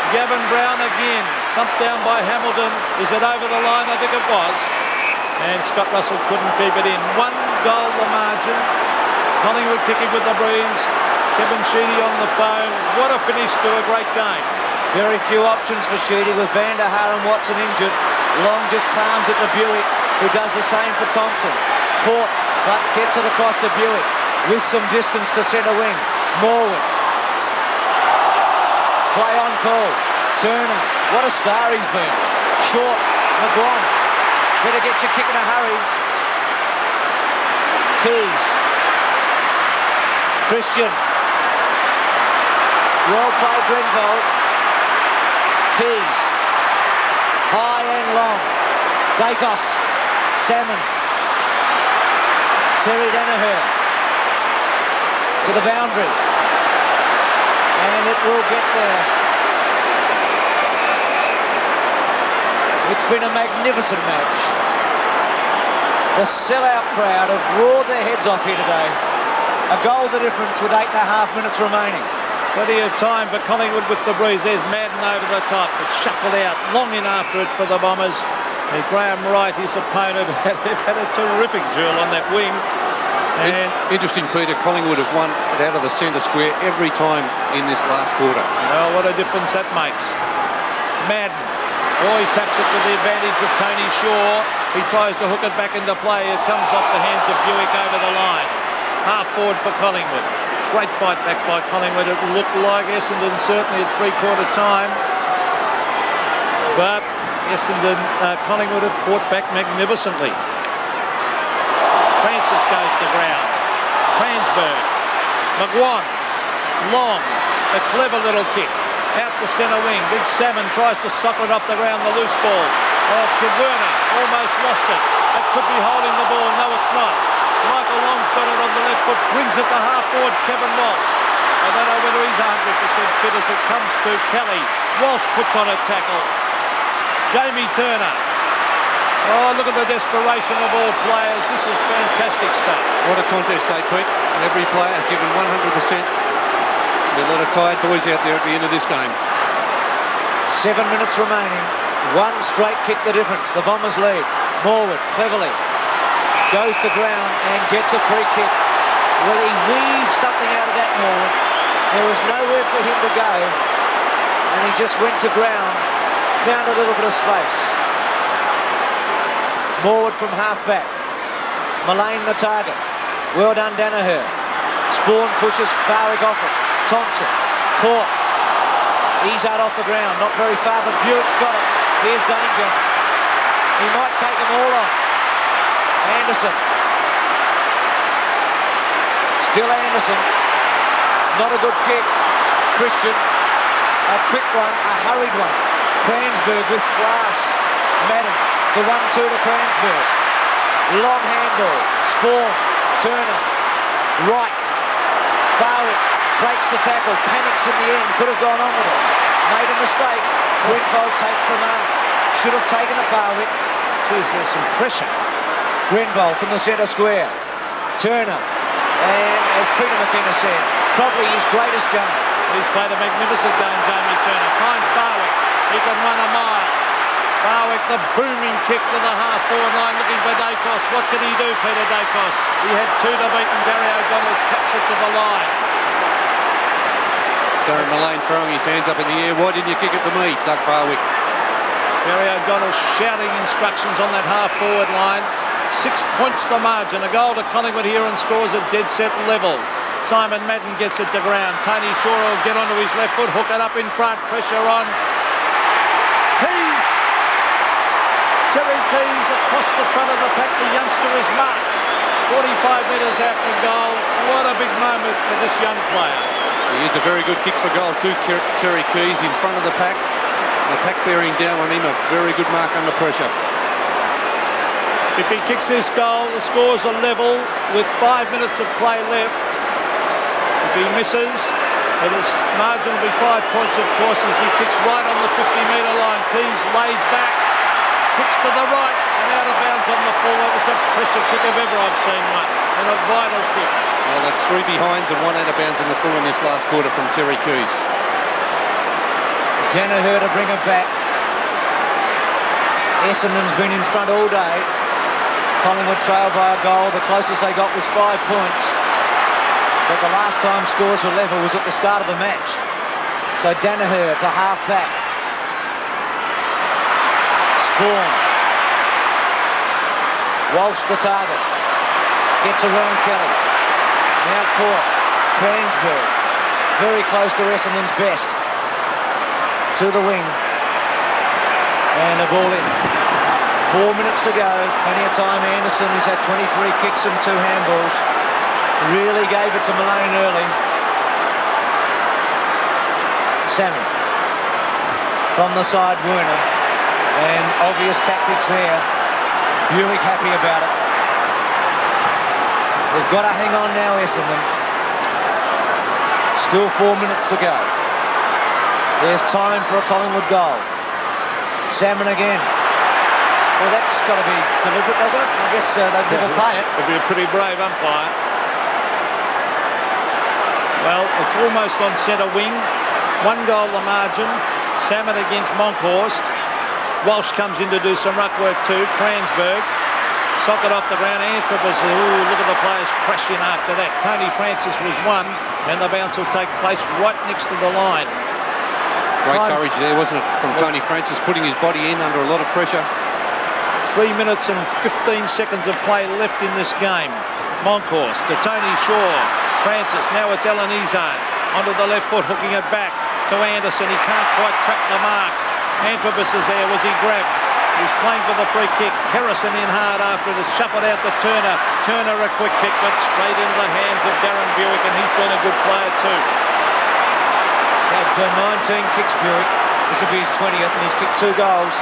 Gavin Brown again. Thumped down by Hamilton. Is it over the line? I think it was. And Scott Russell couldn't keep it in. 1 goal the margin. Collingwood kicking with the breeze. Kevin Sheedy on the phone. What a finish to a great game. Very few options for Sheedy with Van der Haar and Watson injured. Long just palms it to Buick, who does the same for Thompson. Caught, but gets it across to Buick with some distance to centre wing. Morwood. Play on call. Turner. What a star he's been. Short. McGuan. Better get your kick in a hurry. Keys. Christian. Well played, Grenville. Keys. High and long. Dacos. Salmon. Terry Danaher. To the boundary. And it will get there. It's been a magnificent match. The sellout crowd have roared their heads off here today. A goal the difference with 8.5 minutes remaining. Plenty of time for Collingwood with the breeze. There's Madden over the top. It's shuffled out long in after it for the Bombers. And Graham Wright, his opponent, they've had a terrific duel on that wing. And interesting, Peter, Collingwood have won it out of the centre square every time in this last quarter. Well, what a difference that makes. Madden. Oh, he taps it to the advantage of Tony Shaw. He tries to hook it back into play. It comes off the hands of Buick over the line. Half forward for Collingwood. Great fight back by Collingwood. It looked like Essendon certainly at three-quarter time. But Collingwood have fought back magnificently. Francis goes to ground. Cransberg. McGuan. Long. A clever little kick. Out the centre wing. Big Salmon tries to sucker it off the ground, the loose ball. Oh, Kawerna almost lost it. That could be holding the ball. No, it's not. Michael Long's got it on the left foot. Brings it to half forward, Kevin Walsh. I don't know whether he's 100% fit as it comes to Kelly. Walsh puts on a tackle. Jamie Turner. Oh, look at the desperation of all players. This is fantastic stuff. What a contest, Pete. Every player has given 100%. A lot of tired boys out there at the end of this game. 7 minutes remaining. One straight kick the difference. The Bombers lead. Morwood cleverly goes to ground and gets a free kick. Will he weave something out of that, Morwood? There was nowhere for him to go, and he just went to ground, found a little bit of space. Morwood from half-back. Mullane the target. Well done, Danaher. Spawn pushes Barwick off it. Thompson, caught. He's out off the ground, not very far, but Buick's got it. Here's danger. He might take them all on. Anderson. Still Anderson. Not a good kick. Christian. A quick one, a hurried one. Cransberg with class. Madden. The 1-2 to Cransberg. Long handball. Spawn. Turner. Wright. Barwick. Breaks the tackle, panics in the end, could have gone on with it. Made a mistake. Grenville takes the mark. Should have taken a Barwick. Geez, there's some pressure. Grenville from the centre square. Turner. And as Peter McKenna said, probably his greatest game. He's played a magnificent game, Jamie Turner. Finds Barwick. He can run a mile. Barwick, the booming kick to the half-forward line, looking for Dacos. What did he do, Peter Dacos? He had two to beat, and Gary O'Donnell taps it to the line. Darren Mullane throwing his hands up in the air. Why didn't you kick it to me, Doug Barwick? Gary O'Donnell shouting instructions on that half-forward line. 6 points the margin. A goal to Collingwood here and scores a dead set level. Simon Madden gets it to ground. Tony Shaw will get onto his left foot, hook it up in front. Pressure on. Keys. Terry Keys across the front of the pack. The youngster is marked. 45 metres out from goal. What a big moment for this young player. He is a very good kick for goal too, Terry Keys in front of the pack. The pack bearing down on him, a very good mark under pressure. If he kicks this goal, the scores are level with 5 minutes of play left. If he misses, his margin will be 5 points, of course, as he kicks right on the 50-metre line. Keys lays back, kicks to the right and out of bounds on the full. That was a pressure kick if ever I've seen one, and a vital kick. Well, that's 3 behinds and 1 out of bounds in the full in this last quarter from Terry Keys. Danaher to bring it back. Essendon's been in front all day. Collingwood trailed by a goal. The closest they got was 5 points. But the last time scores were level was at the start of the match. So Danaher to half-back. Spawn. Walsh the target. Gets around Kelly. Now caught. Cransberg. Very close to Essendon's best. To the wing. And a ball in. 4 minutes to go. Plenty of time. Anderson, who's had 23 kicks and 2 handballs, really gave it to Malane early. Salmon. From the side, Werner. And obvious tactics there. Buick happy about it. They've got to hang on now, Essendon. Still 4 minutes to go. There's time for a Collingwood goal. Salmon again. Well, that's got to be deliberate, doesn't it? I guess they'd never play it. It'll be a pretty brave umpire. Well, it's almost on centre wing. 1 goal the margin. Salmon against Monkhorst. Walsh comes in to do some ruck work too. Cransberg. Socket off the ground. Antrobus. Ooh, look at the players crashing after that. Tony Francis was 1, and the bounce will take place right next to the line. Great courage there, wasn't it, from Tony Francis, putting his body in under a lot of pressure. 3 minutes and 15 seconds of play left in this game. Monkhorst to Tony Shaw. Francis, now it's Elenizar. Onto the left foot, hooking it back to Anderson. He can't quite track the mark. Antrobus is there. Was he grabbed? He was playing for the free kick. Harrison in hard after it. Shuffled out to Turner. Turner a quick kick, but straight into the hands of Darren Buick, and he's been a good player too. He's had 19 kicks, Buick. This will be his 20th, and he's kicked 2 goals.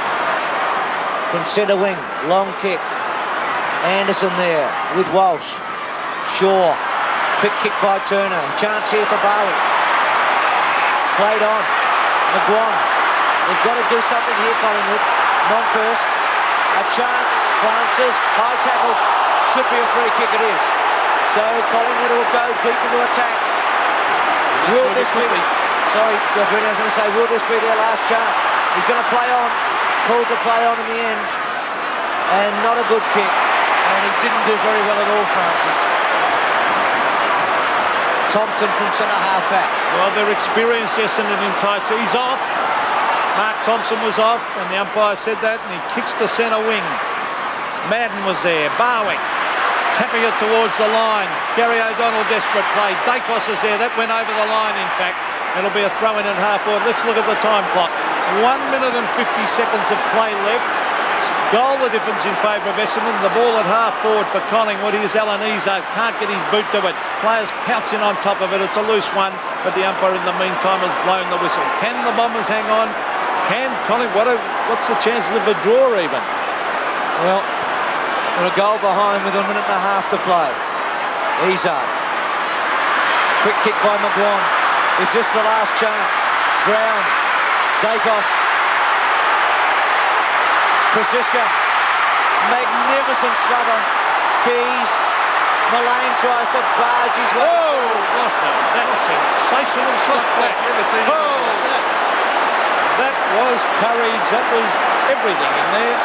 From centre wing, long kick. Anderson there with Walsh. Shaw. Quick kick by Turner. Chance here for Barwick. Played on. McGuan. They've got to do something here, Collingwood. Monkhorst. A chance. Francis. High tackle. Should be a free kick, it is. So Collingwood will go deep into attack. Will this be... Sorry, Bruni, I was going to say, will this be their last chance? He's going to play on. Called to play on in the end. And not a good kick. And he didn't do very well at all, Francis. Thompson from centre half-back. Well, they're experienced, Essendon in tight. He's off. Mark Thompson was off, and the umpire said that, and he kicks to centre wing. Madden was there. Barwick tapping it towards the line. Gary O'Donnell, desperate play. Dacos is there. That went over the line, in fact. It'll be a throw-in at half-forward. Let's look at the time clock. 1 minute and 50 seconds of play left. Goal the difference in favour of Essendon. The ball at half-forward for Collingwood. Here's Elenizar. Can't get his boot to it. Players pouncing on top of it. It's a loose one, but the umpire in the meantime has blown the whistle. Can the Bombers hang on? Can Collingwood? What's the chances of a draw even? Well, they're a goal behind with 1.5 minutes to play. Izard. Quick kick by McGuan. Is this the last chance? Brown. Dacos. Krasiska. Magnificent smother. Keys. Malane tries to barge his way. Oh, that's sensational shot back. That was courage. That was everything in there.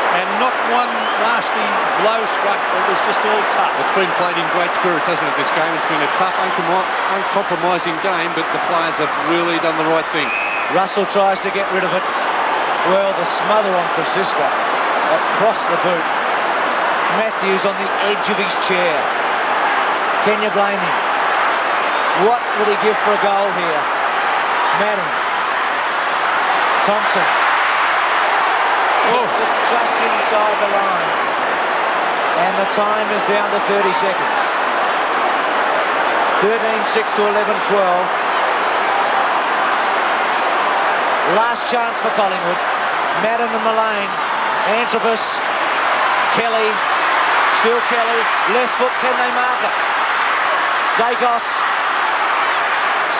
And not one nasty blow struck. It was just all tough. It's been played in great spirits, hasn't it, this game? It's been a tough, uncompromising game, but the players have really done the right thing. Russell tries to get rid of it. Well, the smother on Krasiska across the boot. Matthews on the edge of his chair. Can you blame him? What would he give for a goal here? Madden. Thompson. Keeps it just inside the line. And the time is down to 30 seconds. 13-6 to 11-12. Last chance for Collingwood. Madden and Malane. Antrobus. Kelly. Still Kelly. Left foot. Can they mark it? Dacos.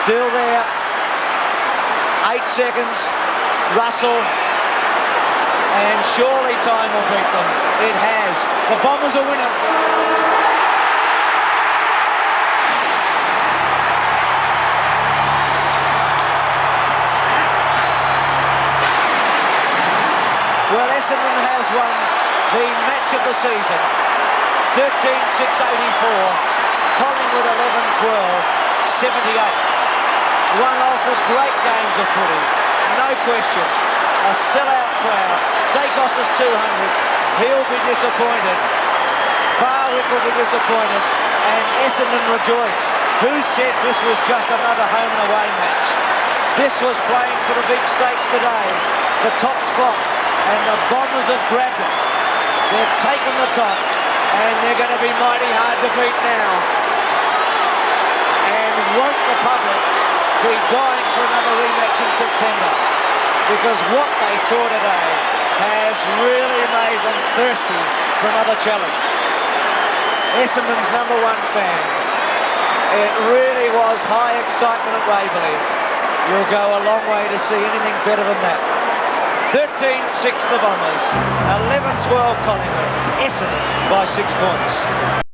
Still there. 8 seconds. Russell. And surely time will beat them. It has. The Bombers will win it. Essendon has won the match of the season. 13-6-84. Collingwood 11-12, 78. One of the great games of footy, no question. A sellout crowd. Dacos is 200. He'll be disappointed. Barwick will be disappointed. And Essendon rejoice. Who said this was just another home and away match? This was playing for the big stakes today. The top spot. And the Bombers have grabbed it. They've taken the top. And they're going to be mighty hard to beat now. And won't the public be dying for another rematch in September? Because what they saw today has really made them thirsty for another challenge. Essendon's #1 fan. It really was high excitement at Waverley. You'll go a long way to see anything better than that. 13-6 the Bombers, 11-12 Collingwood, Essendon by 6 points.